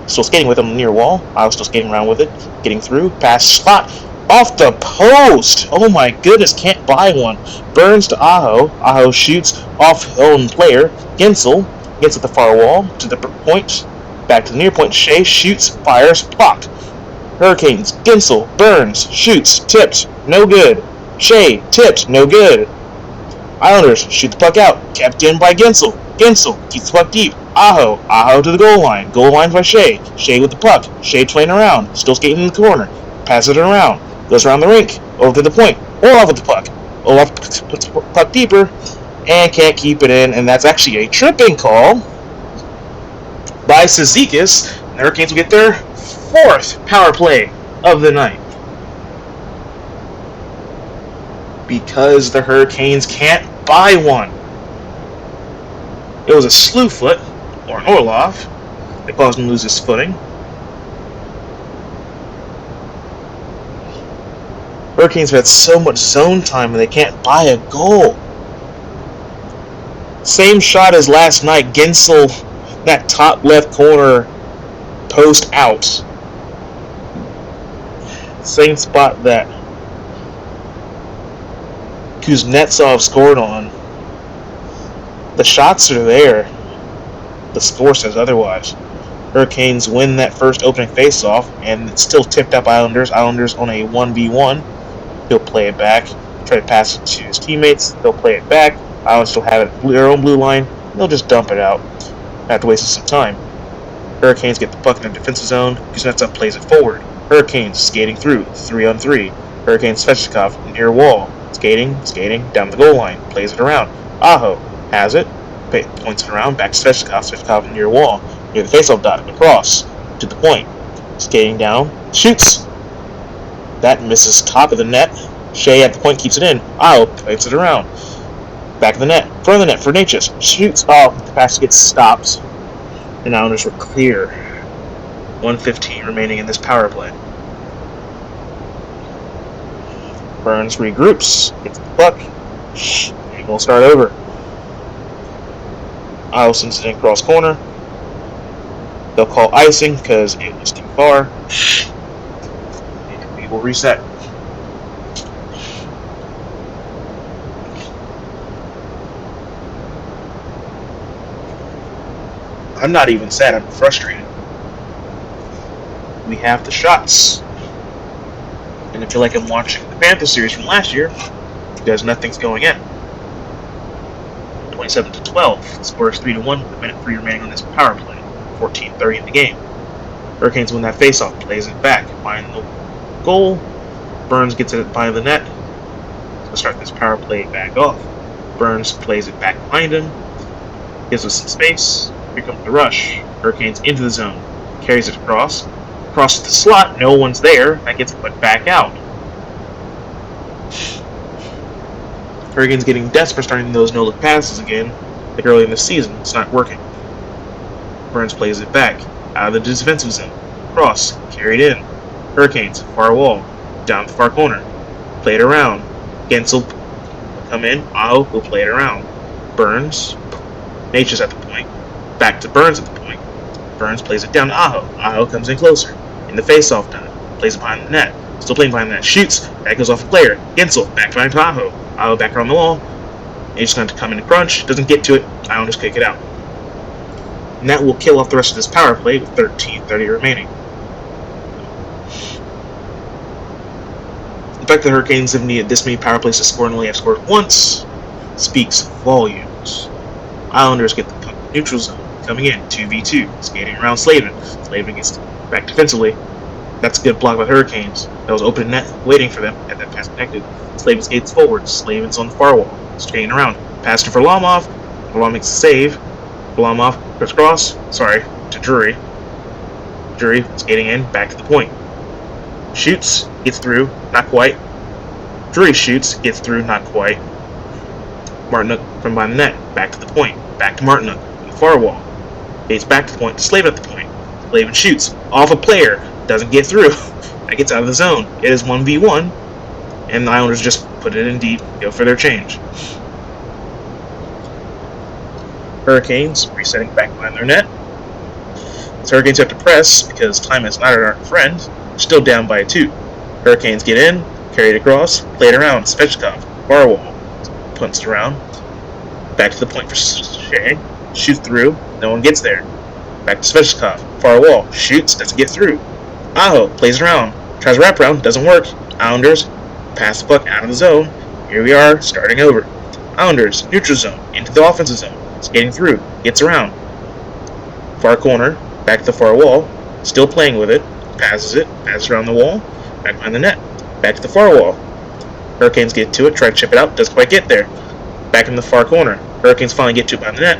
Still skating with him near wall. Aho still skating around with it. Getting through. Pass spot. Off the post! Oh my goodness, can't buy one. Burns to Aho. Aho shoots off his own player. Gensel gets at the far wall, to the point, back to the near point. Shea shoots, fires, blocked. Hurricanes, Gensel, burns, shoots, tipped, no good. Shea, tipped, no good. Islanders shoot the puck out, kept in by Gensel. Gensel keeps the puck deep. Aho to the goal line. Goal line by Shea. Shea with the puck. Shea playing around, still skating in the corner. Passes it around, goes around the rink, over to the point. Olaf with the puck. Olaf puts the puck deeper and can't keep it in, and that's actually a tripping call by Cizikas. The Hurricanes will get their 4th power play of the night. Because the Hurricanes can't buy one. It was a slew foot, or an Orlov, that caused him to lose his footing. Hurricanes have had so much zone time and they can't buy a goal. Same shot as last night, Gensel, that top left corner, post out. Same spot that Kuznetsov scored on. The shots are there. The score says otherwise. Hurricanes win that first opening faceoff, and it's still tipped up Islanders. Islanders on a 1v1. He'll play it back, try to pass it to his teammates. They'll play it back. Islanders still have it their own blue line. They'll just dump it out after wasting some time. Hurricanes get the puck in the defensive zone. Kuznetsov plays it forward. Hurricanes skating through, 3-on-3. Hurricanes Svechnikov near wall. Skating, down the goal line. Plays it around. Aho has it. Points it around, back to Svechnikov. Svechnikov near wall. Near the faceoff dot. Across to the point. Skating down. Shoots. That misses top of the net. Shea at the point keeps it in. Aho plays it around. Back of the net. Front of the net for Natchez. Shoots. Oh, the pass gets stopped. And Islanders were clear. 1:15 remaining in this power play. Burns regroups, gets the puck, and we'll start over. Isle sends it in cross corner. They'll call icing because it was too far. And we will reset. I'm not even sad, I'm frustrated. We have the shots. And I feel like I'm watching the Panther series from last year because nothing's going in. 27-12. The score is 3-1 with a minute 3 remaining on this power play. 14:30 in the game. Hurricanes win that faceoff, plays it back, find the goal. Burns gets it by the net. So start this power play back off. Burns plays it back behind him. Gives us some space. Here comes the rush. Hurricanes into the zone. Carries it across. Across the slot, no one's there. That gets put back out. Hurricanes getting desperate, starting those no-look passes again, like early in the season. It's not working. Burns plays it back, out of the defensive zone. Cross, carried in. Hurricanes, far wall, down the far corner. Play it around. Gensel will come in. Aho will play it around. Burns, Natchez at the point. Back to Burns at the point. Burns plays it down to Aho. Aho comes in closer. In the face-off done. Plays it behind the net. Still playing behind the net. Shoots. That goes off a player. Gensel back behind Aho. Aho back around the wall. He's going to come in and crunch. Doesn't get to it. Islanders kick it out. And that will kill off the rest of this power play with 13:30 remaining. The fact that the Hurricanes have needed this many power plays to score and only have scored once speaks volumes. Islanders get the puck neutral zone. Coming in, 2v2, skating around Slavin. Slavin gets back defensively. That's a good block by the Hurricanes. That was open net, waiting for them. Had that pass connected. Slavin skates forward. Slavin's on the far wall, skating around. Pass to Varlamov. Varlamov makes a save. Varlamov crisscross. To Drury. Drury skating in, back to the point. Shoots, gets through, not quite. Drury shoots, gets through, not quite. Martinuk from behind the net, back to the point. Back to Martinuk, on the far wall. Skates back to the point, to Slavin at the point. Slavin shoots, off a player, doesn't get through. That gets out of the zone. It is 1v1, and the Islanders just put it in deep, go for their change. Hurricanes resetting back behind their net. So Hurricanes have to press because time is not our friend. Still down by 2. Hurricanes get in, carry it across, play it around. Svechnikov, far wall, punts it around. Back to the point for Shea. Shoot through, No one gets there. Back to Svechnikov. Far wall. Shoots. Doesn't get through. Aho plays around. Tries wraparound. Doesn't work. Islanders pass the puck out of the zone. Here we are, starting over. Islanders, neutral zone, into the offensive zone. Skating through. Gets around. Far corner. Back to the far wall. Still playing with it. Passes it. Passes around the wall. Back behind the net. Back to the far wall. Hurricanes get to it. Try to chip it out. Doesn't quite get there. Back in the far corner. Hurricanes finally get to it behind the net.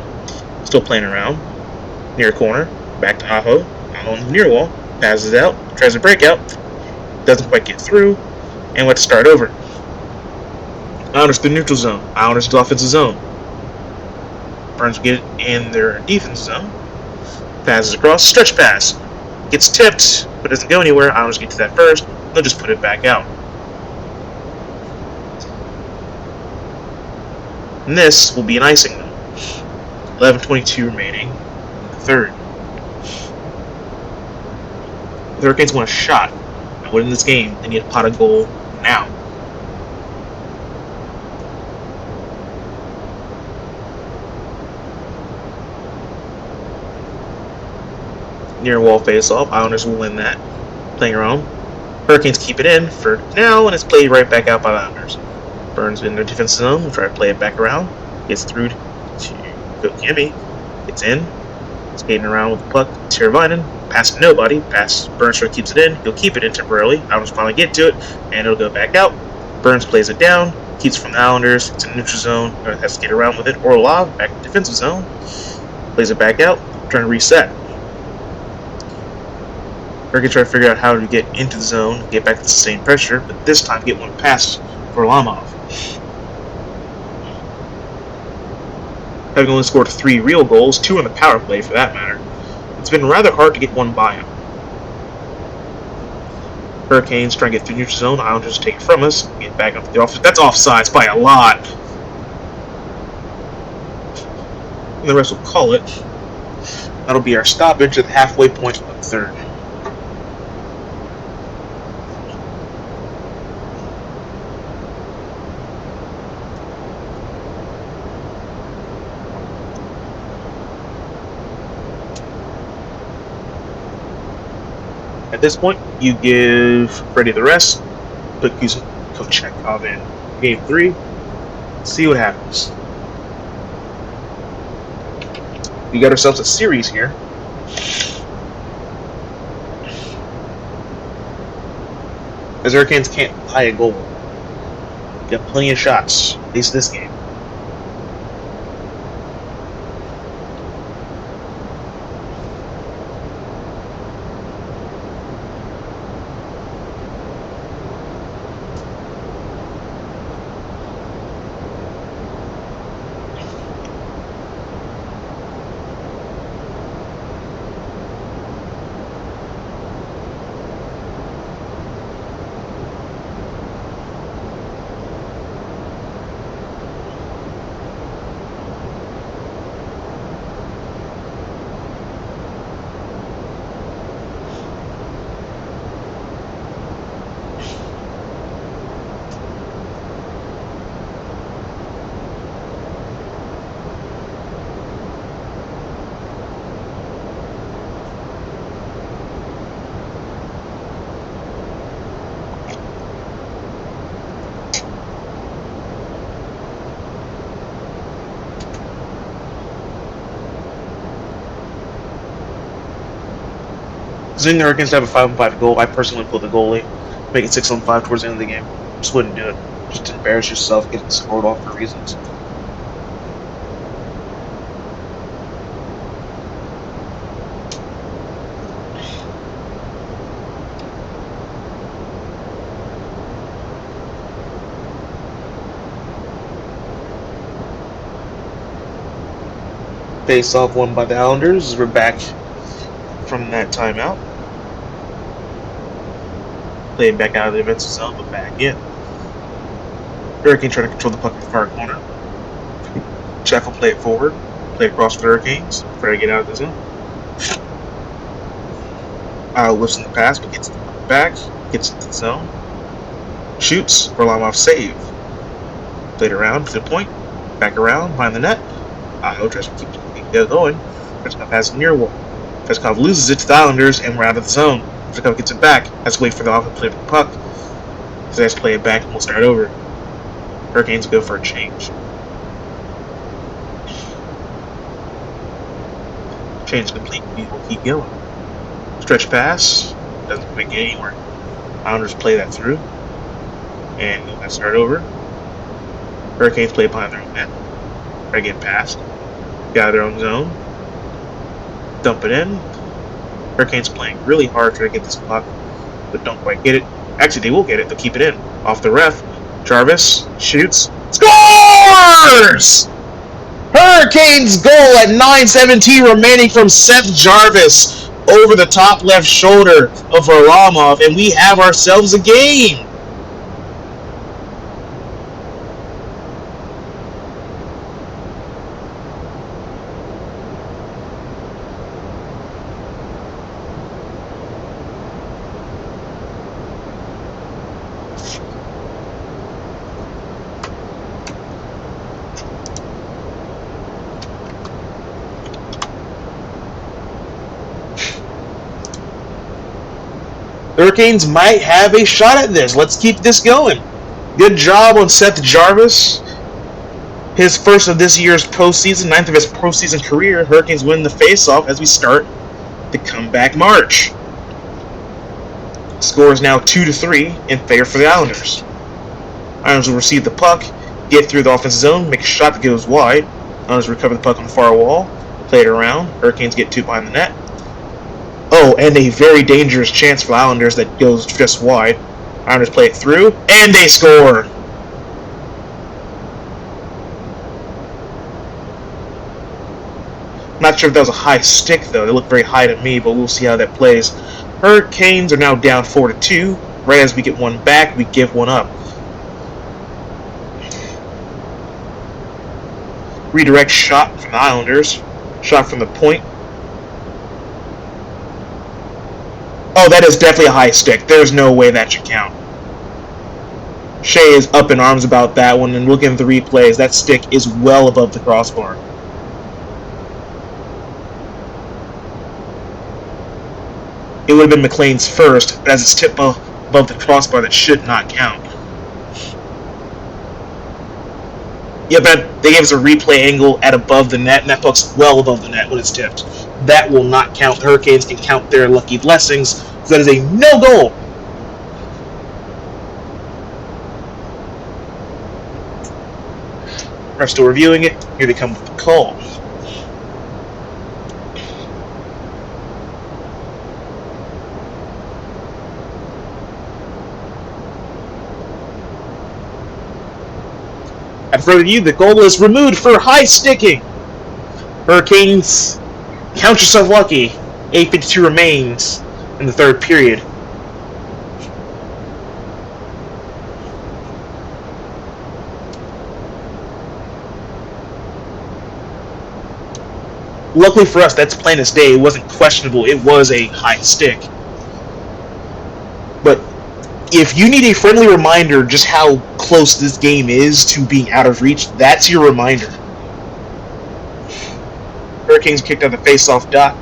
Still playing around. Near corner. Back to Aho. Aho on the near wall. Passes it out. Tries a breakout. Doesn't quite get through. And let's start over. Islanders to the neutral zone. Islanders to the offensive zone. Burns get it in their defense zone. Passes across. Stretch pass. Gets tipped, but doesn't go anywhere. Islanders get to that first. They'll just put it back out. And this will be an icing though. 11:22 remaining in the third. The Hurricanes want a shot at winning this game. They need a pot of goal now. Near wall face-off. Islanders will win that. Playing around. Hurricanes keep it in for now, and it's played right back out by the Islanders. Burns in their defensive zone. Will try to play it back around. Gets through to Kimmy. Gets in. Skating around with the puck. Teravainen. Pass to nobody. Pass. Burns sure keeps it in. He'll keep it in temporarily. Islanders finally get to it, and it'll go back out. Burns plays it down. Keeps it from the Islanders. It's in the neutral zone. Has to get around with it. Orlov back in the defensive zone. Plays it back out. Trying to reset. Hurricanes try to figure out how to get into the zone, get back to sustained pressure, but this time get one past Varlamov. Having only scored 3 real goals, 2 on the power play for that matter, it's been rather hard to get one by him. Hurricanes try to get through neutral zone, Islanders take it from us, get back up to the offense. That's offsides by a lot. And the rest will call it. That'll be our stoppage at the halfway point of the third. At this point, you give Freddie the rest, put Kochekov in game 3, see what happens. We got ourselves a series here. As Hurricanes can't buy a goal. Got plenty of shots, at least this game. Assuming the Hurricanes have a 5-on-5 goal, I personally pull the goalie, make it 6-on-5 towards the end of the game. Just wouldn't do it. Just embarrass yourself, getting scored off for reasons. Face off won by the Islanders. We're back from that timeout. Played back out of the defensive zone, but back in. Hurricane trying to control the puck in the far corner. Jeff will play it forward. Play it across for the Hurricanes. Try to get out of the zone. Lifts in the pass, but gets back. Gets into the zone. Shoots. Varlamov save. Played around to the point. Back around. Behind the net. Tries to keep it going. Svechnikov has the near wall. Svechnikov loses it to the Islanders, and we're out of the zone. Svechnikov gets it back. Has to wait for the offense to play the puck. So they have to play it back, and we'll start over. Hurricanes go for a change. Change complete. We will keep going. Stretch pass. Doesn't quite get anywhere. Islanders play that through. And we'll start over. Hurricanes play behind their own net. Try to get past. Get out of their own zone. Dump it in. Hurricanes playing really hard trying to get this puck, but don't quite get it. Actually, they will get it. They'll keep it in. Off the ref. Jarvis shoots. Scores! Hurricanes goal at 9:17 remaining from Seth Jarvis over the top left shoulder of Varlamov, and we have ourselves a game. The Hurricanes might have a shot at this. Let's keep this going. Good job on Seth Jarvis. His first of this year's postseason, ninth of his postseason career. Hurricanes win the faceoff as we start the comeback march. Score is now 2-3 in favor for the Islanders. Islanders will receive the puck, get through the offensive zone, make a shot that goes wide. Islanders recover the puck on the far wall, play it around. Hurricanes get two behind the net. Oh, and a very dangerous chance for the Islanders that goes just wide. Islanders play it through, and they score! Not sure if that was a high stick, though. They look very high to me, but we'll see how that plays. Hurricanes are now down 4-2. Right as we get one back, we give one up. Redirect shot from the Islanders. Shot from the point. Oh, that is definitely a high stick. There's no way that should count. Shea is up in arms about that one, and looking at the replays, that stick is well above the crossbar. It would have been McLean's first, but as it's tipped above the crossbar, that should not count. Yeah, but they gave us a replay angle at above the net, and that puck's well above the net when it's tipped. That will not count. The Hurricanes can count their lucky blessings, because that is a no goal. We're still reviewing it. Here they come with the call. At further review, the goal is removed for high sticking. Hurricanes, count yourself lucky. 8:52 remains in the third period. Luckily for us, that's plain as day. It wasn't questionable. It was a high stick. But if you need a friendly reminder just how close this game is to being out of reach, that's your reminder. Hurricanes kicked out the face-off dot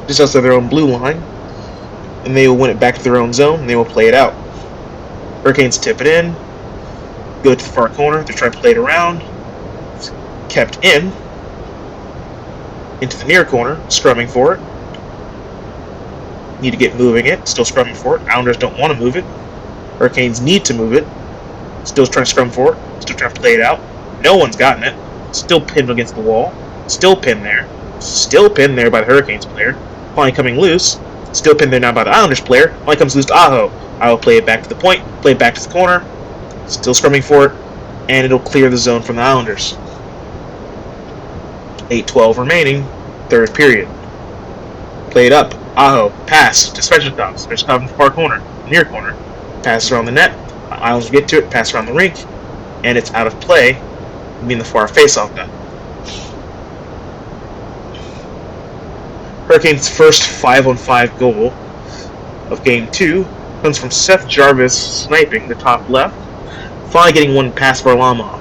just outside their own blue line, and they will win it back to their own zone, and they will play it out. Hurricanes tip it in, go to the far corner, they try to play it around, it's kept in, into the near corner, scrumming for it. Need to get moving it, still scrumming for it. Islanders don't want to move it. Hurricanes need to move it. Still trying to scrum for it, still trying to play it out. No one's gotten it. Still pinned against the wall. Still pinned there. Still pinned there by the Hurricanes player. Finally coming loose. Still pinned there now by the Islanders player. Finally comes loose to Aho. Aho play it back to the point. Play it back to the corner. Still scrumming for it. And it'll clear the zone from the Islanders. 8:12 remaining. Third period. Play it up. Aho. Pass to Svechnikov. Svechnikov in the far corner. Near corner. Pass around the net. Islanders get to it. Pass around the rink. And it's out of play. Being the far face-off done. Hurricanes' first 5-on-5 goal of Game 2 comes from Seth Jarvis sniping the top left, finally getting one past Varlamov.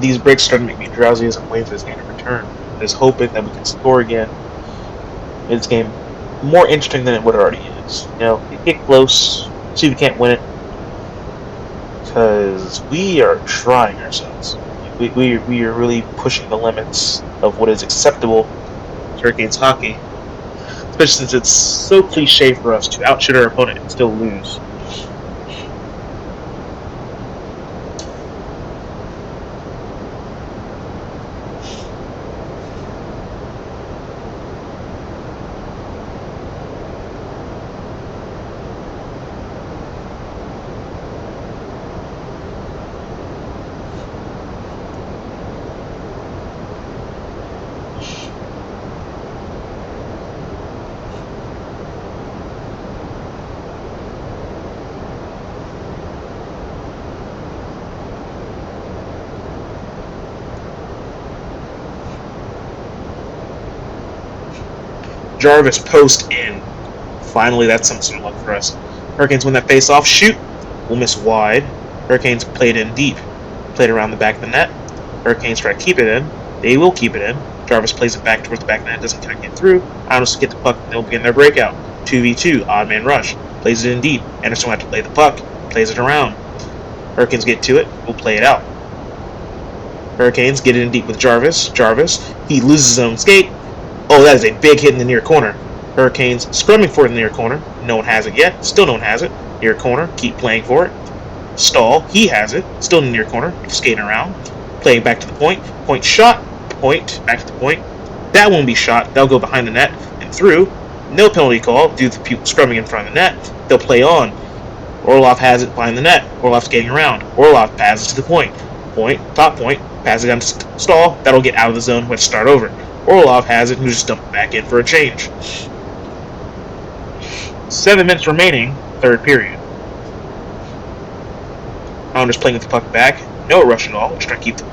These breaks start to make me drowsy as I'm waiting for this game to return. Just hoping that we can score again. Make this game more interesting than what it already is. Get close, see if we can't win it, because we are trying ourselves. We are really pushing the limits of what is acceptable to Hurricanes hockey, especially since it's so cliche for us to outshoot our opponent and still lose. Jarvis post in. Finally, that's some sort of luck for us. Hurricanes win that face-off. Shoot! We'll miss wide. Hurricanes played in deep. Played around the back of the net. Hurricanes try to keep it in. They will keep it in. Jarvis plays it back towards the back of the net. Doesn't kind of get through. Islanders get the puck. And they'll begin their breakout. 2v2. Odd man rush. Plays it in deep. Anderson will have to play the puck. Plays it around. Hurricanes get to it. We'll play it out. Hurricanes get it in deep with Jarvis. Jarvis. He loses his own skate. Oh, that is a big hit in the near corner. Hurricanes scrumming for it in the near corner. No one has it yet. Still no one has it. Near corner. Keep playing for it. Stall. He has it. Still in the near corner. Skating around. Playing back to the point. Point shot. Point. Back to the point. That won't be shot. That'll go behind the net and through. No penalty call due to the people scrumming in front of the net. They'll play on. Orlov has it behind the net. Orlov skating around. Orlov passes to the point. Point. Top point. Passes down to Stall. That'll get out of the zone. Let's start over. Orlov has it, and just dump it back in for a change. 7 minutes remaining, third period. Islanders playing with the puck back. No rush at all. Just trying to keep the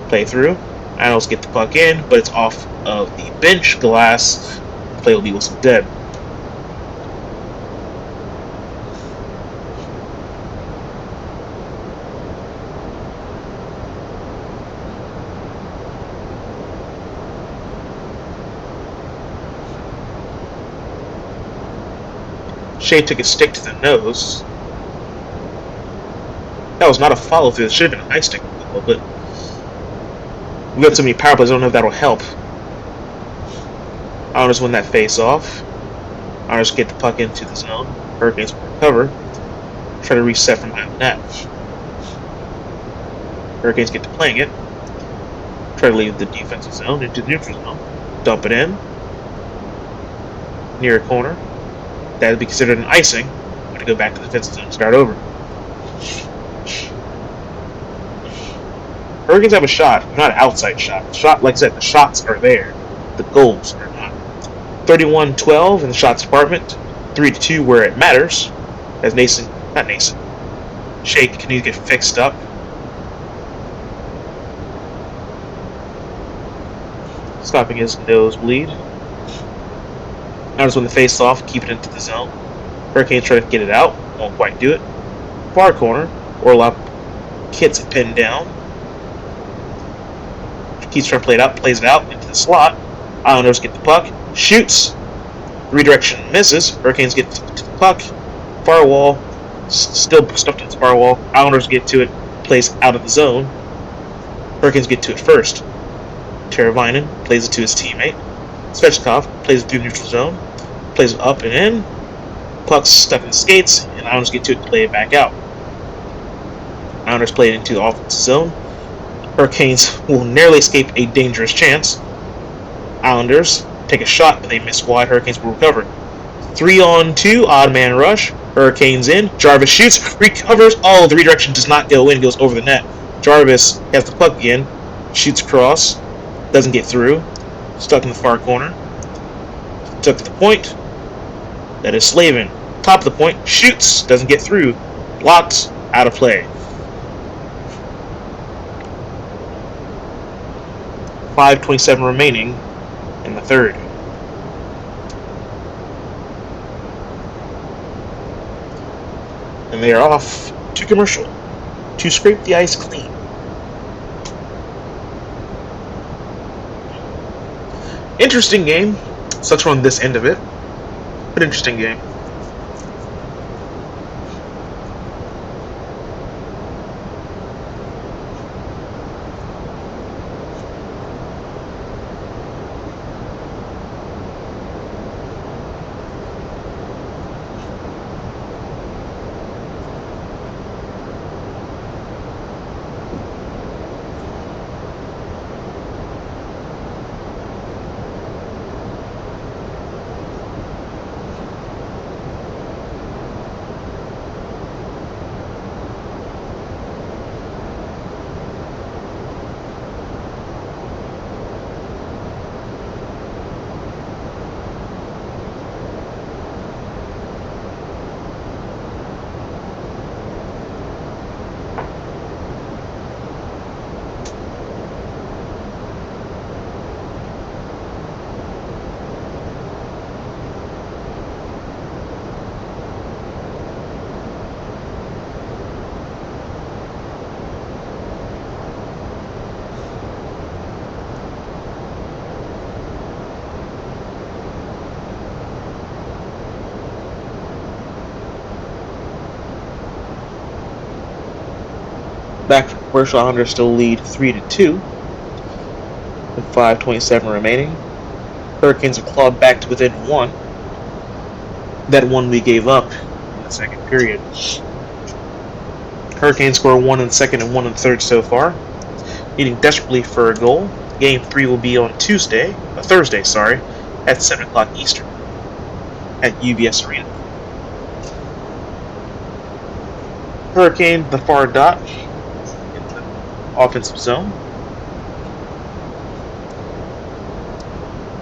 play through. Islanders get the puck in, but it's off of the bench glass. The play will be whistled dead. Shea took a stick to the nose. That was not a follow through. It should have been an eye stick, but we got so many power plays. I don't know if that'll help. Islanders win that face off. Islanders get the puck into the zone. Hurricanes will recover. Try to reset from behind the net. Hurricanes get to playing it. Try to leave the defensive zone into the neutral zone. Dump it in. Near a corner. That would be considered an icing. I'm going to go back to the defensive zone and start over. Hurricanes have a shot, not an outside shot. Shot, like I said, the shots are there. The goals are not. 31-12 in the shots department. 3-2 where it matters. As Shea can get fixed up. Stopping his nosebleed. Now just win the face off, keep it into the zone. Hurricanes try to get it out, won't quite do it. Far corner, Orlov gets it pinned down. Keeps trying to play it out, plays it out into the slot. Islanders get the puck, shoots. Redirection misses. Hurricanes get to the puck. Far wall, still stuffed in the far wall. Islanders get to it, plays out of the zone. Hurricanes get to it first. Teravainen plays it to his teammate. Svechnikov plays it through the neutral zone. Plays it up and in. Puck's stuck in the skates, and Islanders get to it and play it back out. Islanders play it into the offensive zone. Hurricanes will narrowly escape a dangerous chance. Islanders take a shot, but they miss wide. Hurricanes will recover. 3-on-2, odd man rush. Hurricanes in. Jarvis shoots, recovers. Oh, the redirection does not go in, goes over the net. Jarvis has the puck again, shoots across, doesn't get through. Stuck in the far corner. Stuck to the point. That is Slavin. Top of the point. Shoots. Doesn't get through. Blocked. Out of play. 5:27 remaining in the third. And they are off to commercial to scrape the ice clean. Interesting game. Sucks we're on this end of it, but interesting game. Back for commercial, Islanders still lead 3-2 with 5:27 remaining. Hurricanes have clawed back to within 1. That one we gave up in the second period. Hurricanes score 1 in the second and 1 in the third so far, needing desperately for a goal. Game 3 will be on Thursday, at 7 o'clock Eastern at UBS Arena. Hurricane, the far dot, in the offensive zone.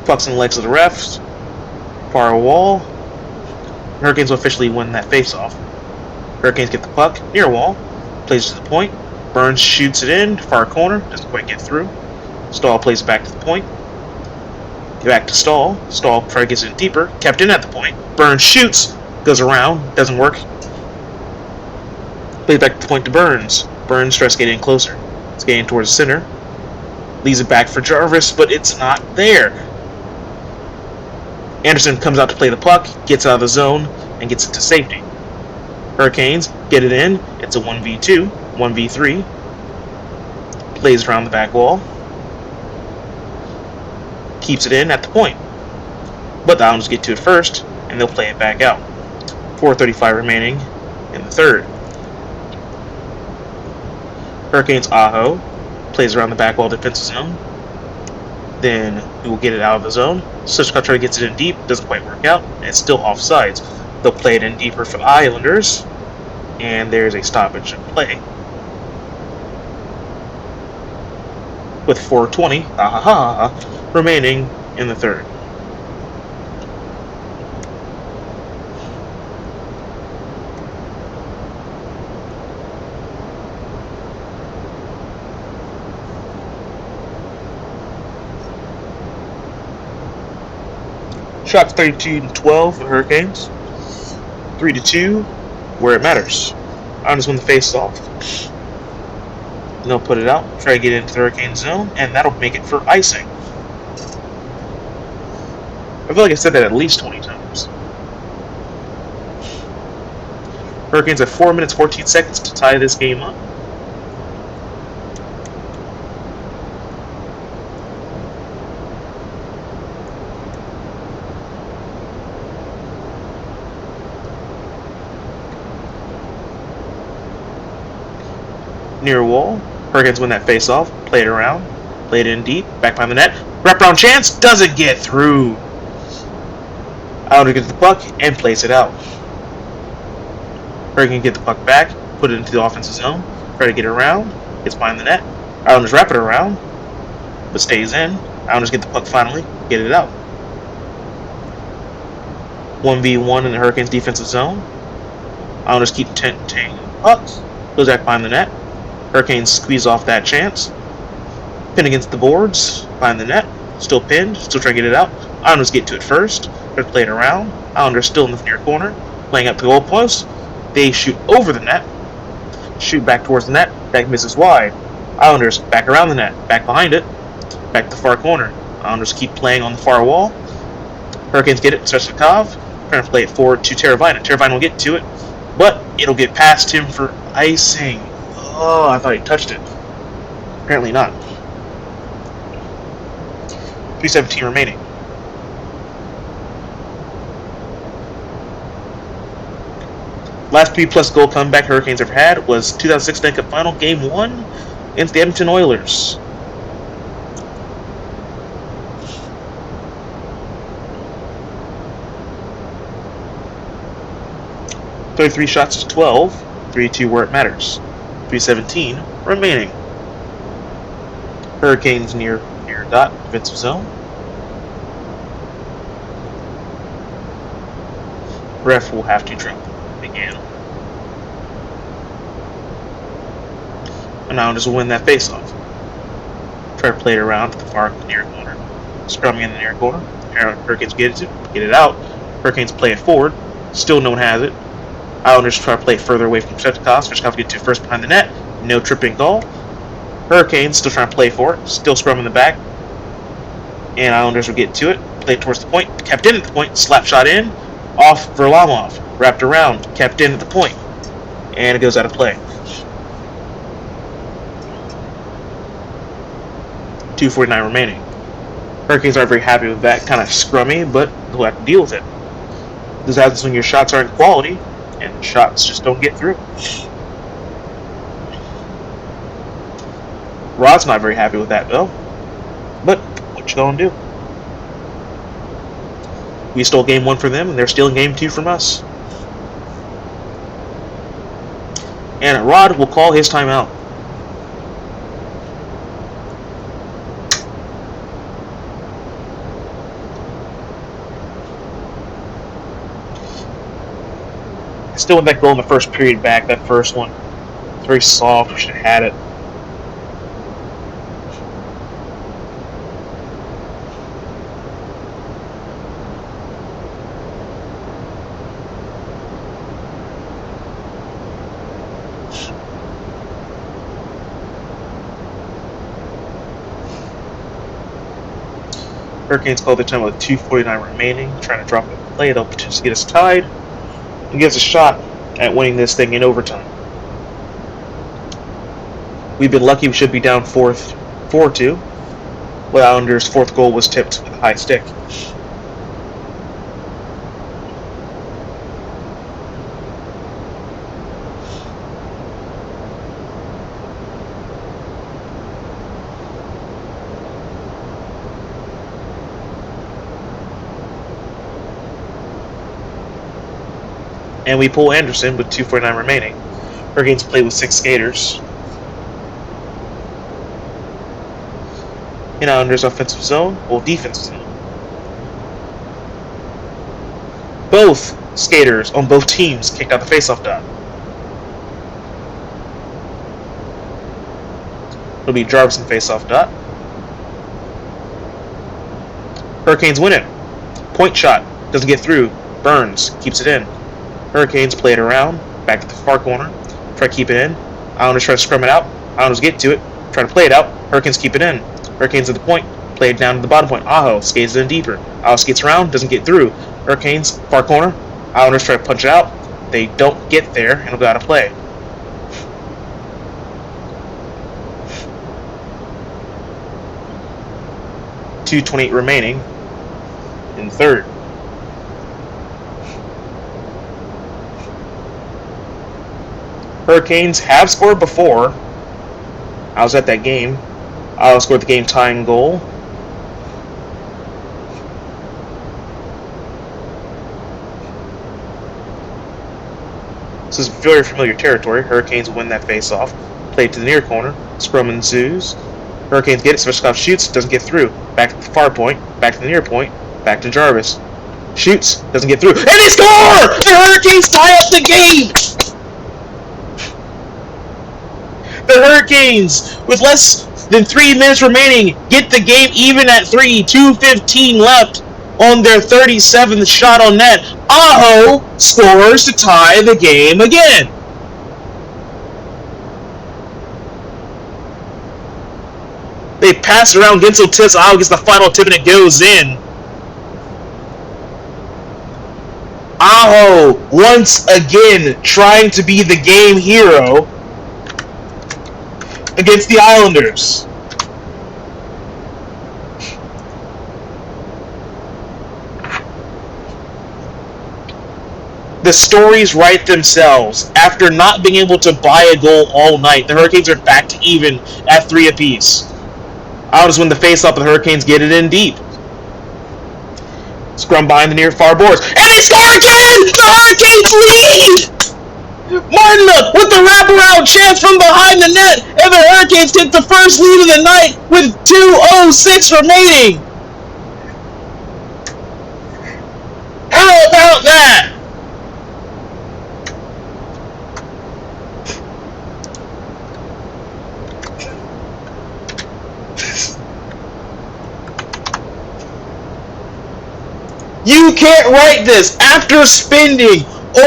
Pucks in the legs of the refs. Far wall. Hurricanes will officially win that faceoff. Hurricanes get the puck near wall. Plays to the point. Burns shoots it in. Far corner. Doesn't quite get through. Stahl plays it back to the point. Back to Stahl. Stahl tries to get it in deeper. Kept in at the point. Burns shoots. Goes around. Doesn't work. Plays back to the point to Burns. Burns tries to get in closer. It's getting towards the center. Leaves it back for Jarvis, but it's not there. Anderson comes out to play the puck, gets out of the zone, and gets it to safety. Hurricanes get it in. It's a 1v2, 1v3. Plays around the back wall. Keeps it in at the point. But the Islanders get to it first, and they'll play it back out. 4:35 remaining in the third. Hurricanes Aho plays around the back wall defensive zone. Then we will get it out of the zone. Sushka gets it in deep, doesn't quite work out, and it's still offsides. They'll play it in deeper for the Islanders, and there's a stoppage in play. With 4:20 remaining in the third. Shots 32-12 for the Hurricanes. 3-2, where it matters. Islanders win the face-off. And they'll put it out, try to get into the Hurricane zone, and that'll make it for icing. I feel like I said that at least 20 times. Hurricanes have 4 minutes 14 seconds to tie this game up. Near wall. Hurricanes win that face-off. Play it around. Play it in deep. Back behind the net. Wraparound chance. Doesn't get through. Islander gets the puck and plays it out. Hurricane get the puck back. Put it into the offensive zone. Try to get it around. Gets behind the net. Islanders wrap it around. But stays in. Islanders get the puck finally. Get it out. 1v1 in the Hurricanes defensive zone. Islanders keep taking pucks. Goes back behind the net. Hurricanes squeeze off that chance. Pin against the boards. Behind the net. Still pinned. Still trying to get it out. Islanders get to it first. They're playing around. Islanders still in the near corner. Playing up to the goal post. They shoot over the net. Shoot back towards the net. That misses wide. Islanders back around the net. Back behind it. Back to the far corner. Islanders keep playing on the far wall. Hurricanes get it, Svechnikov, trying to play it forward to Teravainen. Teravainen will get to it, but it'll get past him for icing. Oh, I thought he touched it. Apparently not. 3:17 remaining. Last P-plus goal comeback Hurricanes ever had was 2006 Stanley Cup Final, Game 1 against the Edmonton Oilers. .33 shots to 12, 3-2 where it matters. 3:17 remaining. Hurricanes near dot, defensive zone. Ref will have to drop again. And Islanders will win that faceoff. Try to play it around to the far near corner. Scrumming in the near corner. Hurricanes get it out. Hurricanes play it forward. Still no one has it. Islanders try to play it further away from Svechnikov. Svechnikov gets to first behind the net. No tripping call. Hurricanes still trying to play for it. Still scrum in the back. And Islanders will get to it. Play it towards the point. Kept in at the point. Slap shot in. Off Varlamov. Wrapped around. Kept in at the point. And it goes out of play. 2:49 remaining. Hurricanes aren't very happy with that. Kind of scrummy, but they'll have to deal with it. This happens when your shots aren't quality, and shots just don't get through. Rod's not very happy with that, though. But what you gonna do? We stole Game 1 from them, and they're stealing Game 2 from us. And Rod will call his timeout. I still want that goal in the first period back, that first one. It's very soft, we should have had it. Hurricanes call the time with 2:49 remaining, trying to drop a play. They'll potentially get us tied and give us a shot at winning this thing in overtime. We've been lucky, we should be down 4-2. But Islanders' fourth goal was tipped with a high stick. And we pull Anderson with 2:49 remaining. Hurricanes play with 6 skaters. In Islanders' offensive zone, or defensive zone. Both skaters on both teams kicked out the faceoff dot. It'll be Jarvis and faceoff dot. Hurricanes win it. Point shot. Doesn't get through. Burns keeps it in. Hurricanes play it around. Back to the far corner. Try to keep it in. Islanders try to scrum it out. Islanders get to it. Try to play it out. Hurricanes keep it in. Hurricanes at the point. Play it down to the bottom point. Aho skates in deeper. Aho skates around. Doesn't get through. Hurricanes, far corner. Islanders try to punch it out. They don't get there and it'll go out of play. .228 remaining in third. Hurricanes have scored before. I was at that game. I scored the game-tying goal. This is very familiar territory. Hurricanes win that face-off. Play to the near corner. Scrum ensues. Hurricanes get it. Svechnikov shoots. Doesn't get through. Back to the far point. Back to the near point. Back to Jarvis. Shoots. Doesn't get through. And they score! The Hurricanes tie up the game! The Hurricanes, with less than 3 minutes remaining, get the game even at 3. 2:15 left on their 37th shot on net. Aho scores to tie the game again. They pass it around. Gensel tips. Aho gets the final tip and it goes in. Aho once again trying to be the game hero against the Islanders. The stories write themselves. After not being able to buy a goal all night, the Hurricanes are back to even at 3 apiece. Islanders win the face-off, the Hurricanes get it in deep. Scrum behind the near far boards. And they score again! The Hurricanes lead! Martinook with the wraparound chance from behind the net, and the Hurricanes take the first lead of the night with 2:06 remaining. How about that? You can't write this after spending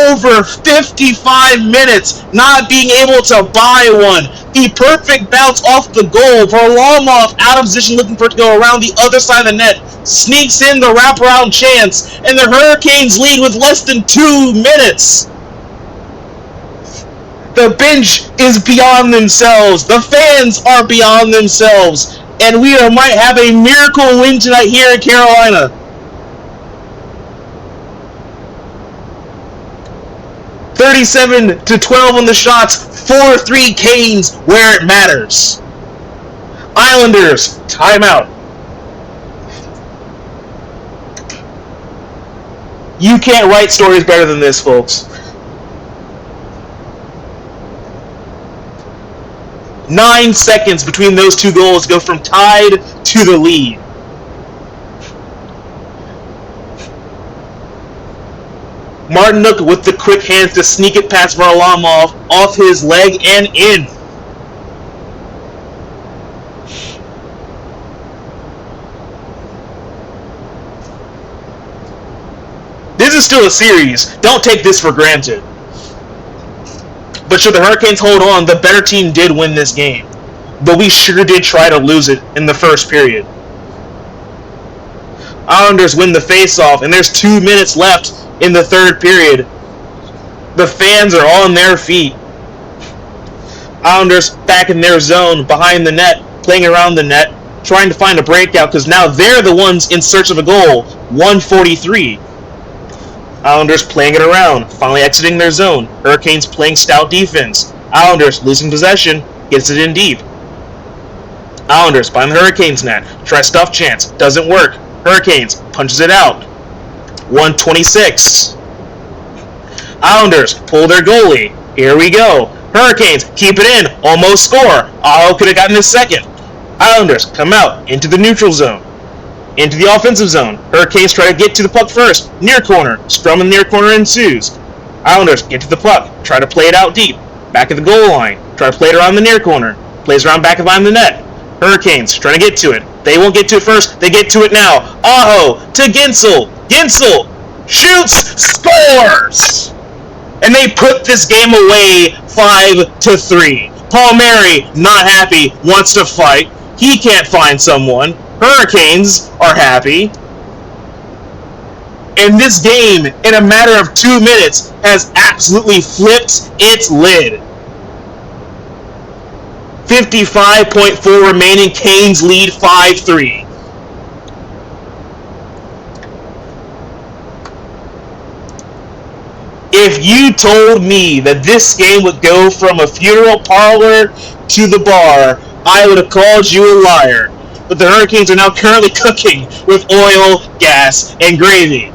over 55 minutes not being able to buy one. The perfect bounce off the goal. Varlamov out of position looking for it to go around the other side of the net. Sneaks in the wraparound chance. And the Hurricanes lead with less than 2 minutes. The bench is beyond themselves. The fans are beyond themselves. And we might have a miracle win tonight here in Carolina. 37-12 on the shots, 4-3 Canes where it matters. Islanders, timeout. You can't write stories better than this, folks. 9 seconds between those two goals go from tied to the lead. Martinook with the quick hands to sneak it past Varlamov off his leg and in. This is still a series. Don't take this for granted. But should the Hurricanes hold on, the better team did win this game. But we sure did try to lose it in the first period. Islanders win the face-off, and there's 2 minutes left in the third period. The fans are on their feet. Islanders back in their zone, behind the net, playing around the net, trying to find a breakout, because now they're the ones in search of a goal. 1:43. Islanders playing it around, finally exiting their zone. Hurricanes playing stout defense. Islanders losing possession, gets it in deep. Islanders behind the Hurricanes net, try stuff chance, doesn't work. Hurricanes punches it out. 1:26. Islanders pull their goalie. Here we go. Hurricanes keep it in. Almost score. Aho could have gotten his second. Islanders come out into the neutral zone. Into the offensive zone. Hurricanes try to get to the puck first. Near corner. Scrum in the near corner ensues. Islanders get to the puck. Try to play it out deep. Back at the goal line. Try to play it around the near corner. Plays around back behind the net. Hurricanes trying to get to it. They won't get to it first. They get to it now. Aho to Gensel. Gensel shoots, scores! And they put this game away 5-3. Palmieri, not happy, wants to fight. He can't find someone. Hurricanes are happy. And this game, in a matter of 2 minutes, has absolutely flipped its lid. 55.4 remaining, Canes lead 5-3. If you told me that this game would go from a funeral parlor to the bar, I would have called you a liar. But the Hurricanes are now currently cooking with oil, gas, and gravy.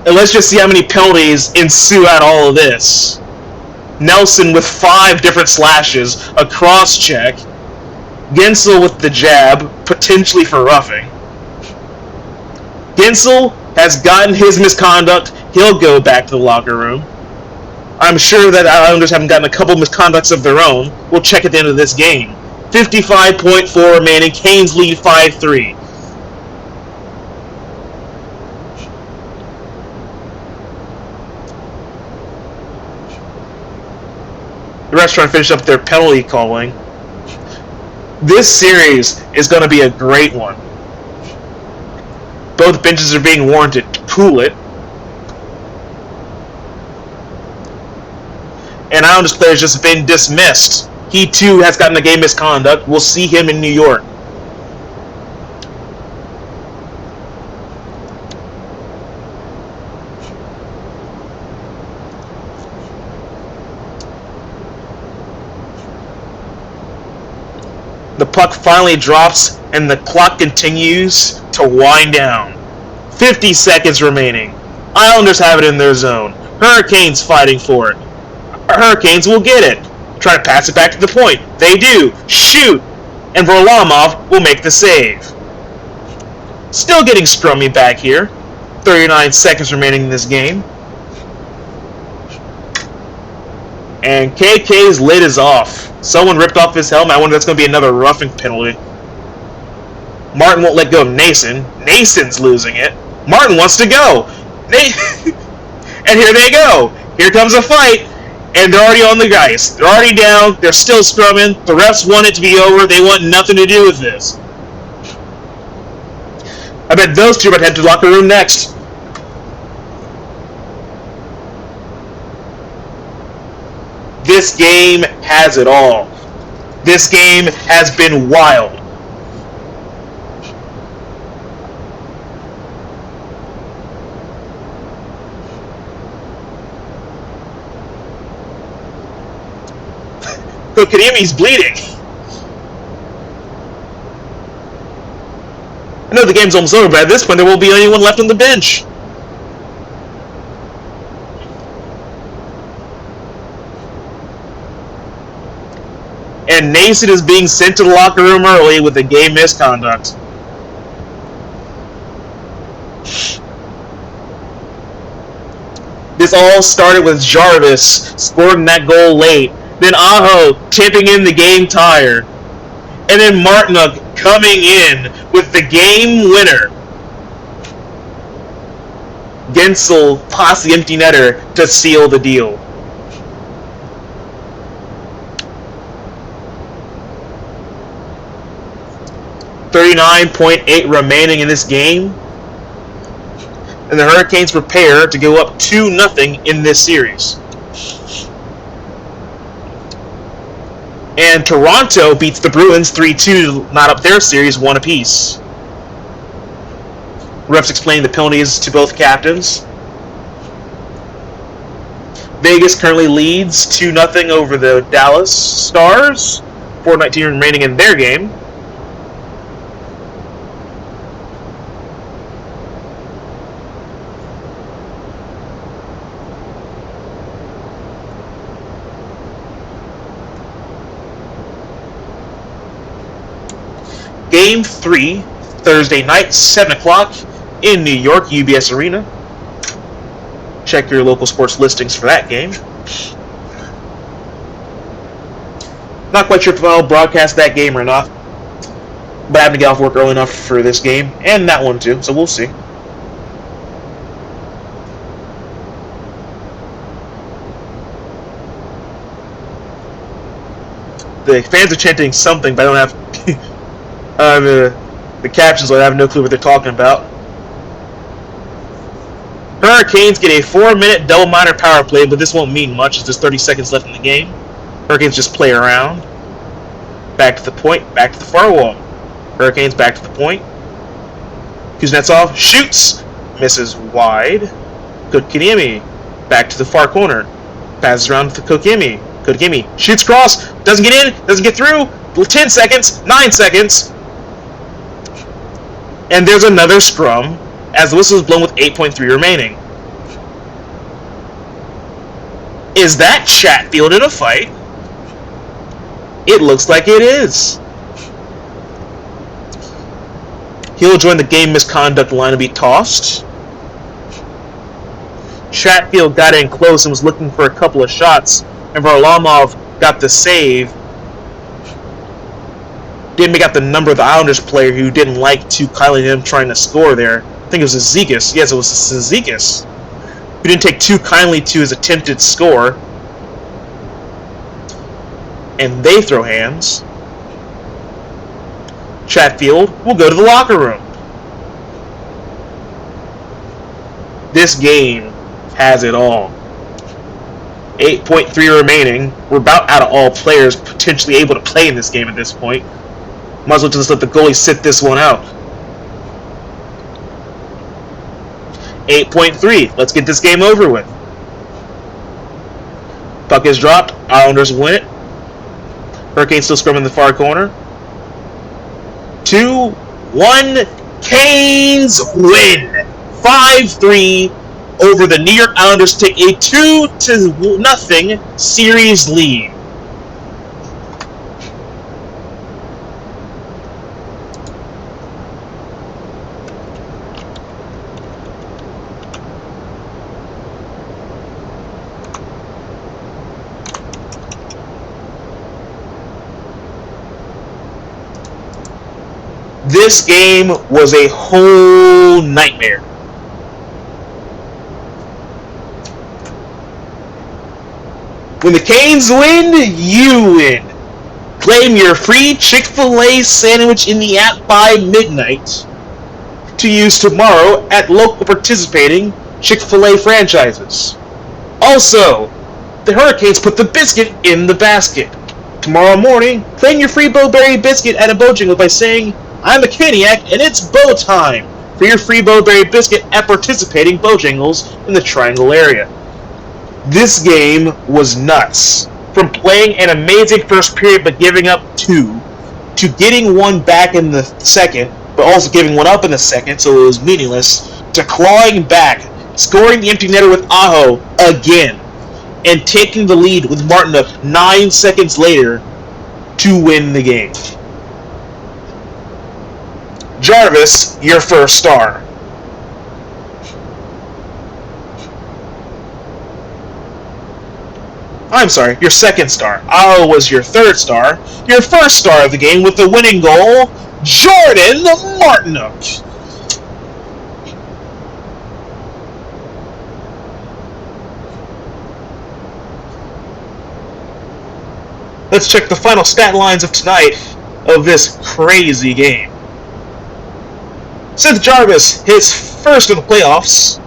And let's just see how many penalties ensue out all of this. Nelson with 5 different slashes, a cross-check. Gensel with the jab, potentially for roughing. Gensel has gotten his misconduct. He'll go back to the locker room. I'm sure that Islanders haven't gotten a couple misconducts of their own. We'll check at the end of this game. 55.4 remaining. Canes lead 5-3. The refs trying to finish up their penalty calling. This series is going to be a great one. Both benches are being warranted to cool it. And Islanders player has just been dismissed. He too has gotten a game misconduct. We'll see him in New York. The puck finally drops and the clock continues to wind down. 50 seconds remaining. Islanders have it in their zone. Hurricanes fighting for it. Hurricanes will get it. Try to pass it back to the point. They do. Shoot! And Varlamov will make the save. Still getting scrummy back here. 39 seconds remaining in this game. And KK's lid is off. Someone ripped off his helmet. I wonder if that's going to be another roughing penalty. Martin won't let go of Nason. Nason's losing it. Martin wants to go. And here they go. Here comes a fight. And they're already on the ice. They're already down. They're still scrumming. The refs want it to be over. They want nothing to do with this. I bet those two are about to head to the locker room next. This game has it all. This game has been wild. Kotkaniemi's bleeding. I know the game's almost over, but at this point there won't be anyone left on the bench. And Nason is being sent to the locker room early with a game misconduct. This all started with Jarvis scoring that goal late. Then Aho tipping in the game tire. And then Martinuk coming in with the game winner. Gensel past the empty netter to seal the deal. .8 remaining in this game. And the Hurricanes prepare to go up 2-0 in this series. And Toronto beats the Bruins 3-2 to knot up their series 1 apiece. Refs explain the penalties to both captains. Vegas currently leads 2-0 over the Dallas Stars. 4:19 remaining in their game. Game 3, Thursday night, 7 o'clock in New York, UBS Arena. Check your local sports listings for that game. Not quite sure if I'll broadcast that game or not, but I happen to get off work early enough for this game, and that one too, so we'll see. The fans are chanting something, but I don't have the captions, so I have no clue what they're talking about. Hurricanes get a 4-minute double minor power play, but this won't mean much as there's 30 seconds left in the game. Hurricanes just play around. Back to the point, back to the far wall. Hurricanes back to the point. Kuznetsov shoots, misses wide. Kotkaniemi back to the far corner. Passes around to Kotkaniemi. Kotkaniemi shoots cross, doesn't get in, doesn't get through. 10 seconds, 9 seconds. And there's another scrum as the whistle is blown with 8.3 remaining. Is that Chatfield in a fight? It looks like it is. He'll join the game misconduct line and be tossed. Chatfield got in close and was looking for a couple of shots, and Varlamov got the save. Didn't make out the number of the Islanders player who didn't like too kindly him trying to score there. I think it was Zizekas. Yes, it was Zizekas. Who didn't take too kindly to his attempted score. and they throw hands, Chatfield will go to the locker room. This game has it all. 8.3 remaining. We're about out of all players potentially able to play in this game at this point. Might as well just let the goalie sit this one out. 8.3. Let's get this game over with. Puck is dropped. Islanders win it. Hurricanes still scrumming in the far corner. 2-1. Canes win. 5-3 over the New York Islanders, take a 2-0 series lead. This game was a whole nightmare. When the Canes win, you win. Claim your free Chick-fil-A sandwich in the app by midnight to use tomorrow at local participating Chick-fil-A franchises. Also, the Hurricanes put the biscuit in the basket. Tomorrow morning, claim your free Bowberry biscuit at a Bojangles by saying, "I'm a Caniac and it's bow time" for your free Bowberry biscuit at participating Bojangles in the Triangle area. This game was nuts. From playing an amazing first period but giving up 2, to getting one back in the second, but also giving one up in the second, so it was meaningless, to clawing back, scoring the empty netter with Aho again, and taking the lead with Martinook 9 seconds later to win the game. Jarvis, your first star. I'm sorry, your second star. Aho was your third star. Your first star of the game with the winning goal, Jordan Martinook. Let's check the final stat lines of tonight of this crazy game. Seth Jarvis, his first of the playoffs,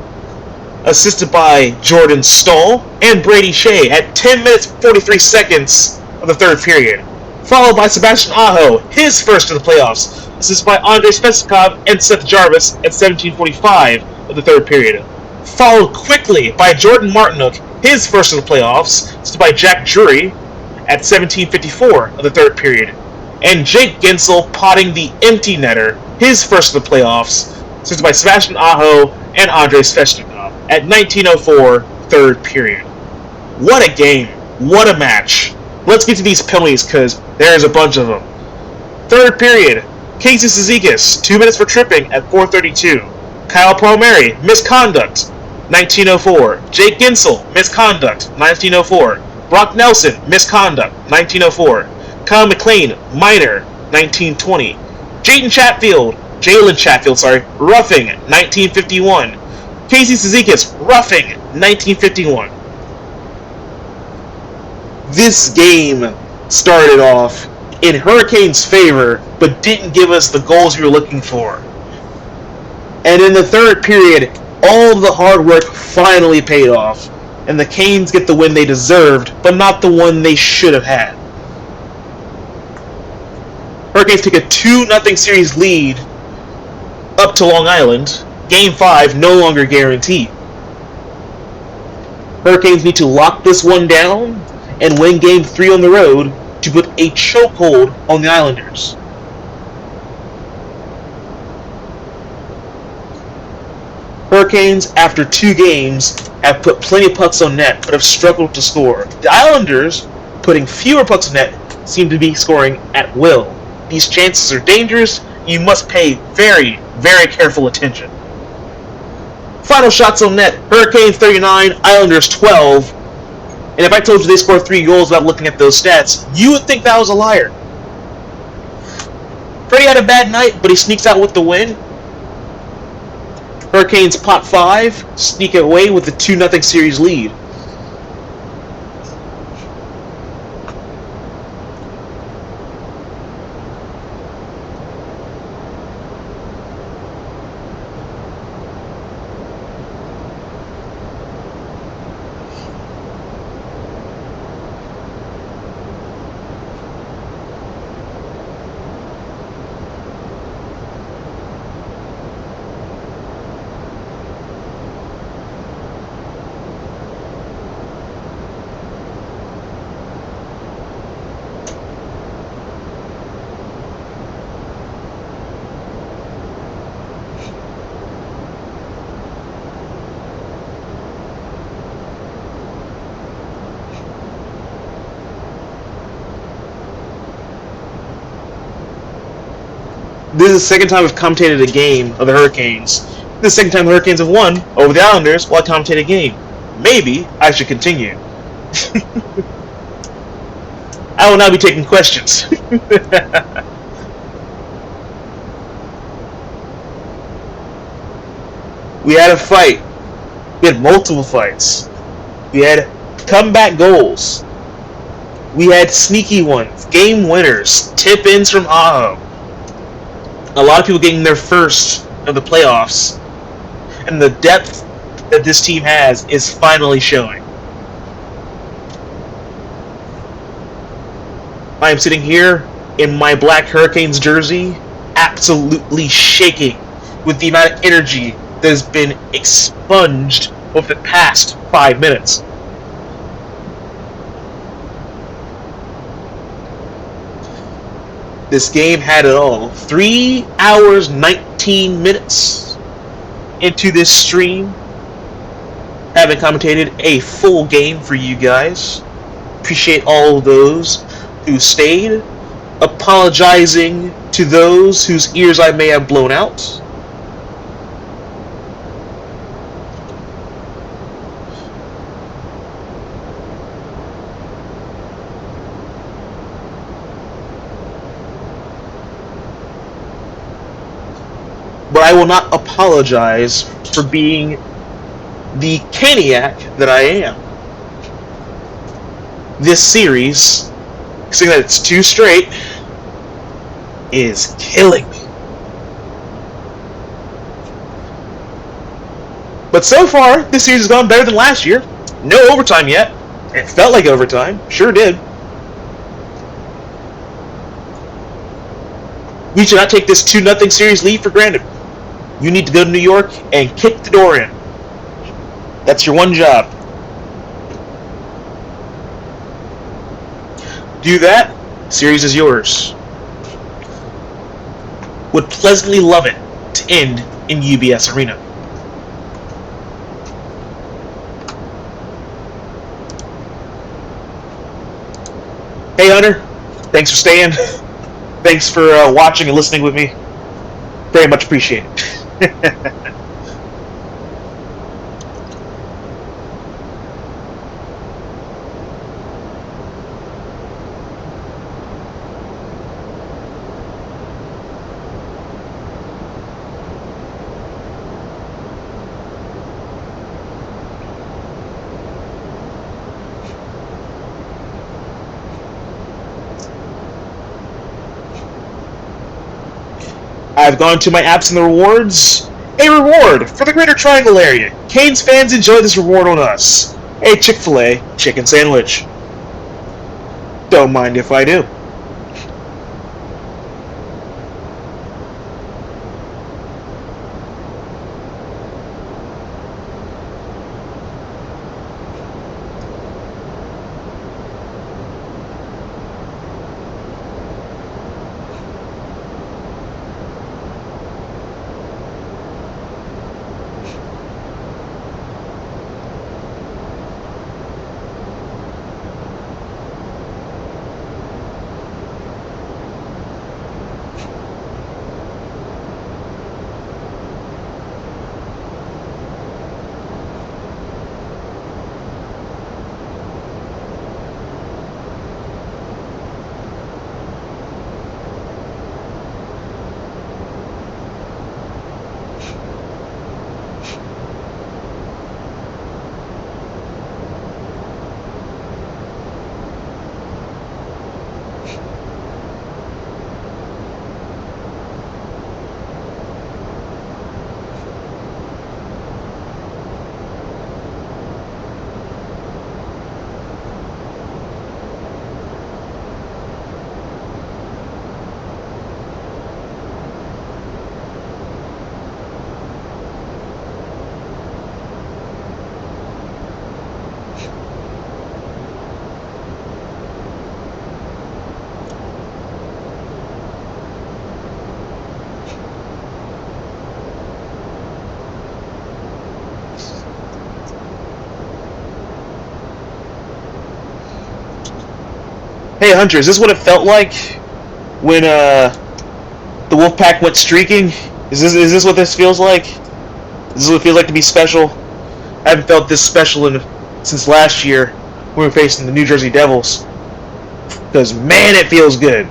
assisted by Jordan Stoll and Brady Shea at 10 minutes 43 seconds of the third period. Followed by Sebastian Aho, his first of the playoffs, assisted by Andrei Svechnikov and Seth Jarvis at 17:45 of the third period. Followed quickly by Jordan Martinook, his first of the playoffs, assisted by Jack Drury at 17:54 of the third period. And Jake Gensel potting the empty netter, his first of the playoffs, assisted by Sebastian Aho and Andrei Svechnikov at 19:04 third period. What a game. What a match. Let's get to these penalties because there's a bunch of them. Third period, Casey Cizikas, 2 minutes for tripping at 4:32. Kyle Palmieri, misconduct, 19:04. Jake Gensel, misconduct, 19:04. Brock Nelson, misconduct, 19:04. Kyle McLean, minor, 19:20. Jalen Chatfield, roughing, 19:51. Casey Cizikas, roughing, 19:51. This game started off in Hurricanes' favor, but didn't give us the goals we were looking for. And in the third period, all of the hard work finally paid off, and the Canes get the win they deserved, but not the one they should have had. Hurricanes take a 2-0 series lead up to Long Island. Game 5 no longer guaranteed. Hurricanes need to lock this one down and win Game 3 on the road to put a chokehold on the Islanders. Hurricanes, after 2 games, have put plenty of pucks on net, but have struggled to score. The Islanders, putting fewer pucks on net, seem to be scoring at will. These chances are dangerous. You must pay very, very careful attention. Final shots on net, Hurricanes 39, Islanders 12. And if I told you they scored 3 goals without looking at those stats, you would think that was a liar. Freddie had a bad night, but he sneaks out with the win. Hurricanes pot 5, sneak away with the 2-0 series lead. This is the second time I've commentated a game of the Hurricanes. This is the second time the Hurricanes have won over the Islanders while I commentate a game. Maybe I should continue. I will now be taking questions. We had a fight. We had multiple fights. We had comeback goals. We had sneaky ones, game winners, tip-ins from Aho. A lot of people getting their first of the playoffs. And the depth that this team has is finally showing. I am sitting here in my black Hurricanes jersey, absolutely shaking with the amount of energy that has been expunged over the past 5 minutes. This game had it all. 3 hours, 19 minutes into this stream, having commentated a full game for you guys. Appreciate all of those who stayed. Apologizing to those whose ears I may have blown out. But I will not apologize for being the caniac that I am. This series, seeing that it's 2 straight, is killing me. But so far, this series has gone better than last year. No overtime yet. It felt like overtime. Sure did. We should not take this 2-0 series lead for granted. You need to go to New York and kick the door in. That's your one job. Do that, series is yours. Would pleasantly love it to end in UBS Arena. Hey Hunter, thanks for staying. Thanks for watching and listening with me. Very much appreciated. I've gone to my apps and the rewards. A reward for the Greater Triangle area. Canes fans enjoy this reward on us. A Chick-fil-A chicken sandwich. Don't mind if I do. Hey Hunter, is this what it felt like when The Wolfpack went streaking. Is this what this feels like? Is this what it feels like to be special? I haven't felt this special since last year when we were facing the New Jersey Devils. Because, man, it feels good.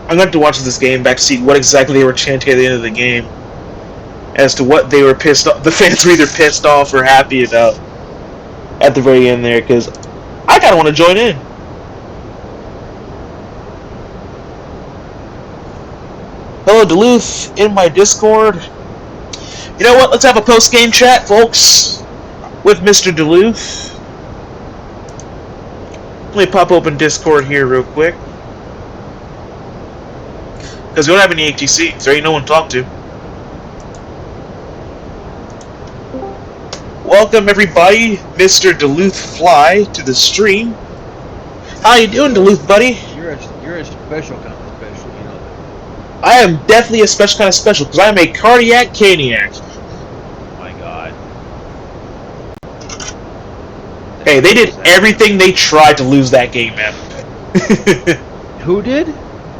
I'm going to watch this game back to see what exactly they were chanting at the end of the game. As to what they were pissed off. The fans were either pissed off or happy about at the very end there, because I kind of want to join in. Hello, Duluth, in my Discord. You know what? Let's have a post-game chat, folks, with Mr. Duluth. Let me pop open Discord here real quick. Because we don't have any HTCs. There ain't no one to talk to. Welcome, everybody. Mr. Duluth Fly to the stream. How you doing, Duluth, buddy? You're a special kind of special, you know that. I am definitely a special kind of special, because I am a cardiac caniac. Oh my god. Hey, they did everything they tried to lose that game, man. Who did?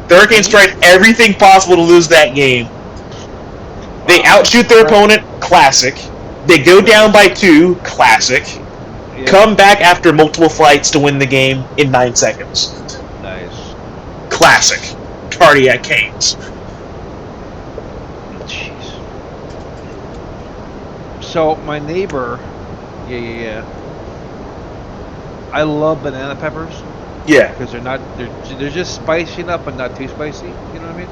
The Hurricanes tried everything possible to lose that game. They outshoot their opponent, classic. They go down by 2, classic. Yeah. Come back after multiple flights to win the game in 9 seconds. Nice. Classic. Cardiac Canes. Jeez. So my neighbor, yeah. I love banana peppers Yeah. because they're just spicy enough but not too spicy. You know what I mean?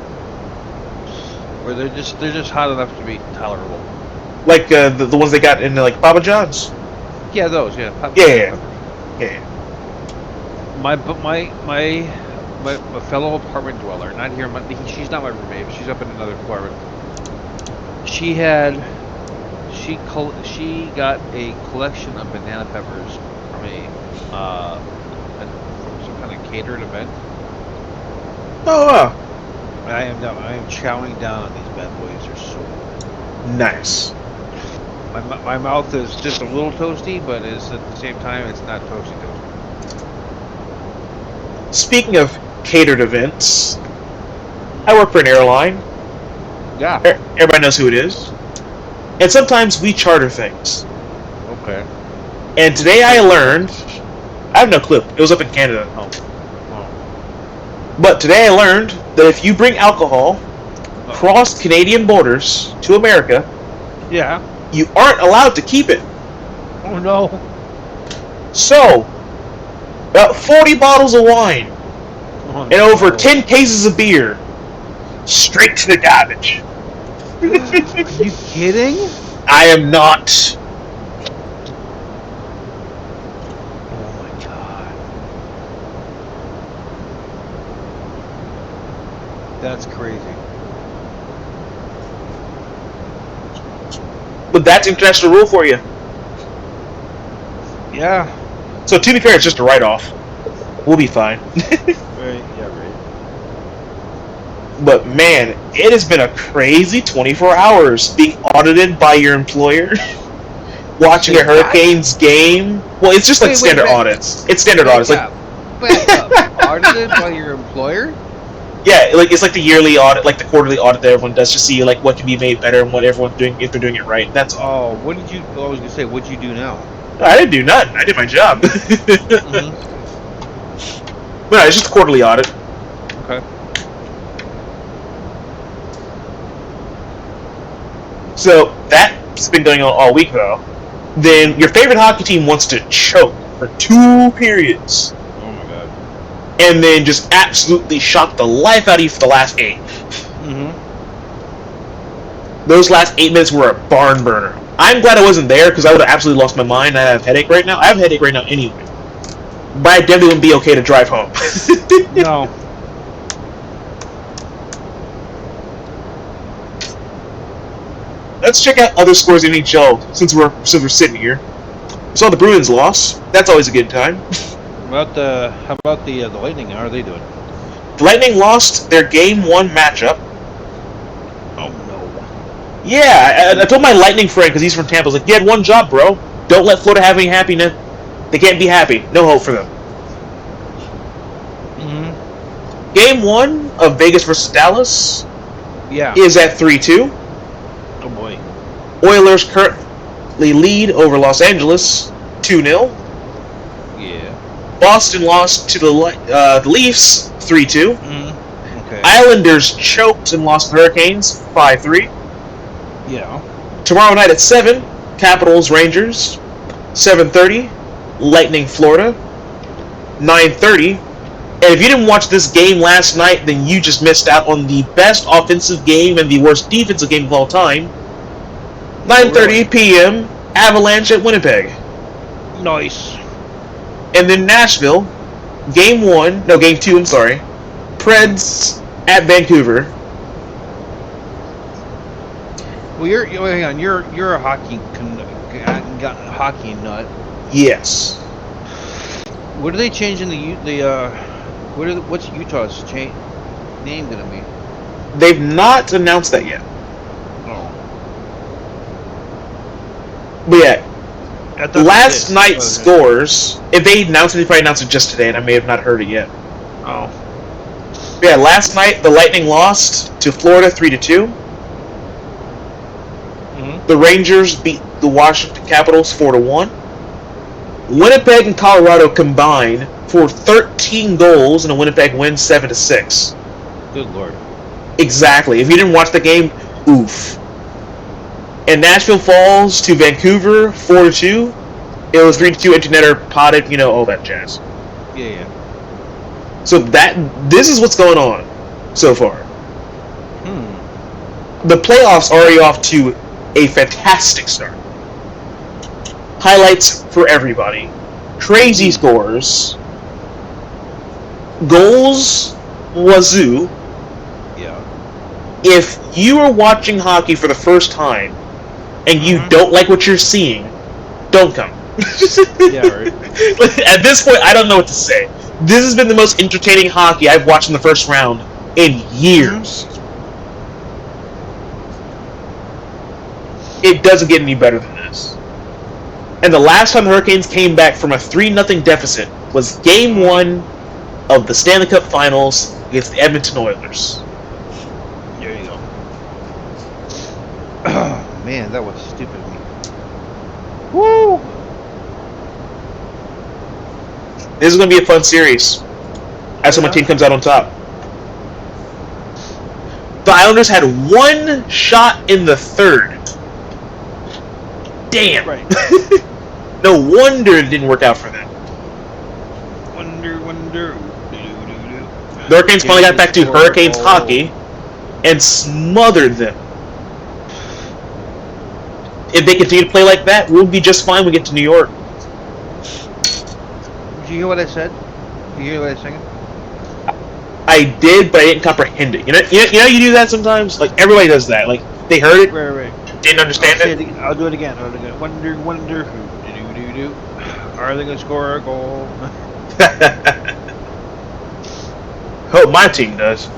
Or they're just hot enough to be tolerable. Like the ones they got in like Papa John's. Yeah, those. Yeah. Yeah. My fellow apartment dweller, not here. She's not my roommate. She's up in another apartment. She got a collection of banana peppers from from some kind of catered event. Oh wow. I am chowing down on these bad boys. They're so good. Nice. My mouth is just a little toasty, but it's at the same time it's not toasty. Speaking of catered events, I work for an airline. Yeah. Everybody knows who it is. And sometimes we charter things. Okay. And today I learned, I have no clue, it was up in Canada. Oh. But today I learned that if you bring alcohol across Canadian borders to America, Yeah. you aren't allowed to keep it. Oh no. So, about 40 bottles of wine and over 10 cases of beer, straight to the garbage. Are you kidding? I am not. Oh my god. That's crazy. But that's international rule for you. Yeah. So to be fair, it's just a write-off. We'll be fine. Right. Yeah. Right. But man, it has been a crazy 24 hours being audited by your employer, watching a Hurricanes game. Well, it's just like standard audits. It's standard audits. Back up. Audited by your employer? Yeah, like it's like the yearly audit, like the quarterly audit that everyone does to see like what can be made better and what everyone's doing if they're doing it right. That's all. Oh, what did you? I was gonna say, what'd you do now? I didn't do nothing. I did my job. No, it's just a quarterly audit. Okay. So that's been going on all week, though. Then your favorite hockey team wants to choke for 2 periods, Oh my god. and then just absolutely shock the life out of you for the last 8. Mm-hmm. Those last 8 minutes were a barn burner. I'm glad I wasn't there because I would have absolutely lost my mind. I have a headache right now. I have a headache right now anyway. But I definitely wouldn't be okay to drive home. No. Let's check out other scores in NHL since we're sitting here. We saw the Bruins loss. That's always a good time. How about the Lightning? How are they doing? The Lightning lost their Game 1 matchup. Oh no. Yeah, I told my Lightning friend, because he's from Tampa, I was like, you had one job, bro. Don't let Florida have any happiness. They can't be happy. No hope for them. Mm-hmm. Game 1 of Vegas versus Dallas Yeah. is at 3-2. Oh boy. Oilers currently lead over Los Angeles 2-0. Yeah. Boston lost to the Leafs 3-2. Mm-hmm. Okay. Islanders choked and lost to the Hurricanes 5-3. Yeah. Tomorrow night at 7, Capitals Rangers 7:30. Lightning Florida 9:30. And if you didn't watch this game last night, then you just missed out on the best offensive game and the worst defensive game of all time. 9:30 p.m. Avalanche at Winnipeg. Nice. And then Nashville, Game 2, I'm sorry. Preds at Vancouver. Well, hang on. You're a hockey nut. Yes. What are they changing what's Utah's name gonna be? They've not announced that yet. Oh. But yeah, I thought last night's scores, if they announced it, they probably announced it just today, and I may have not heard it yet. Oh. But yeah, last night the Lightning lost to Florida 3-2. Mm-hmm. The Rangers beat the Washington Capitals 4-1. Winnipeg and Colorado combined for 13 goals, and a Winnipeg win 7-6. Good lord. Exactly. If you didn't watch the game, oof. And Nashville falls to Vancouver 4-2. It was 3-2 empty netter, potted, all that jazz. Yeah. So this is what's going on so far. The playoffs are already off to a fantastic start. Highlights for everybody. Crazy scores. Goals, wazoo. Yeah. If you are watching hockey for the first time and you don't like what you're seeing, don't come. Yeah, right. At this point, I don't know what to say. This has been the most entertaining hockey I've watched in the first round in years. It doesn't get any better than this. And the last time the Hurricanes came back from a 3-0 deficit was Game 1 of the Stanley Cup Finals against the Edmonton Oilers. There you go. Oh, man, that was stupid of me. Woo! This is going to be a fun series. As my team comes out on top. The Islanders had one shot in the third. Damn. Right. No wonder it didn't work out for them. Wonder. The Hurricanes finally got back to Hurricanes hockey and smothered them. If they continue to play like that, we'll be just fine when we get to New York. Did you hear what I said? Did you hear what I was saying? I did, but I didn't comprehend it. You know, you do that sometimes. Like everybody does that. Like they heard it, Right. didn't understand it. I'll do it again. Wonder who do. Are they gonna score a goal? Hope my team does.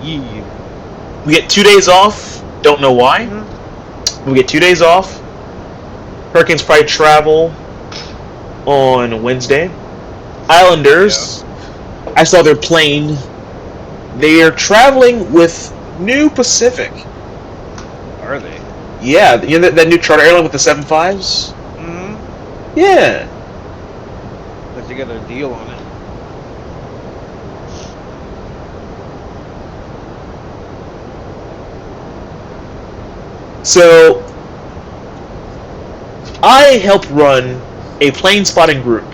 Yeah. We get 2 days off. Don't know why. We get 2 days off. Hurricanes probably travel on Wednesday. Islanders, I saw their plane. They are traveling with New Pacific. Are they? Yeah, you know that new charter airline with the 7.5s? Mm-hmm. Yeah. But they got a deal on it. So I help run a plane spotting group.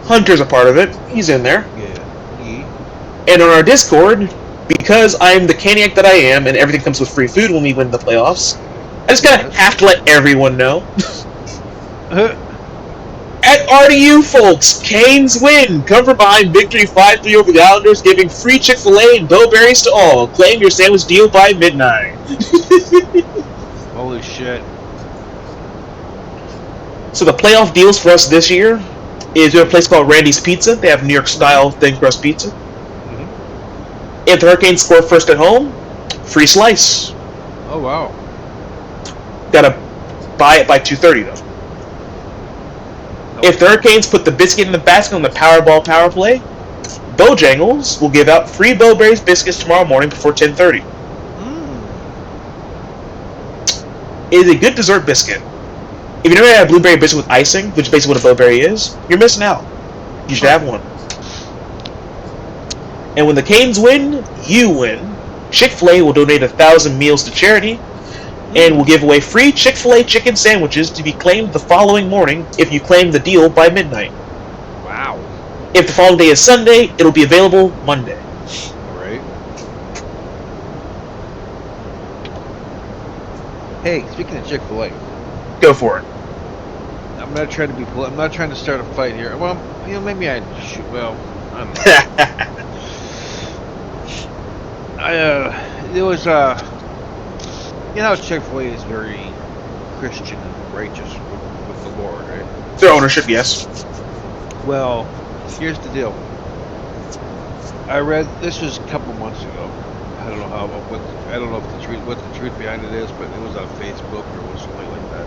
Hunter's a part of it. He's in there. Yeah. Yeah. And on our Discord, because I'm the Caniac that I am, and everything comes with free food when we win the playoffs, I just kind of Yes. have to let everyone know. At RDU, folks, Canes win. Come from behind victory 5-3 over the Islanders, giving free Chick-fil-A and Bowberries to all. Claim your sandwich deal by midnight. Holy shit. So the playoff deals for us this year is we have a place called Randy's Pizza. They have New York style thin crust pizza. Mm-hmm. If the Hurricanes score first at home, free slice. Oh wow. Gotta buy it by 2:30 though. Nope. If the Hurricanes put the biscuit in the basket on the Powerball power play, Bojangles will give out free Bowberries biscuits tomorrow morning before 10:30. It is a good dessert biscuit. If you never had a blueberry biscuit with icing, which is basically what a Bowberry is, you're missing out. You should have one. And when the Canes win, you win. Chick-fil-A will donate 1,000 meals to charity, and will give away free Chick-fil-A chicken sandwiches to be claimed the following morning if you claim the deal by midnight. Wow. If the following day is Sunday, it'll be available Monday. Alright. Hey, speaking of Chick-fil-A, Go for it. I'm not trying to be I'm not trying to start a fight here. Well, maybe I should. Well, I don't know. There was Chick-fil-A is very Christian and righteous with the Lord, right? Their ownership, yes. Well, here's the deal. I read this was a couple months ago. I don't know I don't know if what the truth behind it is, but it was on Facebook or it was something like that.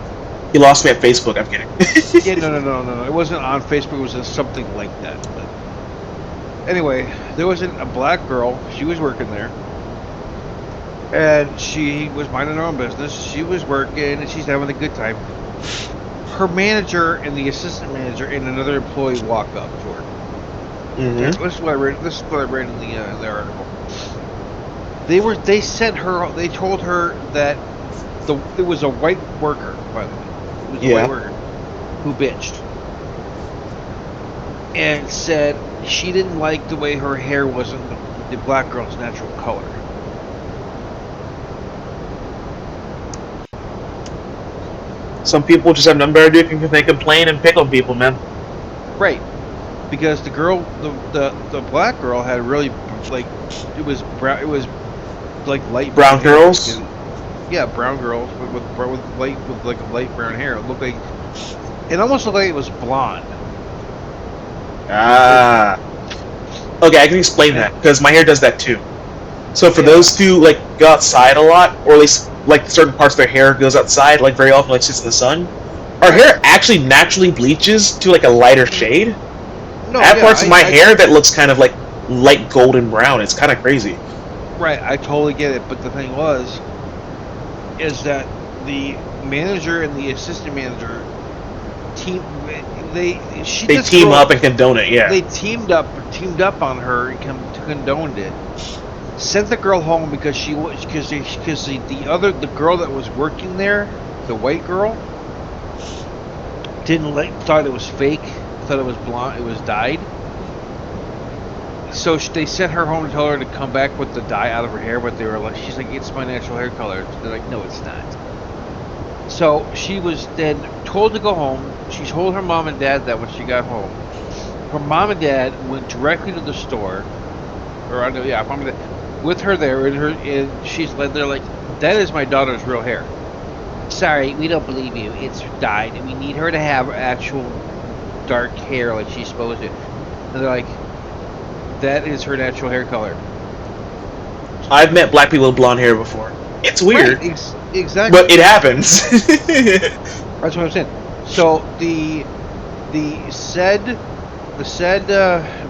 You lost me at Facebook. I'm kidding. Yeah, no. It wasn't on Facebook. It was just something like that. But anyway, there was a black girl. She was working there, and she was minding her own business. She was working, and she's having a good time. Her manager and the assistant manager and another employee walk up to her. Mm-hmm. This is what I read. This is what I read in the article. They sent her. They told her that it was a white worker, by the way. It was a white worker who bitched and said she didn't like the way her hair wasn't the black girl's natural color. Some people just have nothing better to do because they complain and pick on people, man. Right, because the girl, the black girl had really like it was brown. It was like light brown girls. Yeah, brown girls with like light brown hair. It looked like it almost looked like it was blonde. Ah. Okay, I can explain that because my hair does that too. So for those who like go outside a lot, or at least like certain parts of their hair goes outside, like very often, like sits in the sun, our hair actually naturally bleaches to like a lighter shade. No, I have parts of my hair that looks kind of like light golden brown. It's kind of crazy. Right, I totally get it. But the thing is that the manager and the assistant manager team up and condone it. Yeah, they teamed up on her and condoned it. Sent the girl home because the girl that was working there, the white girl, thought it was fake, thought it was blonde, it was dyed. So they sent her home and told her to come back with the dye out of her hair, but they were like, she's like, it's my natural hair color. They're like, no, it's not. So she was then told to go home. She told her mom and dad that when she got home. Her mom and dad went directly to the store, mom and dad, with her there, and they're like, that is my daughter's real hair. Sorry, we don't believe you. It's dyed, and we need her to have actual dark hair like she's supposed to. And they're like, that is her natural hair color. I've met black people with blonde hair before. It's weird. Right, exactly. But it happens. That's what I'm saying. So the said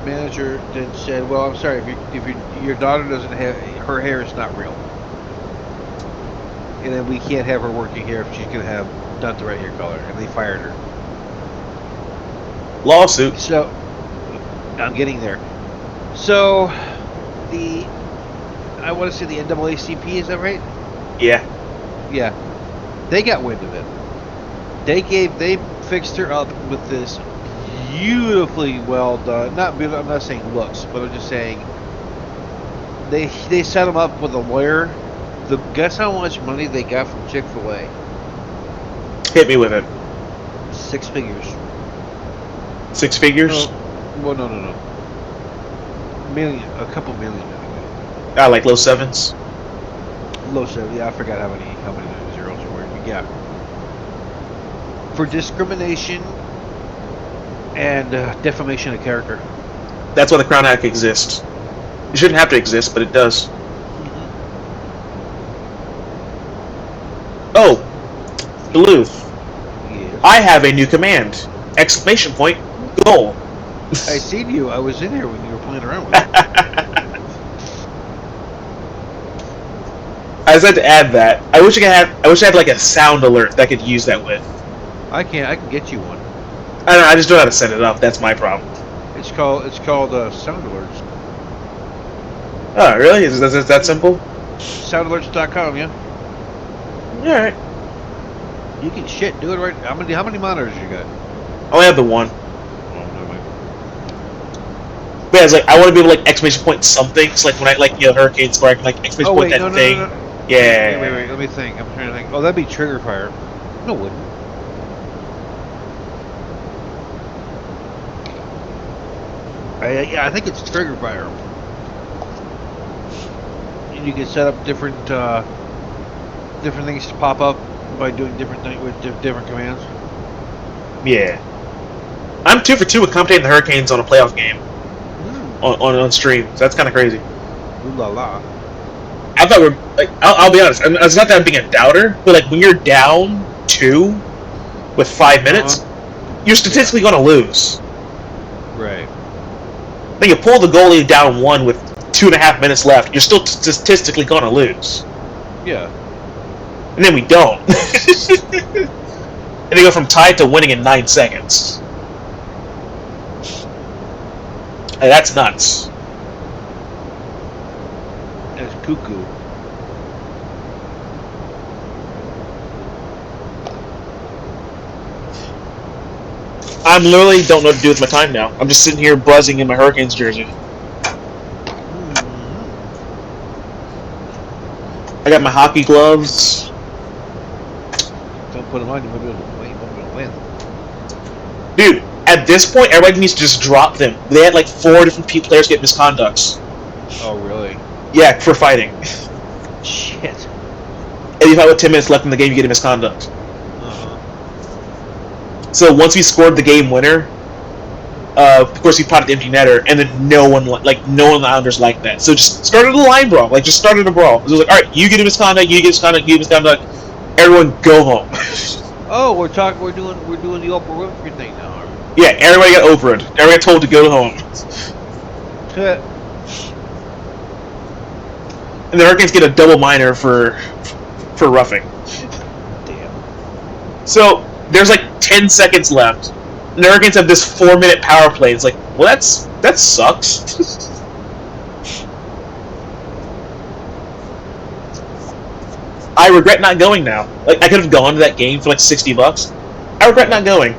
manager then said, well, I'm sorry, if your daughter doesn't have, her hair is not real, and then we can't have her working here if she's gonna have not the right hair color, and they fired her. Lawsuit. So I'm getting there. So I want to say the NAACP, is that right? Yeah. They got wind of it. They fixed her up with this beautifully well done. I'm not saying looks, but I'm just saying they set them up with a lawyer. Guess how much money they got from Chick-fil-A? Hit me with it. 6 figures. 6 figures? No. Million, a couple million. Anyway. Ah, like low sevens. Low 7. Yeah, I forgot how many zeros there were. But yeah. For discrimination and defamation of character. That's why the Crown Act exists. It shouldn't have to exist, but it does. Oh, Blue. Yes. I have a new command! Exclamation point, goal. I seen you. I was in here when you were playing around with it. I just had to add that. I wish I had like a sound alert that I could use that with. I can get you one. I don't know, I just don't know how to set it up. That's my problem. It's called Sound Alerts. Oh, really? Is that simple? Soundalerts.com, yeah. Alright. You can do it right. How many monitors you got? I only have the one. Oh, no, wait. But yeah, it's like I want to be able to like exclamation point something. So like when I hurricane score, I can like exclamation point that thing. No. Yeah. Wait. Let me think. I'm trying to think. Oh, that'd be trigger fire. No, it wouldn't. I think it's trigger fire. And you can set up different things to pop up by doing different things with different commands. Yeah. I'm 2 for 2 with commentating the Hurricanes on a playoff game on stream. So that's kind of crazy. Ooh la la. I thought we're like I'll be honest. It's not that I'm being a doubter, but like when you're down 2 with 5 minutes, you're statistically going to lose. Right. Then you pull the goalie down 1 with 2.5 minutes left. You're still statistically going to lose. Yeah. And then we don't. And they go from tied to winning in 9 seconds. Hey, that's nuts. That's cuckoo. I literally don't know what to do with my time now. I'm just sitting here buzzing in my Hurricanes jersey. I got my hockey gloves. Don't put them on. You won't be able to win. Dude, at this point, everybody needs to just drop them. They had like 4 different players get misconducts. Oh, really? Yeah, for fighting. Shit. And you fight with 10 minutes left in the game, you get a misconduct. So once we scored the game winner, of course we potted the empty netter, and then no one in the Islanders liked that. So just started a line brawl. Like, just started a brawl. It was like, alright, you get a misconduct, you get a misconduct, you get a misconduct. Everyone go home. Oh, we're doing the Oprah Winfrey thing now. Yeah, everybody got Oprah'd. Everybody got told to go home. And the Hurricanes get a double minor for roughing. Damn. So there's like 10 seconds left. And the Hurricanes have this 4-minute power play. It's like, well, that sucks. I regret not going now. Like, I could have gone to that game for like $60. I regret not going.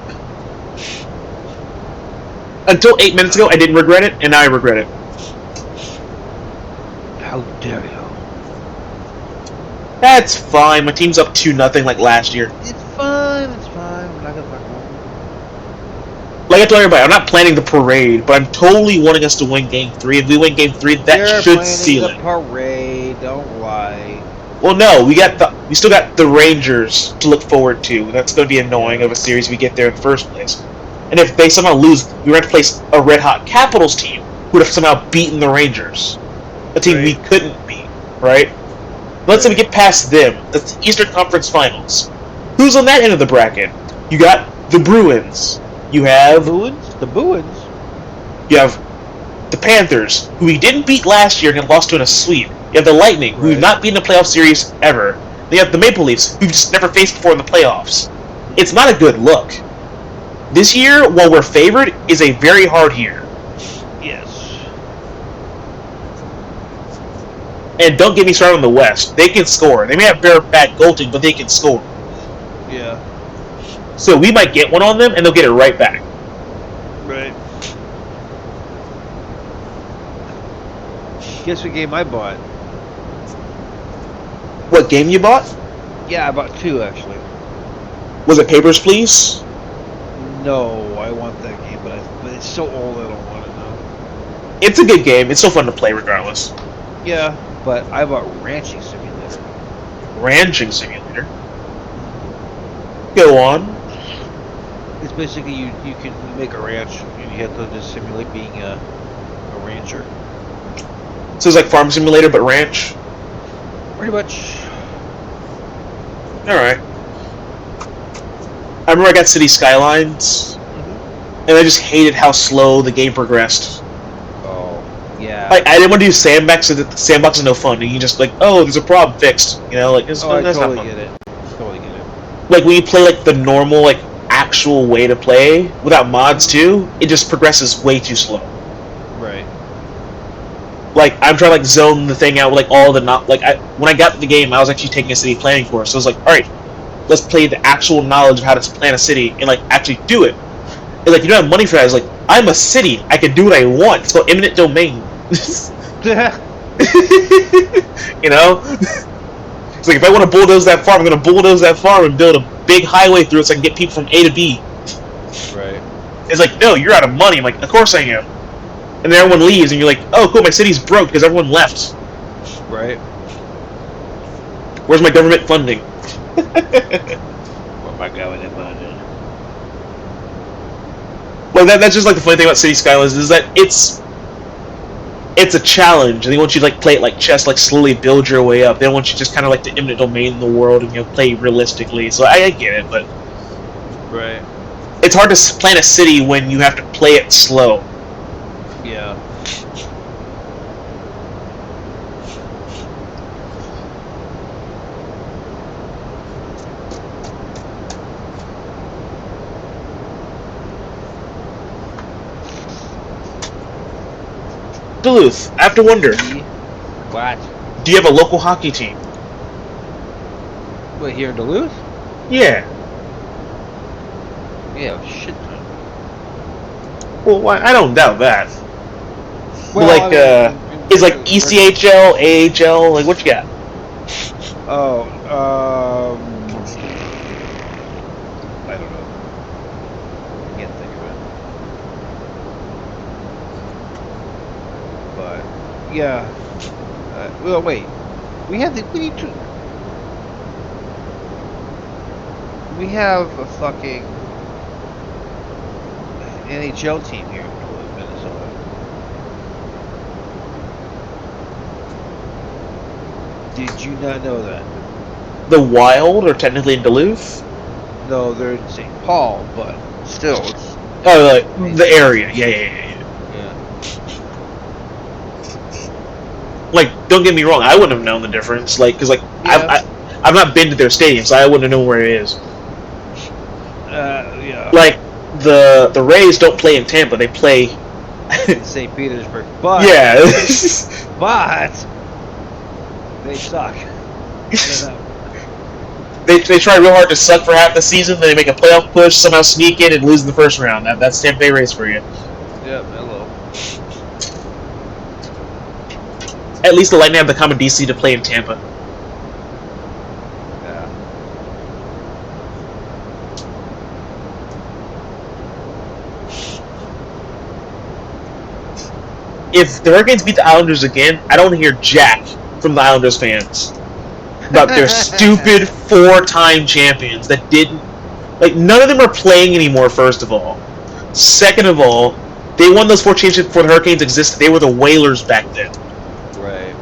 Until 8 minutes ago, I didn't regret it, and now I regret it. How dare you? That's fine. My team's up 2-0 like last year. It's fine. We're not gonna fuck around. Like I told everybody, I'm not planning the parade, but I'm totally wanting us to win Game 3. If we win Game 3, that should seal it. Parade, don't lie. Well, no, we still got the Rangers to look forward to. That's going to be annoying of a series we get there in the first place. And if they somehow lose, we have to place a red-hot Capitals team who would have somehow beaten the Rangers. A team we couldn't beat, right? Let's say we get past them. That's the Eastern Conference Finals. Who's on that end of the bracket? You got the Bruins. You have... The Bruins? You have the Panthers, who we didn't beat last year and lost to in a sweep. You have the Lightning, who we've not beaten a playoff series ever. Then you have the Maple Leafs, who we've just never faced before in the playoffs. It's not a good look. This year, while we're favored, is a very hard year. Yes. And don't get me started on the West. They can score. They may have very bad goaltending, but they can score. So we might get one on them, and they'll get it right back. Right. Guess what game I bought? What game you bought? Yeah, I bought 2 actually. Was it Papers, Please? No, I want that game, but it's so old I don't want it now. It's a good game. It's still fun to play regardless. Yeah, but I bought Ranching Simulator. Ranching Simulator. Go on. It's basically you can make a ranch and you have to just simulate being a rancher. So it's like Farm Simulator but ranch. Pretty much. All right. I remember I got City Skylines, and I just hated how slow the game progressed. Oh, yeah. Like I didn't want to do sandbox. The sandbox is no fun. And you just like, oh, there's a problem, fixed. You know, like it's, I that's totally not fun. get it. Totally get it. Like when you play like the normal, like actual way to play without mods too, it just progresses way too slow. Right. Like I'm trying to like zone the thing out with like all the not like when I got the game, I was actually taking a city planning course. So I was like, all right, let's play the actual knowledge of how to plan a city and like actually do it. And like you don't have money for that. It's like I'm a city. I can do what I want. It's called eminent domain. You know. It's like if I want to bulldoze that farm, I'm going to bulldoze that farm and build a big highway through it so I can get people from A to B. Right. It's like, no, you're out of money. I'm like, of course I am. And then everyone leaves, and you're like, oh, cool, my city's broke because everyone left. Right. Where's my government funding? Where my government funding? Well, that's just like the funny thing about City Skylines is that it's a challenge, and they want you to like play it like chess, like slowly build your way up. They don't want you to just kind of like to eminent domain the world and play realistically. So I get it, but right, it's hard to plan a city when you have to play it slow. Yeah. Duluth, I have to wonder. What? Do you have a local hockey team? What, here in Duluth? Yeah. Yeah, shit ton. Well, I don't doubt that. Well, like, is like ECHL, AHL, like what you got? Oh, I don't know. Can't think of it. But yeah. Well, wait. We need to. We have a fucking NHL team here in Minnesota. Did you not know that? The Wild are technically in Duluth? No, they're in St. Paul, but still, it's... Oh, like, the area. Yeah. Like, don't get me wrong, I wouldn't have known the difference. Like, because, like, Yeah. I've not been to their stadium, so I wouldn't have known where it is. Yeah. Like, the Rays don't play in Tampa, they play... in St. Petersburg, but... Yeah. But... They suck. They try real hard to suck for half the season, then they make a playoff push, somehow sneak in and lose in the first round. That's Tampa Bay Rays for you. Yep, hello. At least the Lightning have the common DC to play in Tampa. Yeah. If the Hurricanes beat the Islanders again, I don't want to hear jack from the Islanders fans about their stupid 4-time champions that didn't... Like, none of them are playing anymore, first of all. Second of all, they won those 4 championships before the Hurricanes existed. They were the Whalers back then. Right.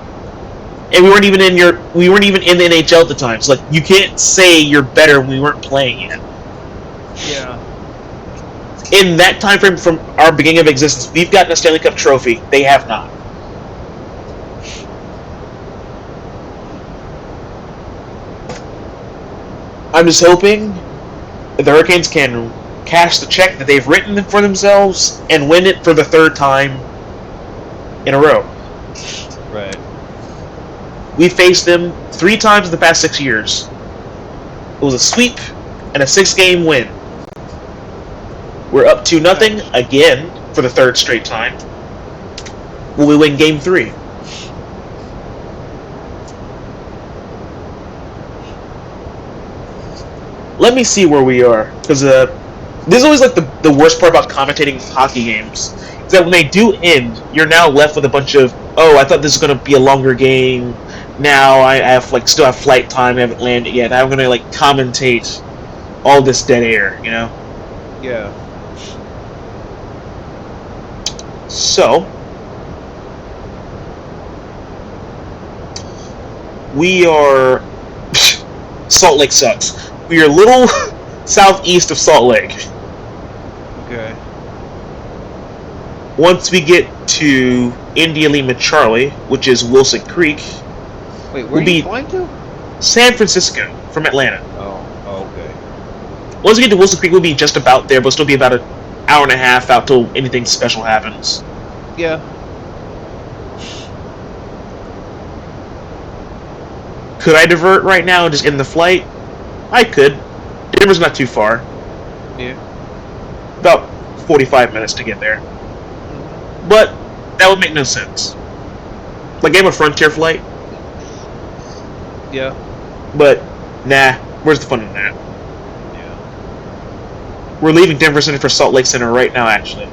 And we weren't even in the NHL at the time. So, like, you can't say you're better when we weren't playing yet. Yeah. In that time frame from our beginning of existence, we've gotten a Stanley Cup trophy. They have not. I'm just hoping that the Hurricanes can cash the check that they've written for themselves and win it for the 3rd time in a row. Right. We faced them 3 times in the past 6 years. It was a sweep and a 6-game win. We're up 2-0 Nice. again for the third straight time. Will we win game 3? Let me see where we are, because this is always like the worst part about commentating hockey games is that when they do end, you're now left with a bunch of, oh, I thought this was gonna be a longer game. Now I have like still have flight time. I haven't landed yet. I'm gonna like commentate all this dead air, you know. Yeah. So we are Salt Lake sucks. We are a little southeast of Salt Lake. Okay. Once we get to India Lima Charlie, which is Wilson Creek, Wait, where we'll are you be flying to? San Francisco from Atlanta. Oh, okay. Once we get to Wilson Creek, we'll be just about there, but it'll still be about an hour and a half out till anything special happens. Yeah. Could I divert right now and just end the flight? I could. Denver's not too far. Yeah. About 45 minutes to get there. But that would make no sense. Like, I have a Frontier flight, Yeah. but nah, where's the fun in that? Yeah. We're leaving Denver Center for Salt Lake Center right now, actually.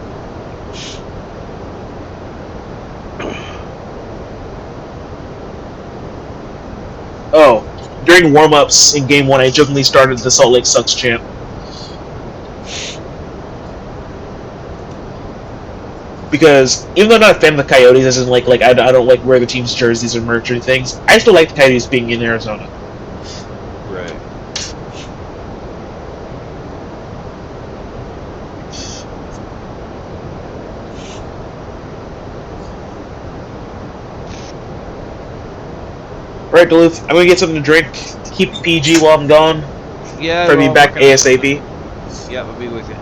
Oh, during warm-ups in Game 1, I jokingly started the Salt Lake Sucks chant. Because even though I'm not a fan of the Coyotes, as in like I don't like wear the team's jerseys or merch or things, I still like the Coyotes being in Arizona. Right. All right, Duluth, I'm gonna get something to drink. Keep PG while I'm gone. Yeah, Try to be well, I'm back working on something. ASAP. Yeah, I'll be with you.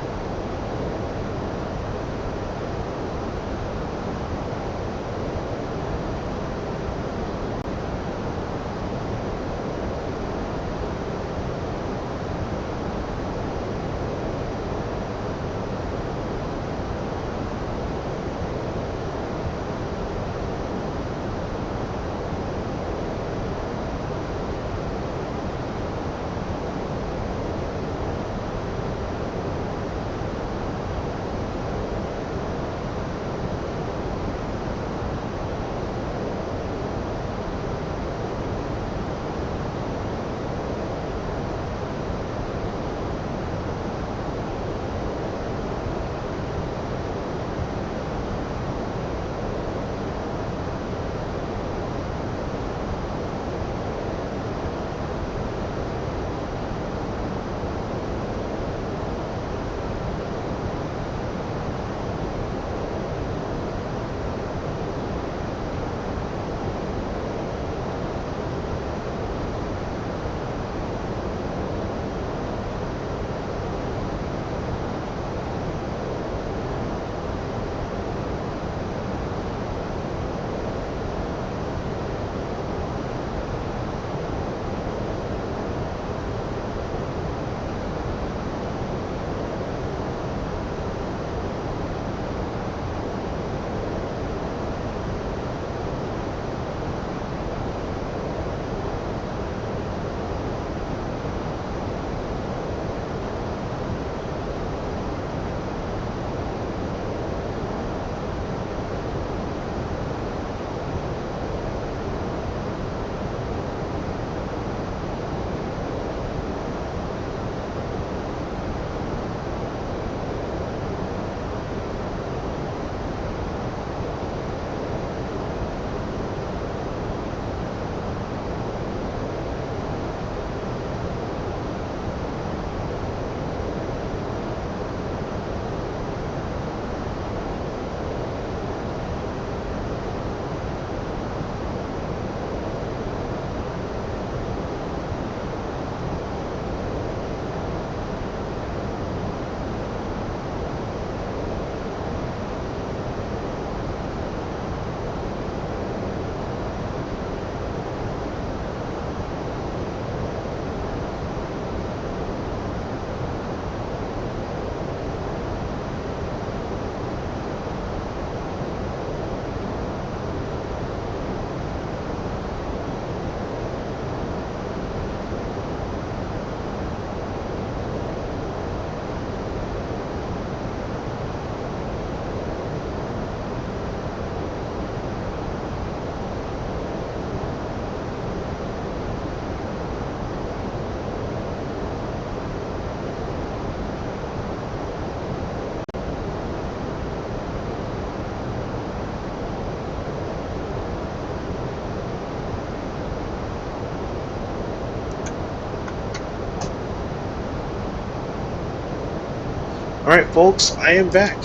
Alright, folks, I am back.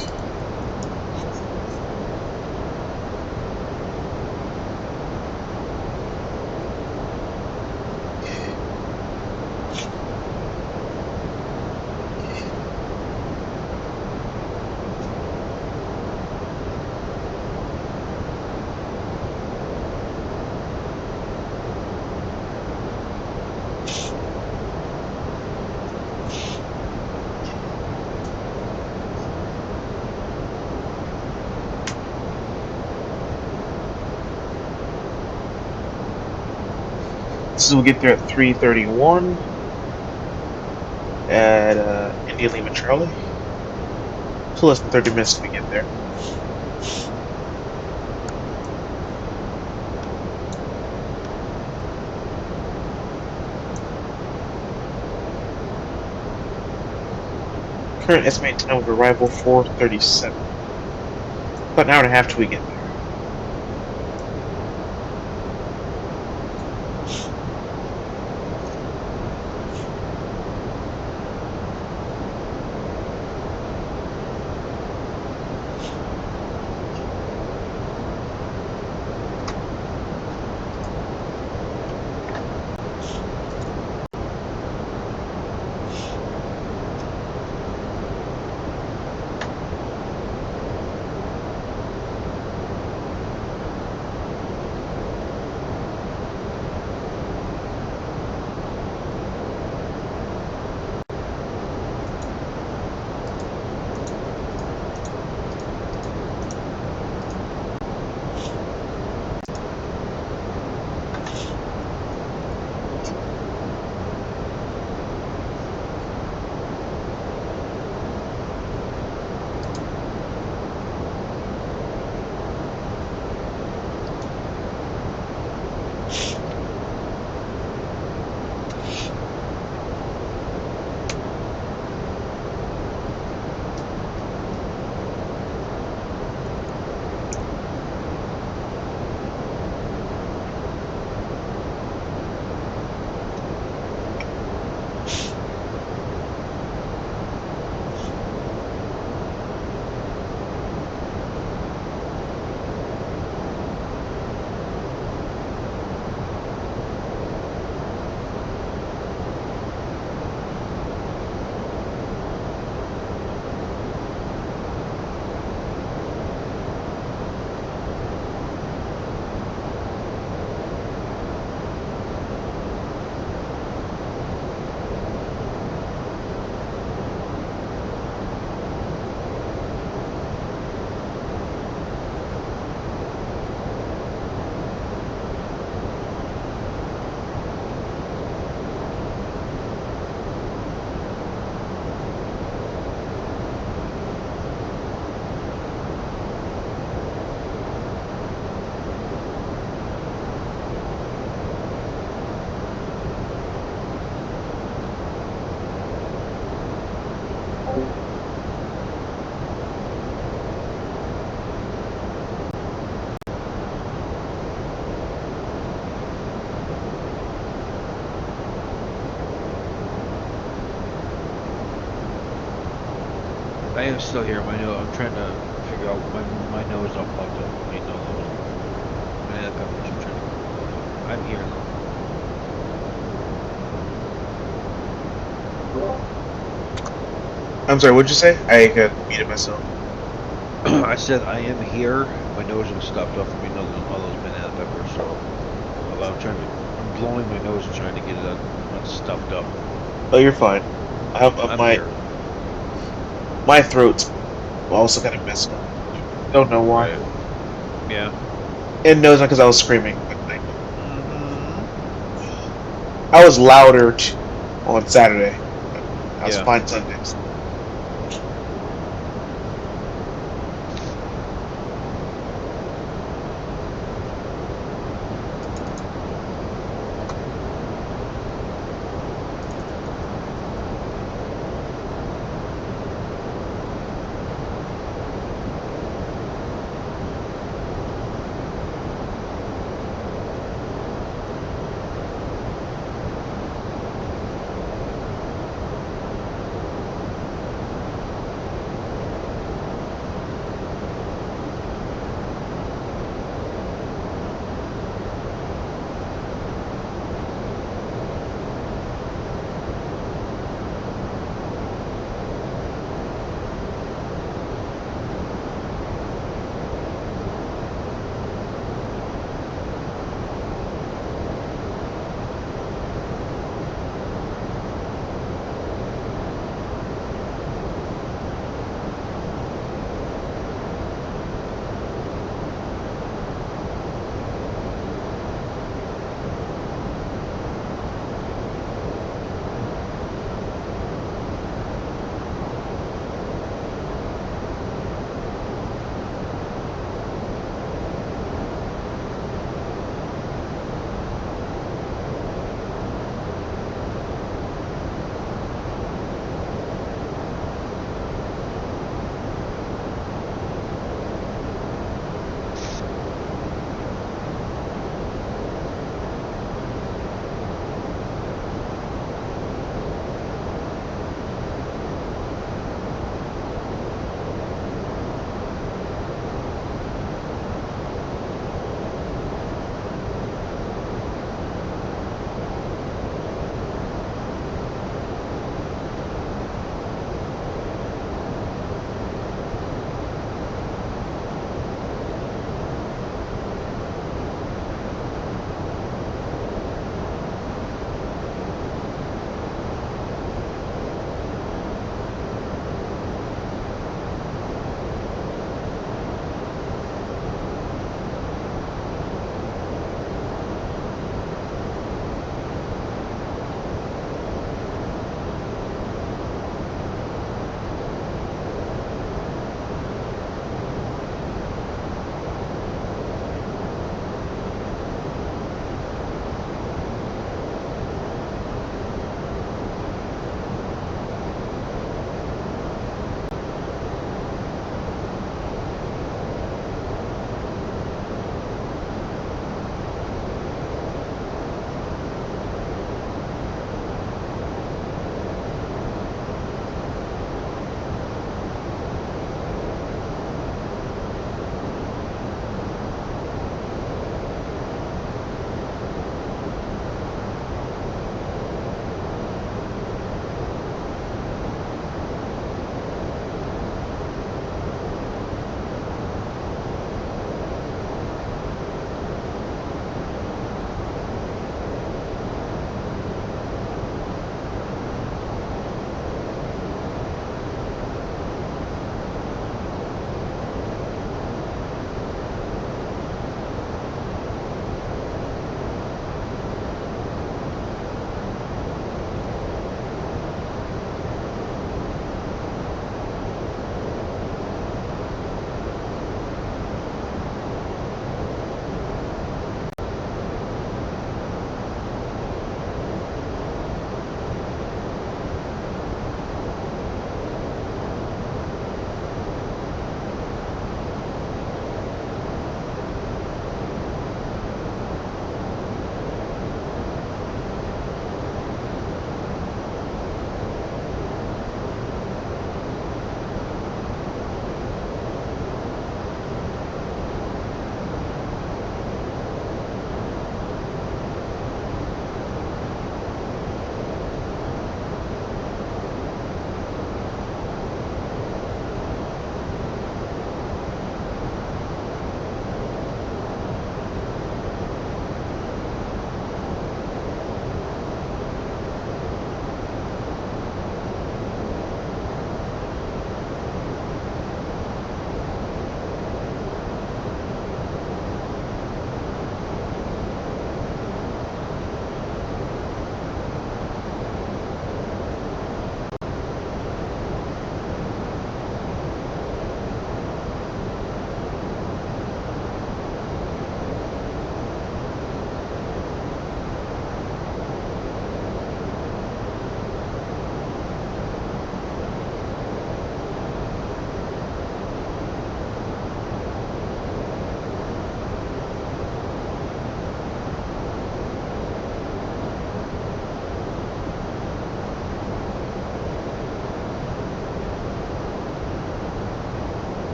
So we'll get there at 3:31 at India Lima Charlie. So less than 30 minutes till we get there. Current estimated time of arrival 4:37. About an hour and a half till we get there. I am still here. I'm trying to figure out my nose all plugged up. Okay, no, my peppers. I'm trying to. I'm here I'm sorry, what'd you say? I muted myself. though. I said I am here. My nose was stuffed up from me nose all those banana peppers. So I'm blowing my nose and trying to get it unstuffed up. Oh, you're fine. I have I'm here. my throat's also kind of messed up. Don't know why. Right. Yeah. And no, it's not because I was screaming. Mm-hmm. I was louder on Saturday. I was Yeah. fine Sundays.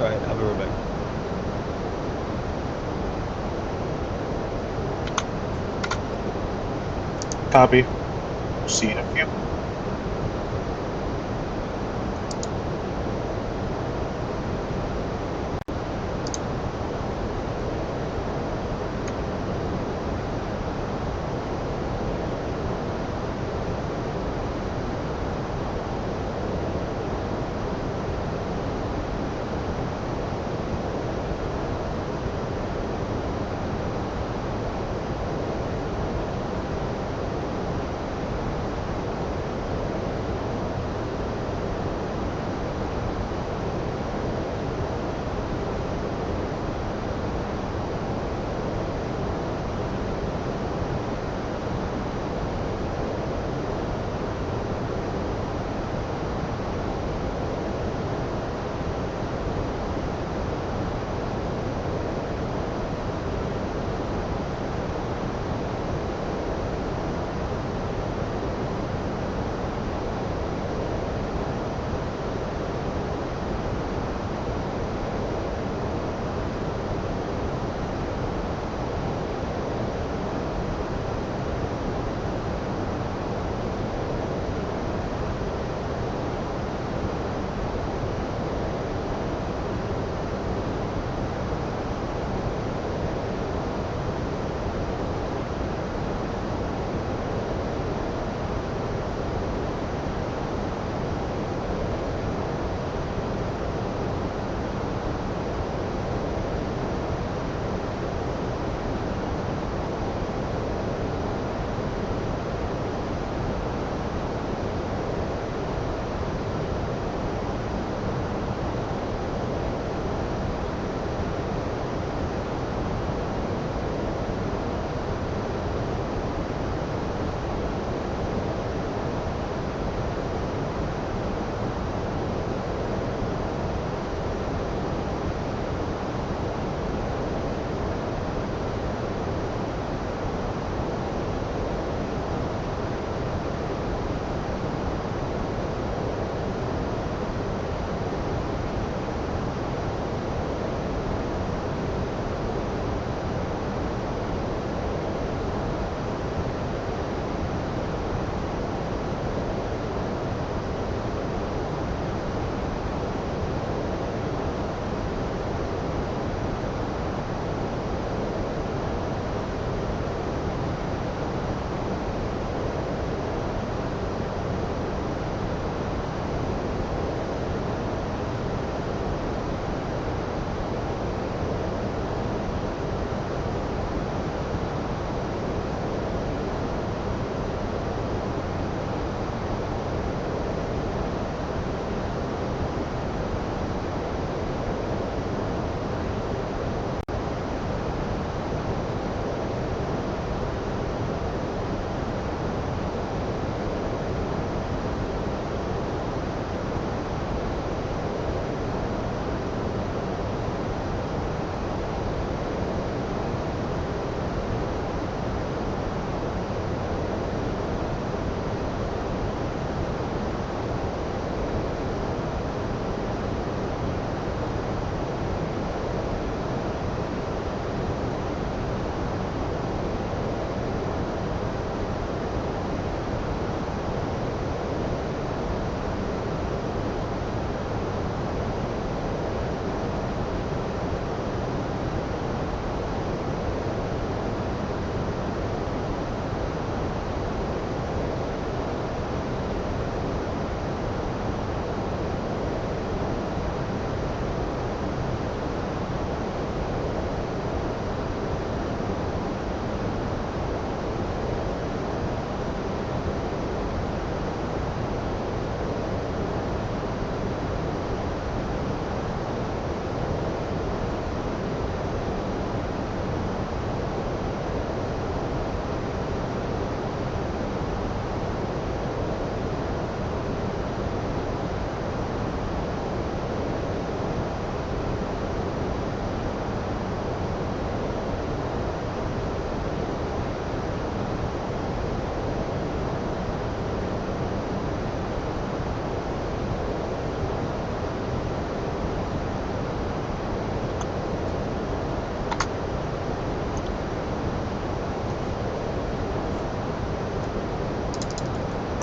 right, I'll be right back. Copy. See you in a few.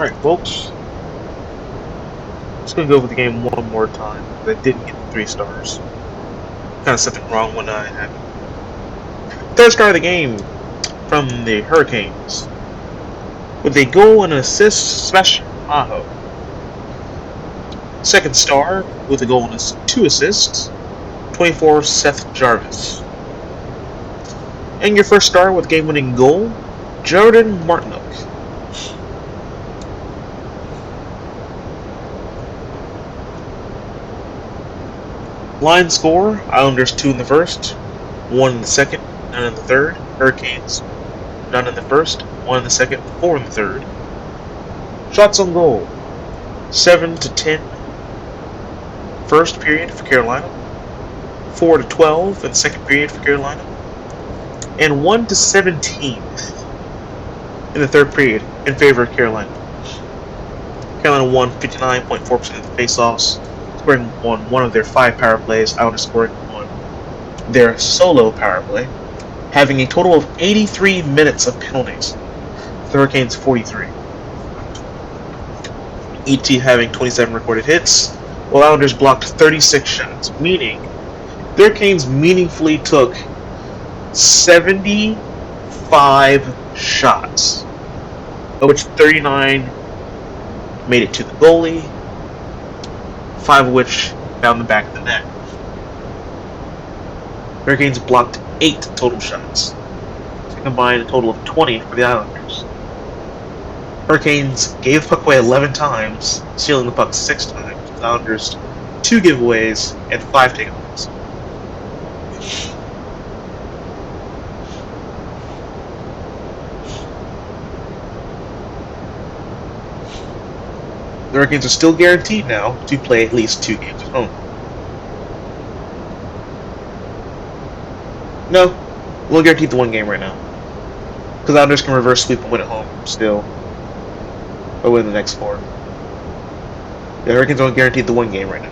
Alright, folks. Just gonna go over the game one more time because I didn't get the 3 stars. Kind of something wrong when I had. Third star of the game from the Hurricanes with a goal and an assist, Sebastian Aho. Second star with a goal and 2 assists, 24, Seth Jarvis. And your first star with game-winning goal, Jordan Martinook. Line score, Islanders 2 in the first, 1 in the second, none in the third. Hurricanes, none in the first, 1 in the second, 4 in the third. Shots on goal, 7 to 10 first period for Carolina, 4 to 12 in the second period for Carolina, and 1 to 17 in the third period in favor of Carolina. Carolina won 59.4% of the faceoffs, scoring on one of their 5 power plays, Islanders scoring on their solo power play, having a total of 83 minutes of penalties. The Hurricanes 43. Each team having 27 recorded hits, while Islanders blocked 36 shots, meaning the Hurricanes meaningfully took 75 shots, of which 39 made it to the goalie, 5 of which found the back of the net. Hurricanes blocked 8 total shots, to combine a total of 20 for the Islanders. Hurricanes gave the puck away 11 times, stealing the puck 6 times, with the Islanders 2 giveaways and 5 takeaways. The Hurricanes are still guaranteed now to play at least 2 games at home. No, we'll guarantee the 1 game right now. Because the Islanders can reverse sweep and win at home still. Or win the next 4. The Hurricanes only guaranteed the 1 game right now.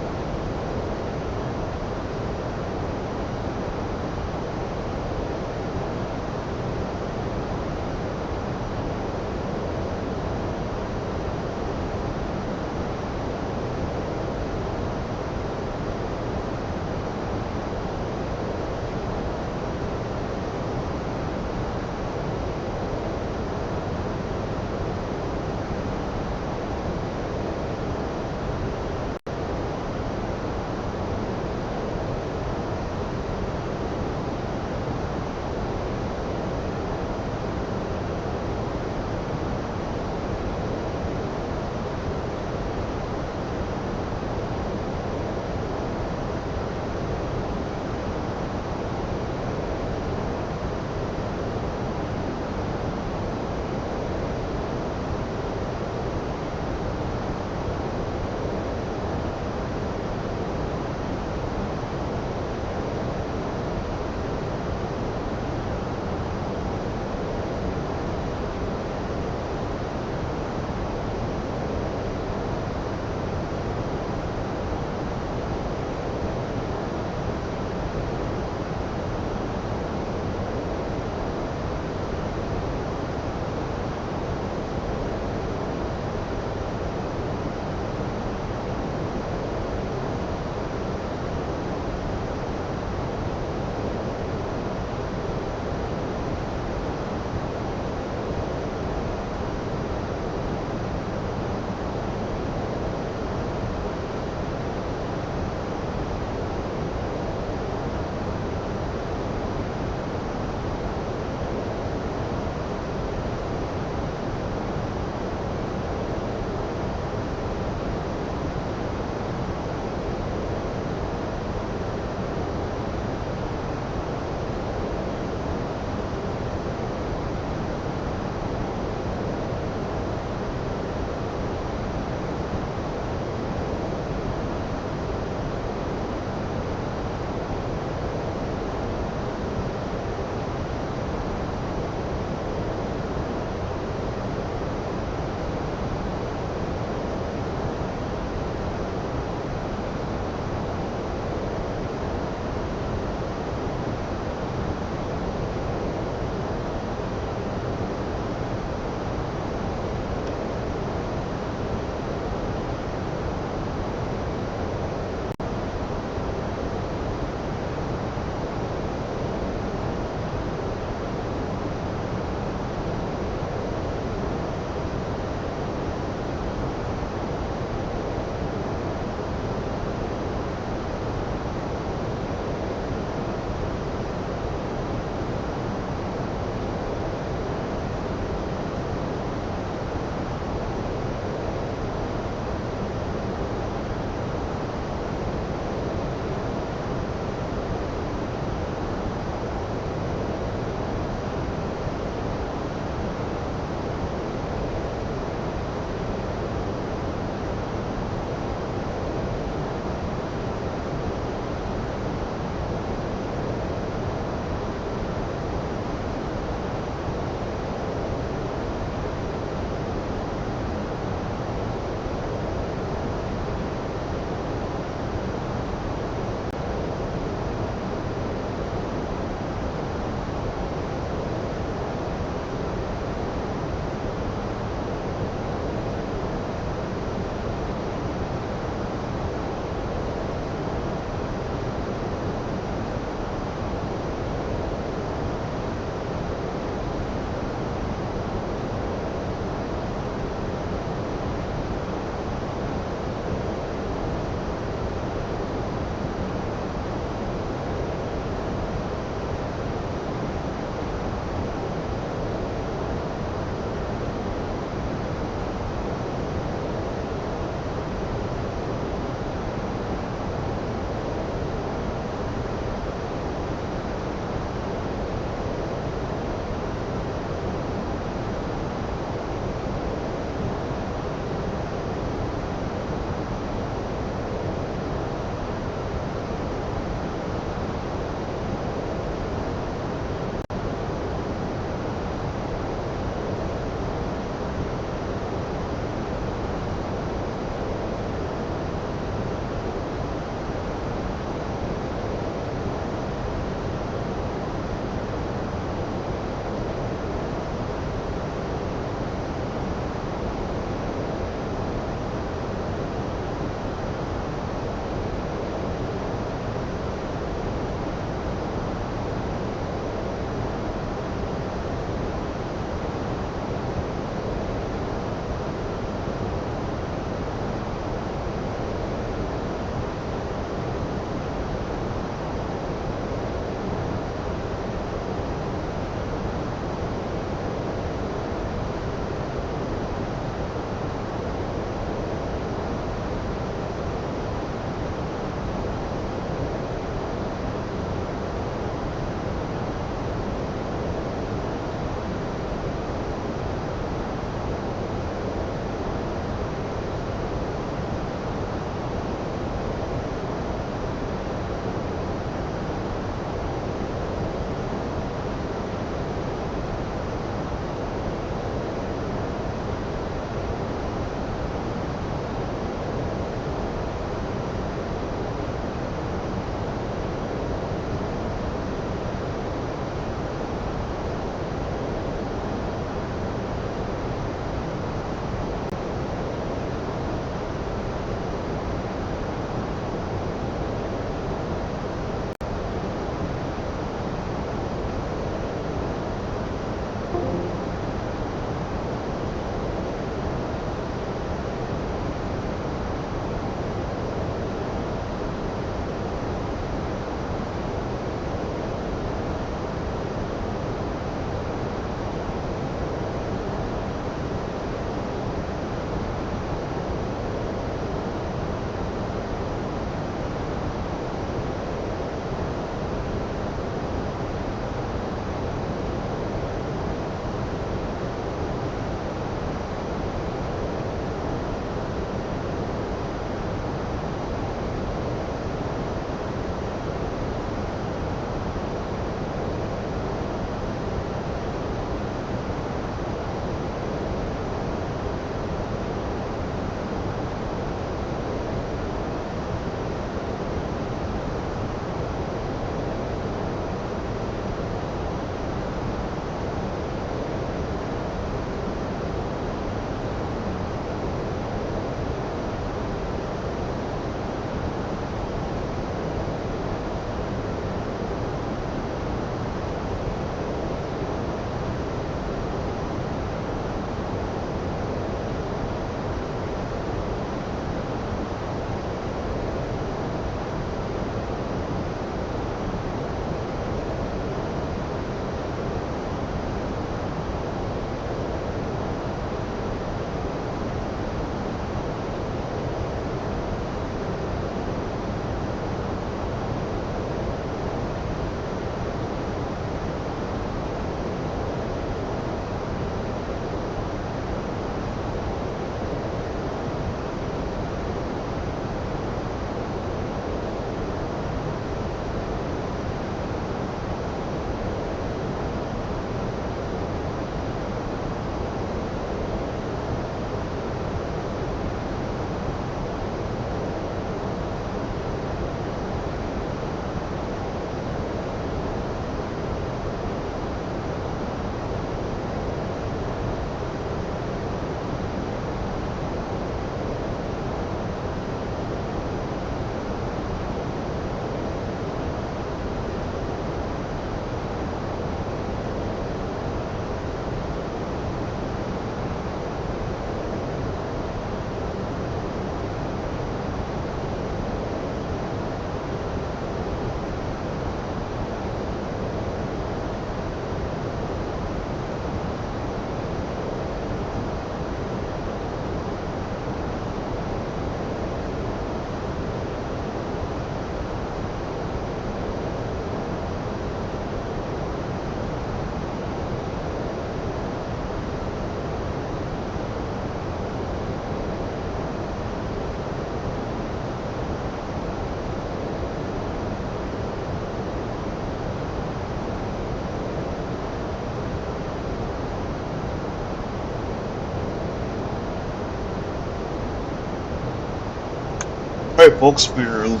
Alright, folks, we're a little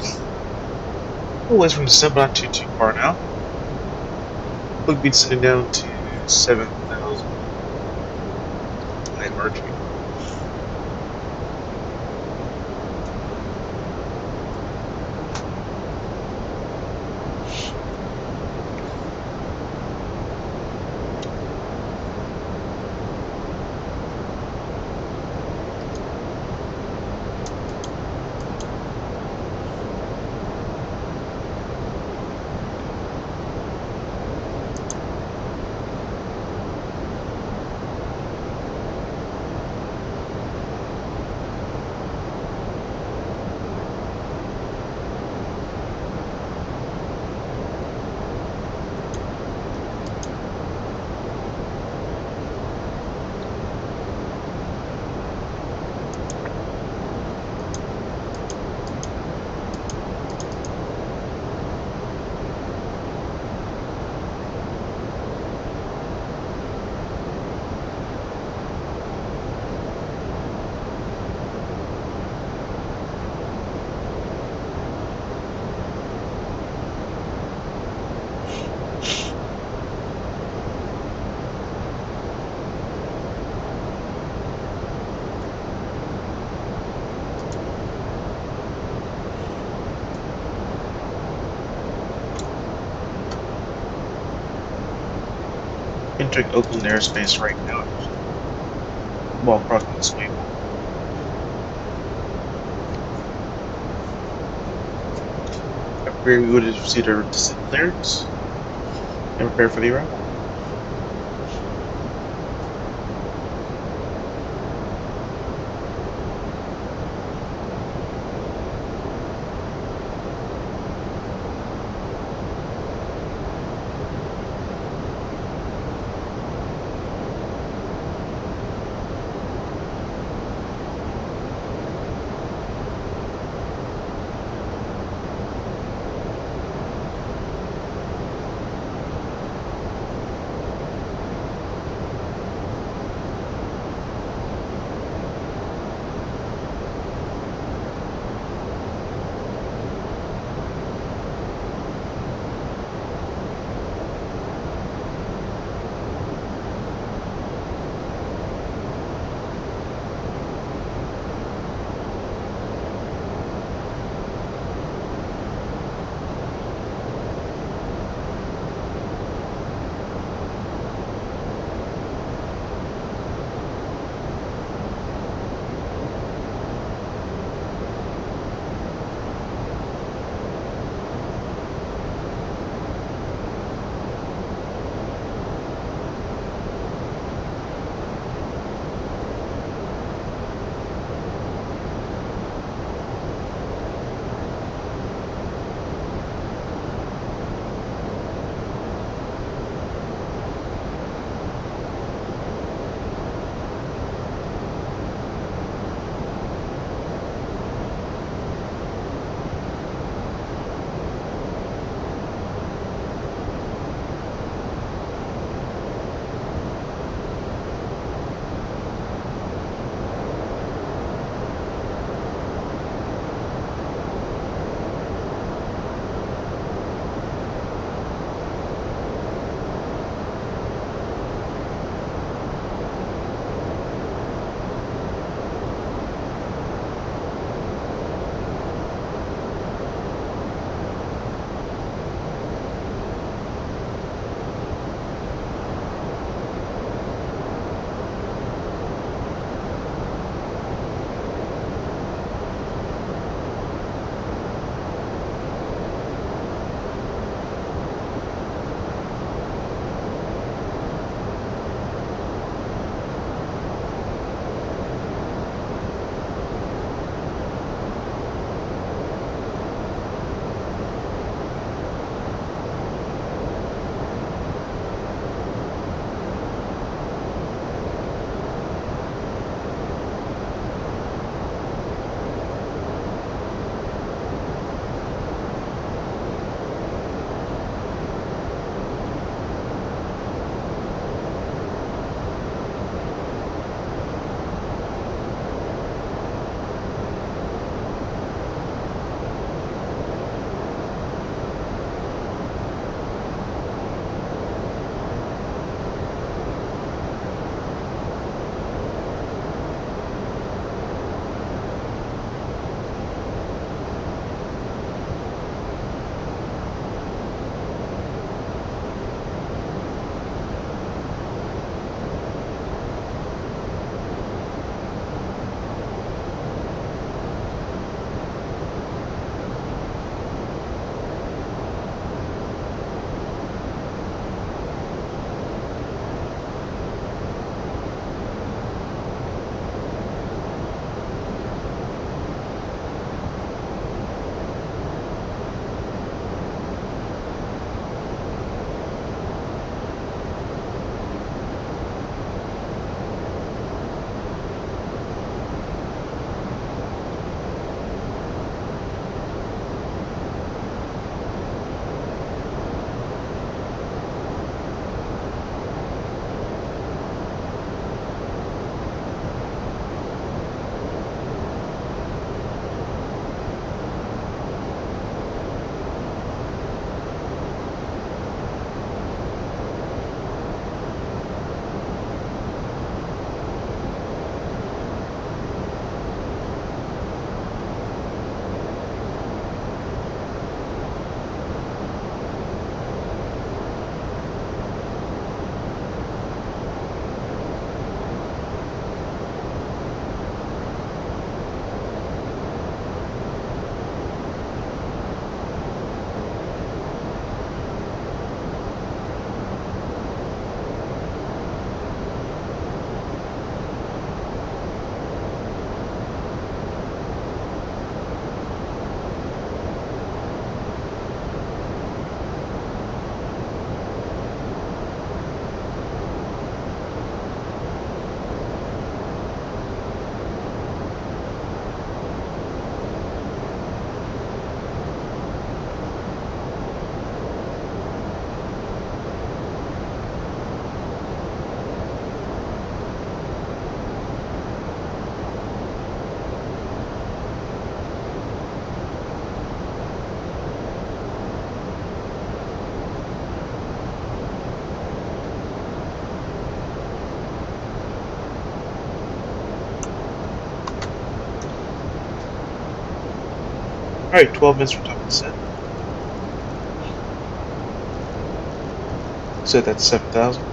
ways from December, not too far now. We'll be sitting down to 7,000 IMRG. Entering Oakland airspace right now, actually, while crossing this waypoint. After we would proceed to descent clearance and prepare for the arrival. Alright, 12 minutes from top of the set. Set that to 7,000.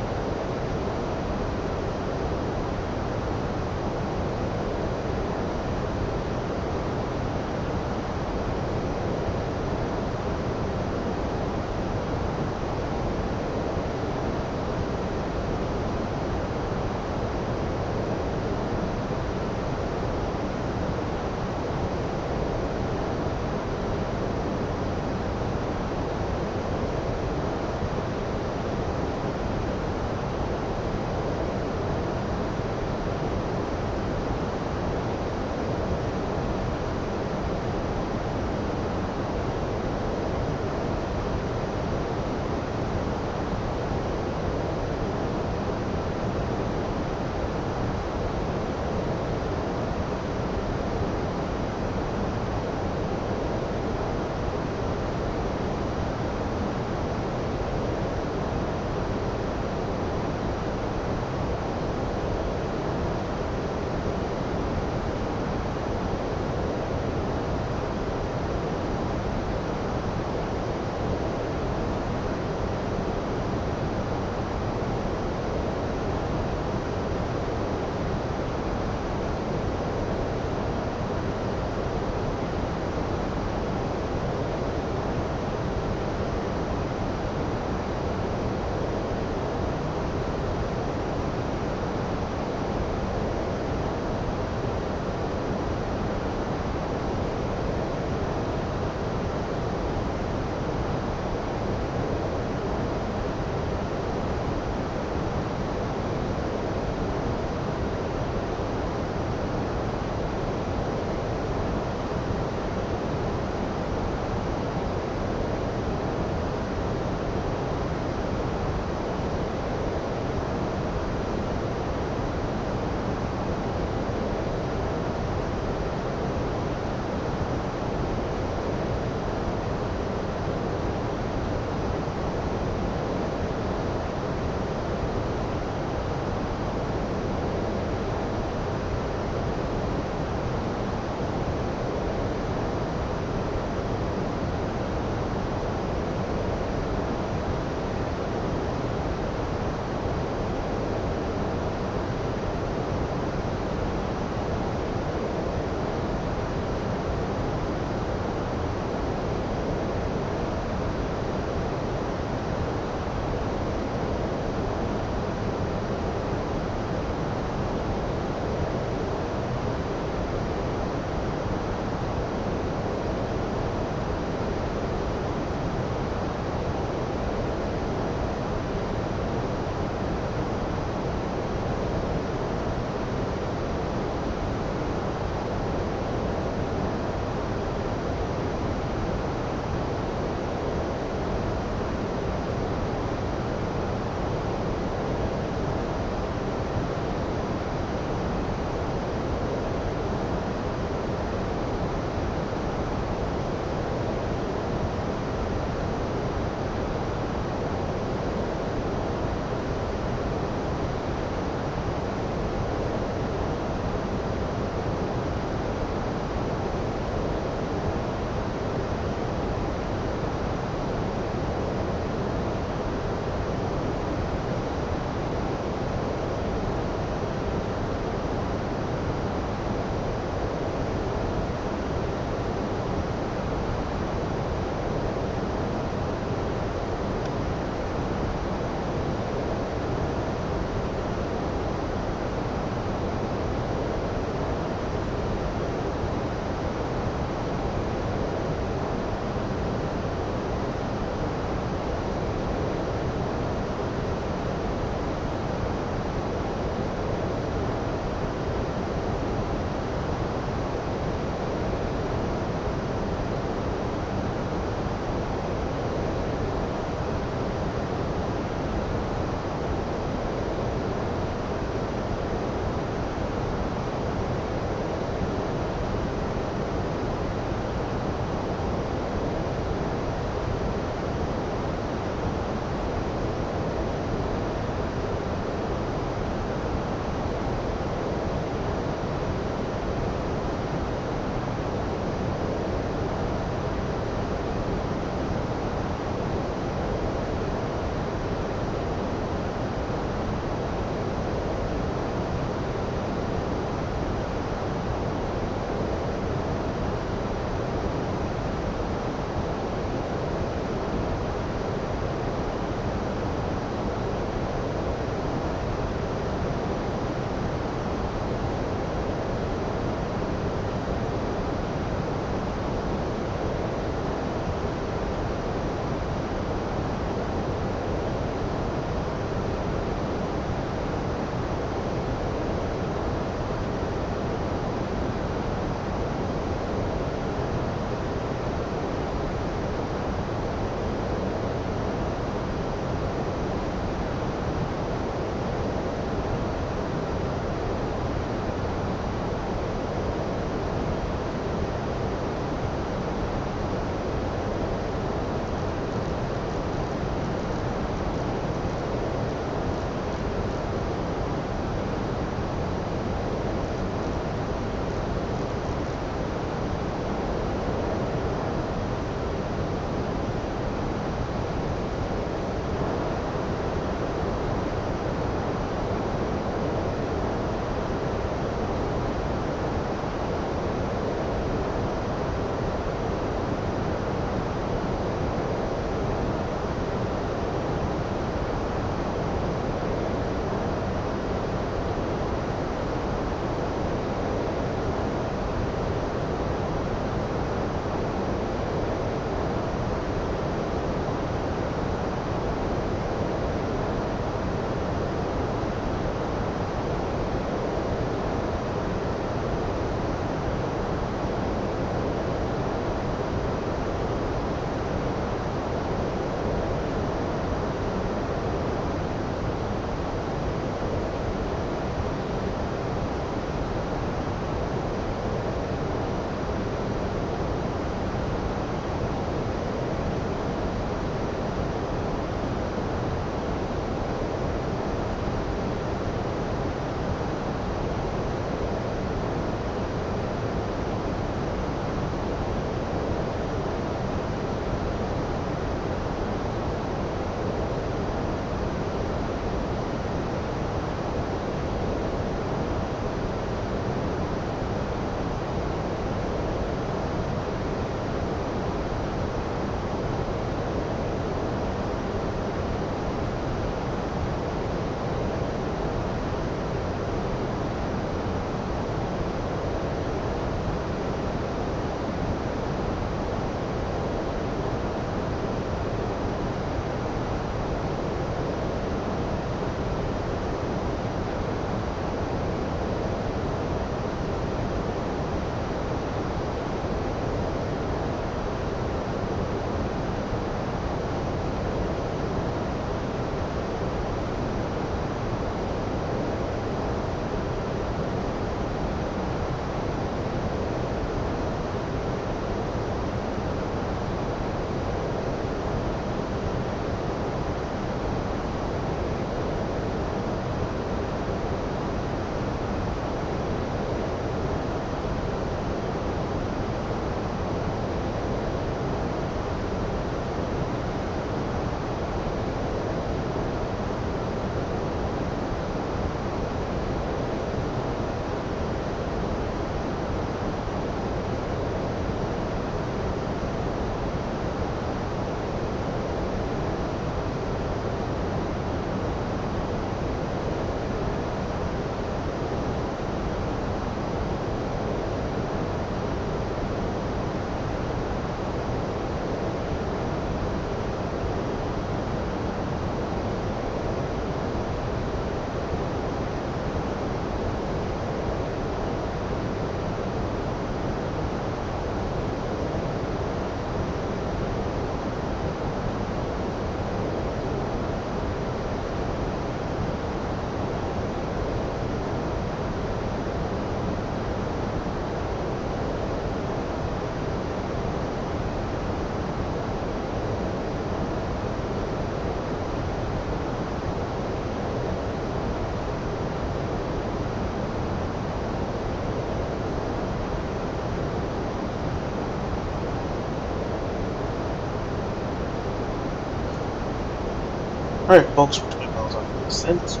Alright, folks, we're 20 miles off the descent.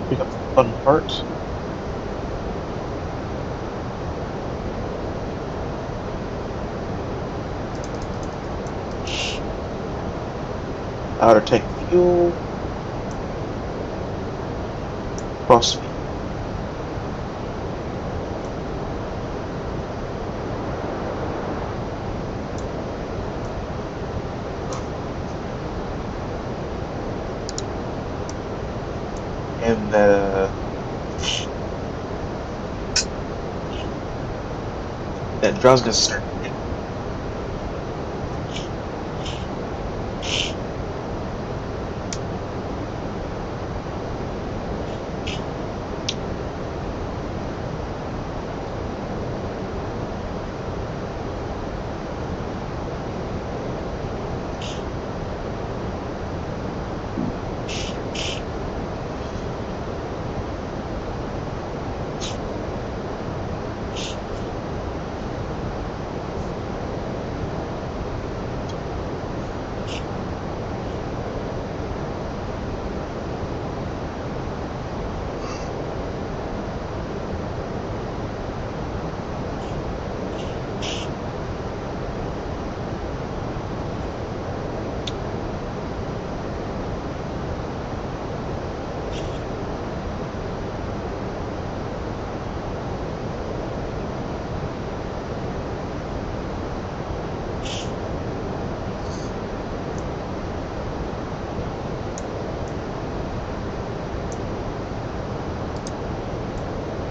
Pick up the fun part. Outer tank fuel. Cross speed. And that drowsiness started to hit.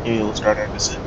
Maybe we'll start our descent.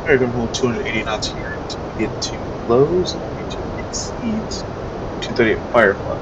We're going to hold 280 knots here until we get to close, and that means it exceeds 230 at Firefly.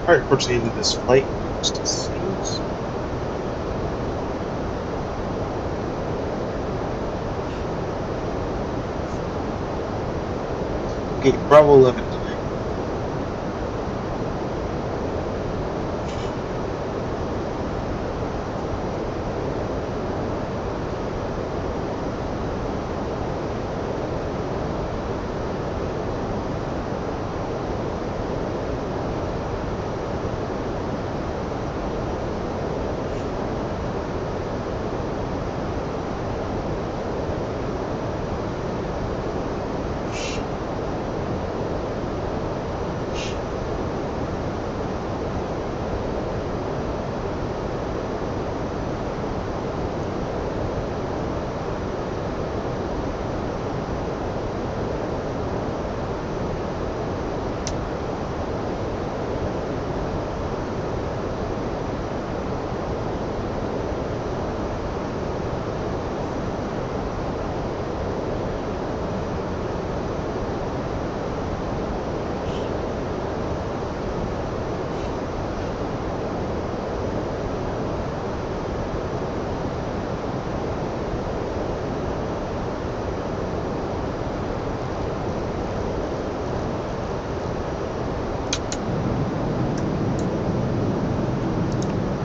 Alright, proceed with this flight to settings. Okay, Bravo 11 tonight.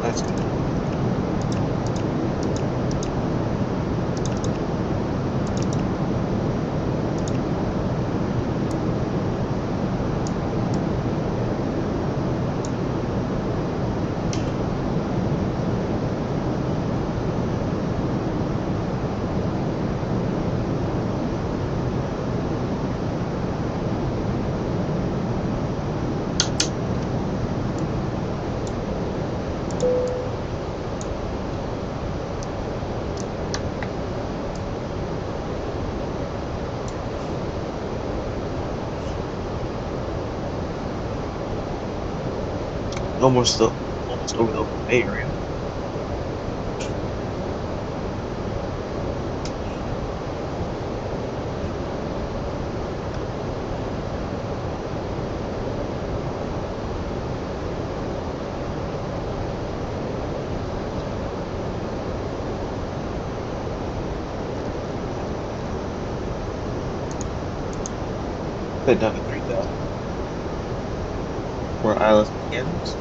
That's good. Almost over the open bay area. Head down to 3,000 for ILS mechanics.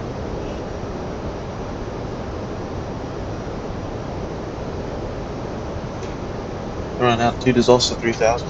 Around altitude is also 3,000.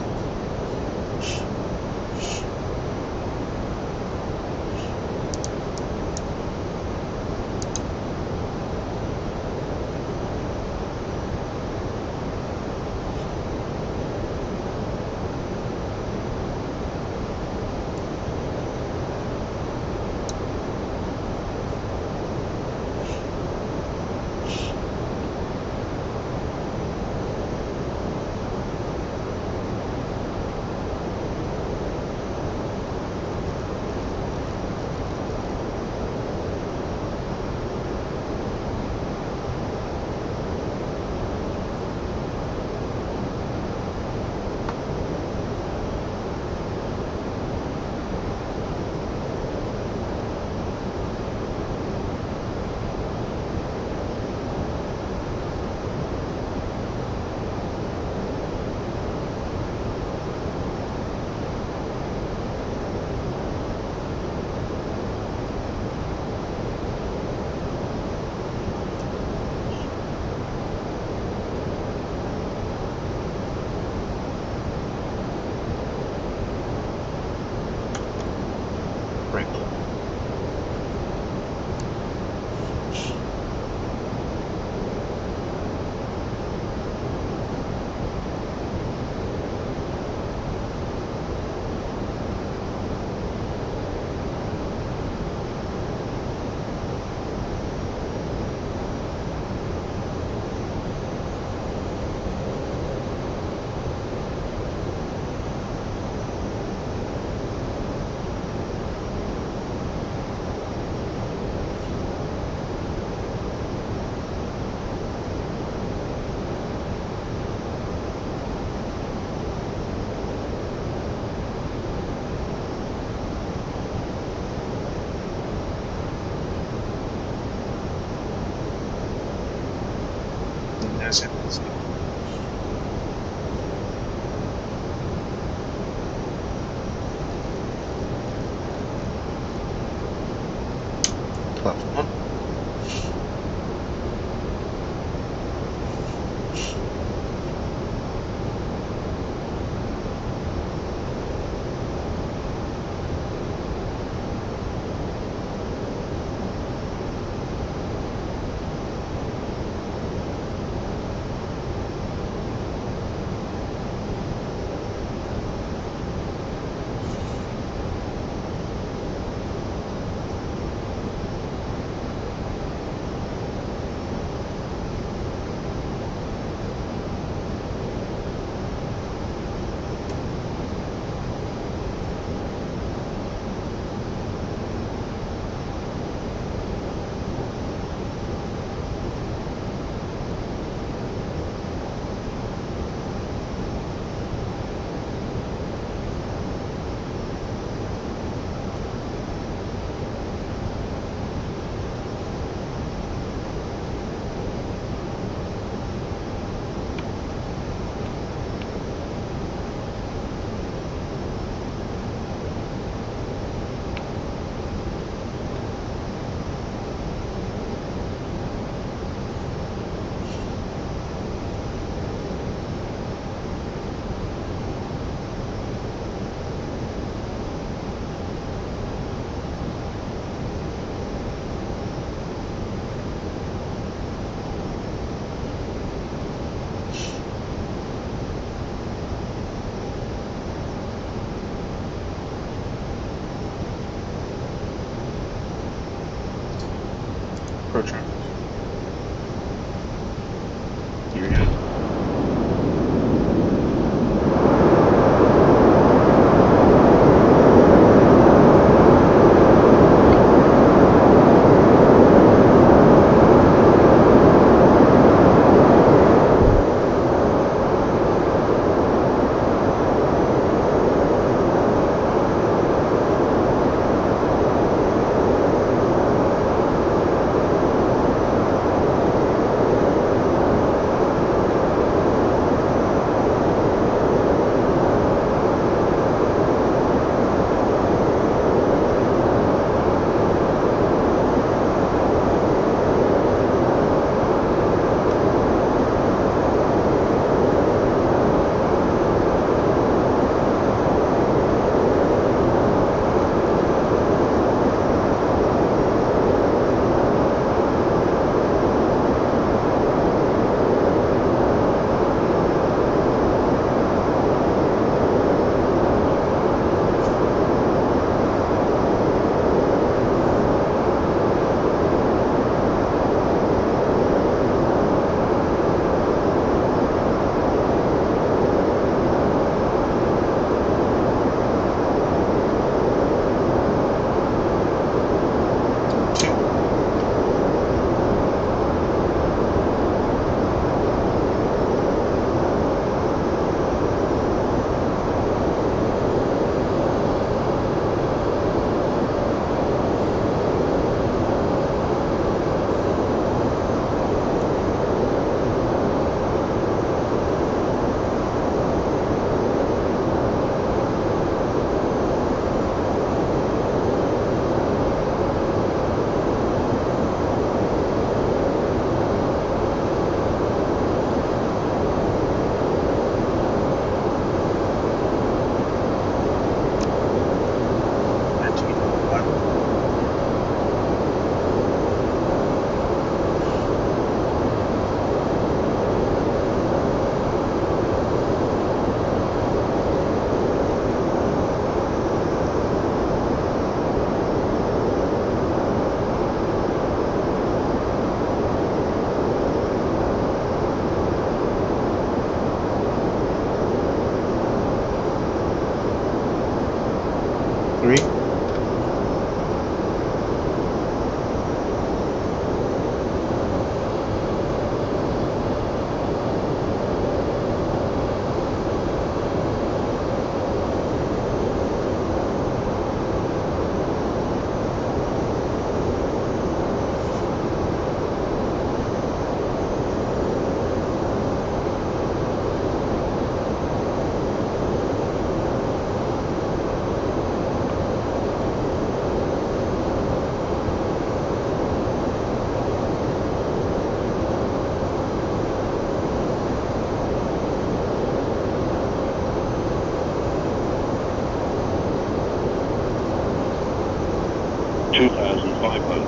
500.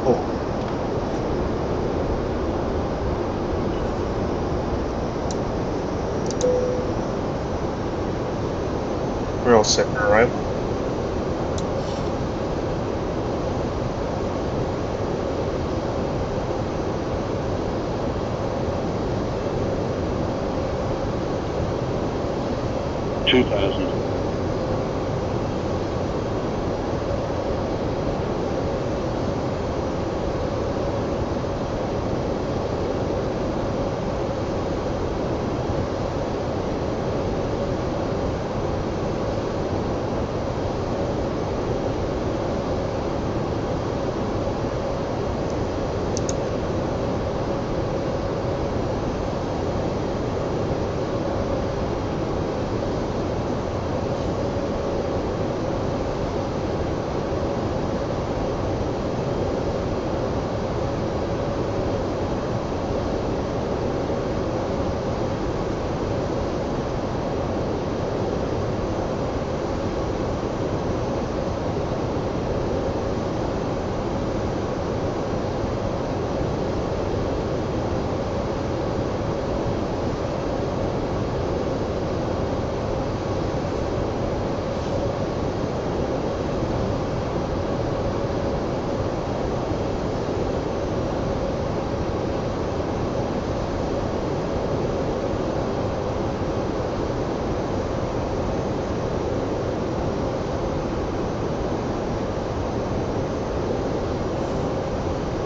Oh, we're all set for arrival. Two thousand.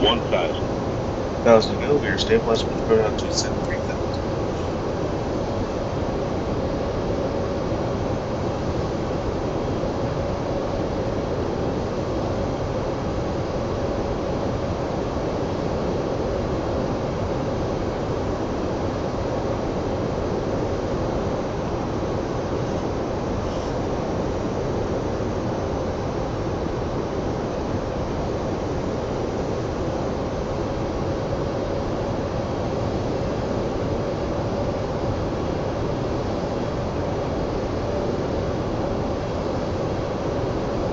One thousand. 1,000 to go. We are stabilized with code out 273,000.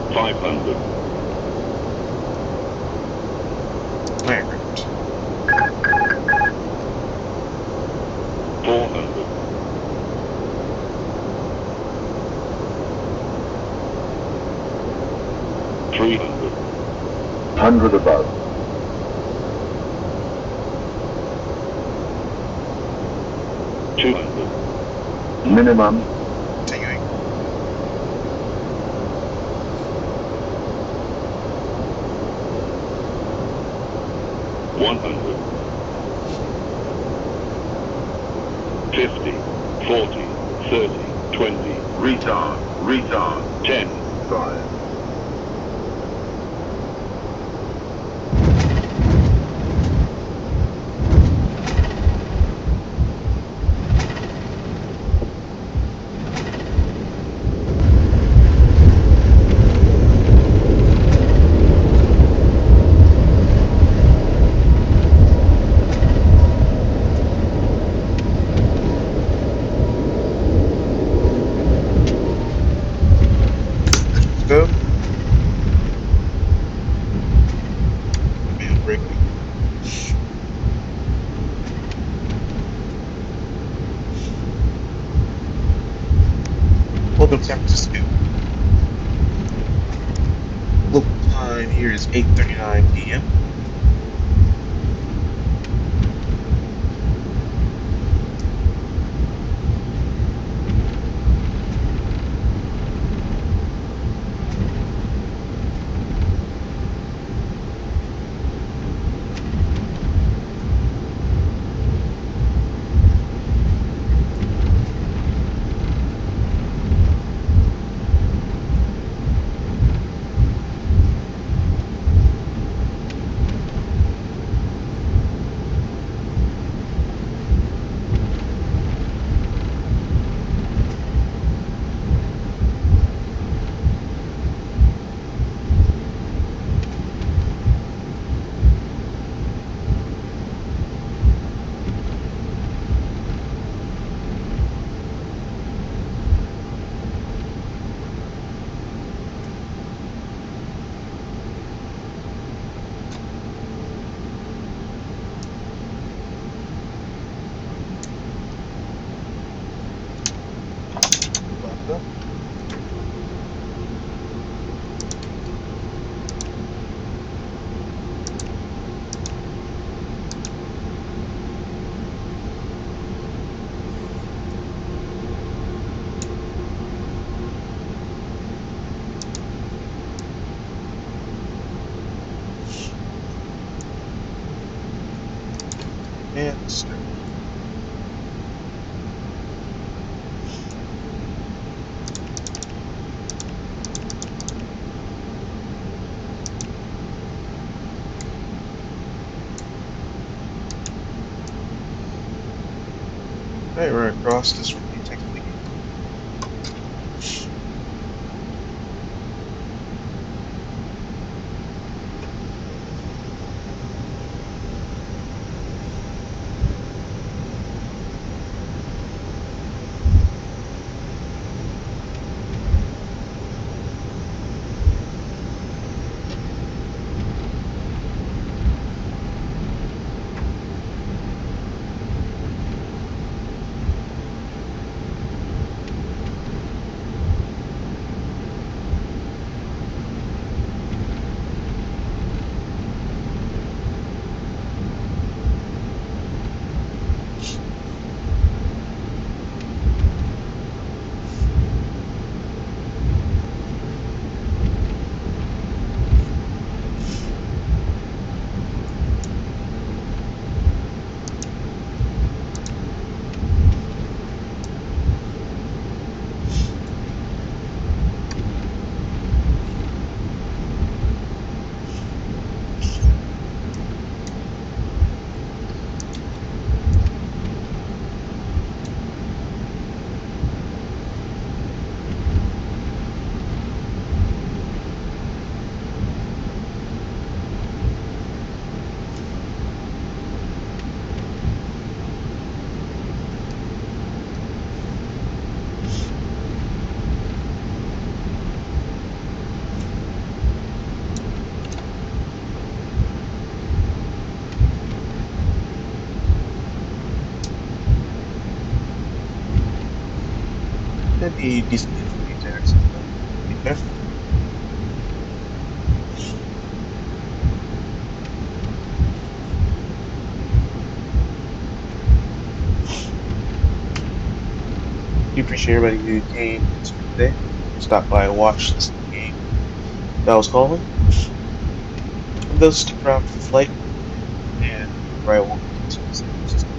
$500. My agreement. 400. 300. 100 above. 200. Minimum. Continuing. 100. 50. 40. 30. 20. Retard. Retard. 10. 5. Let's go. Man, braking. Welcome to San Francisco. Local time here is 8:39 p.m. Alright, we're across this really technically game. That'd be a decent thing for me to accept, though. To be fair. Do appreciate everybody who came this week today. Stop by and watch, listen to the game that I was calling. And those stick around for the flight, and where I won't be to San Francisco.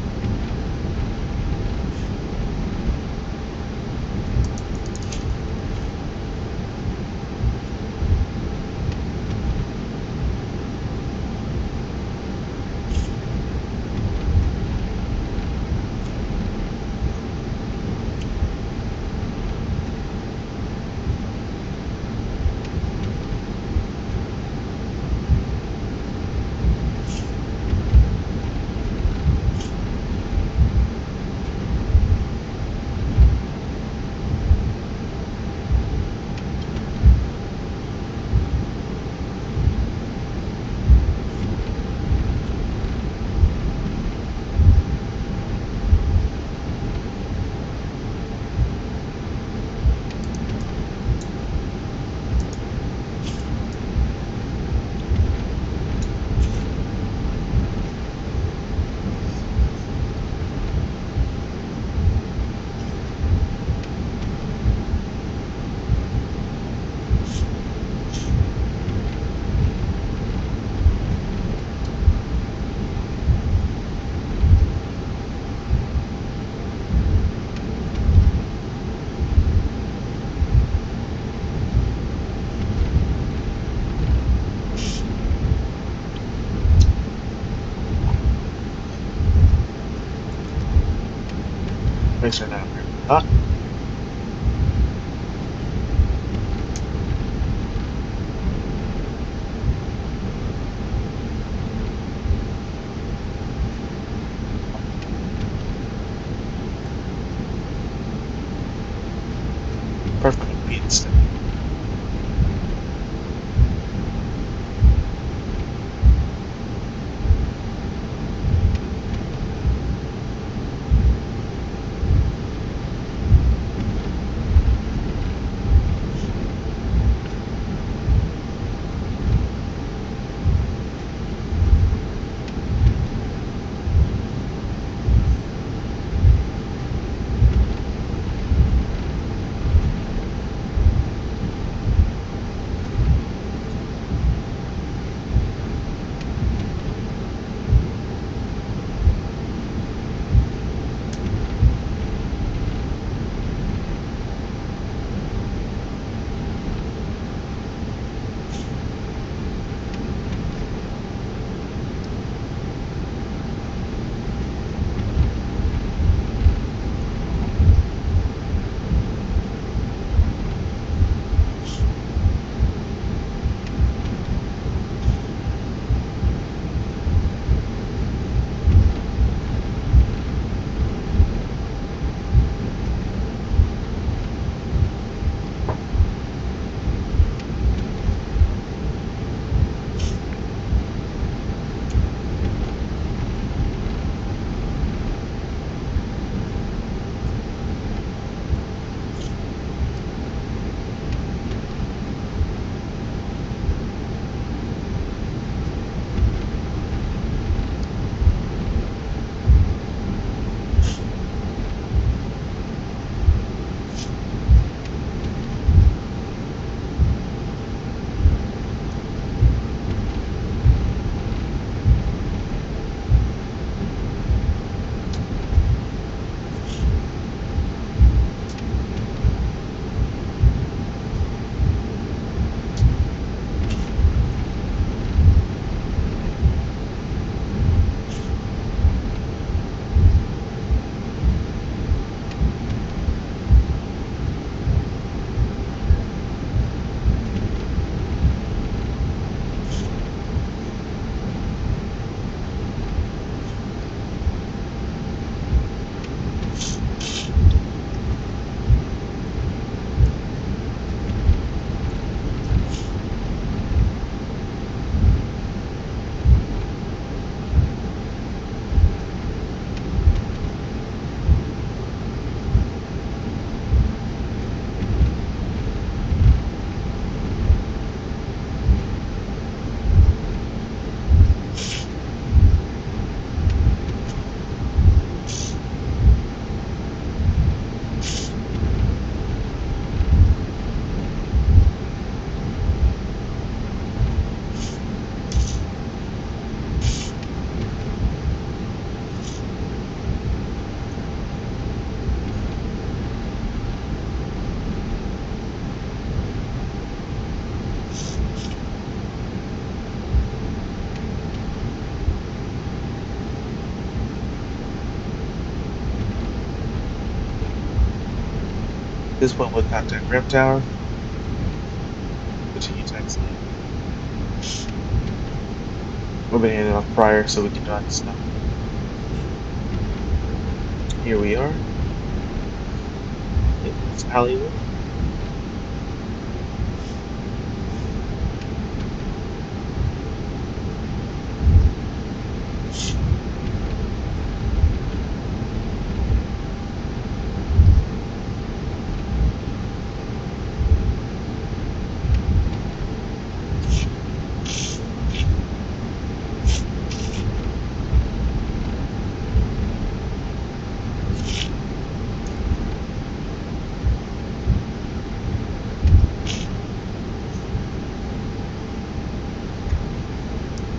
This point we'll contact ramp tower. Continue taxiing. We've been handing off prior so we can dodge the stop. Here we are. It's alleyway.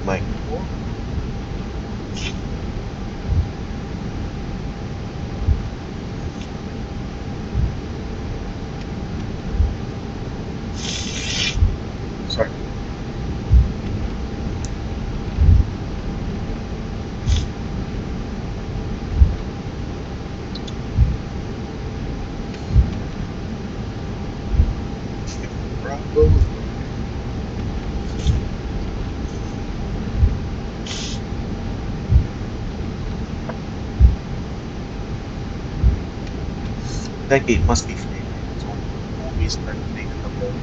Mike 4. Sorry. Bravo. That gate must be flaming. There's only one reason that can make it up there.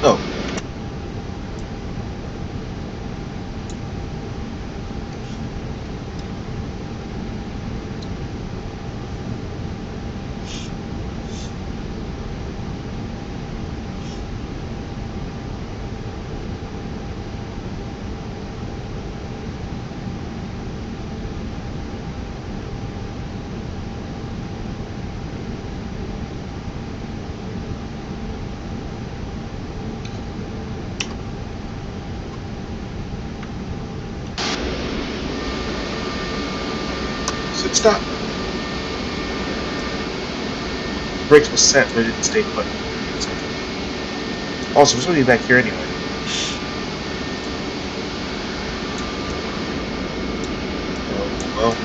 Oh, should stop. Brakes was set, but it didn't stay put. Also, we're supposed to be back here anyway. Oh, well.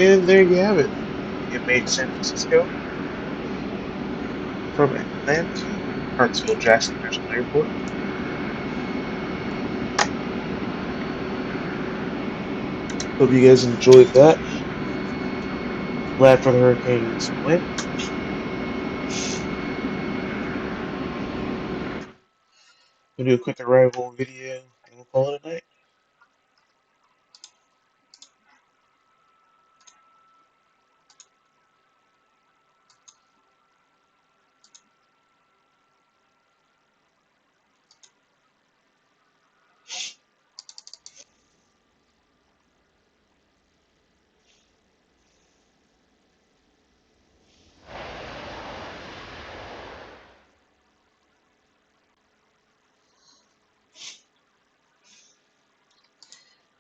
And there you have it. It made San Francisco from Atlanta, Hartsfield-Jackson International Airport. Hope you guys enjoyed that. Glad for the Hurricanes win. We'll do a quick arrival video and we'll call it a night.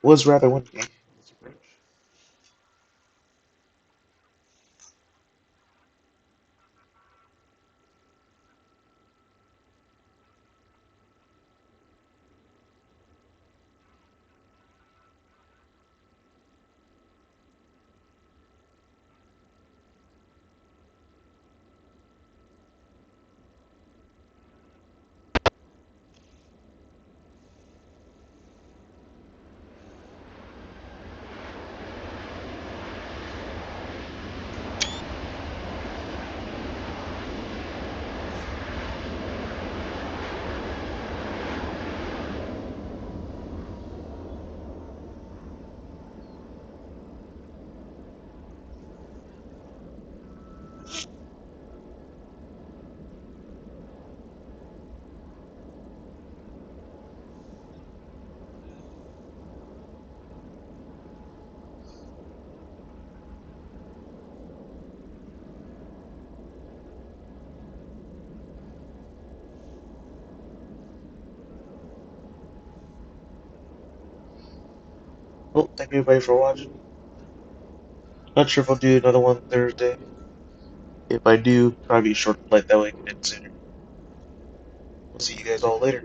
Was rather windy. Well, thank you everybody for watching. Not sure if I'll do another one Thursday. If I do, probably be a short flight that way I can end sooner. We'll see you guys all later.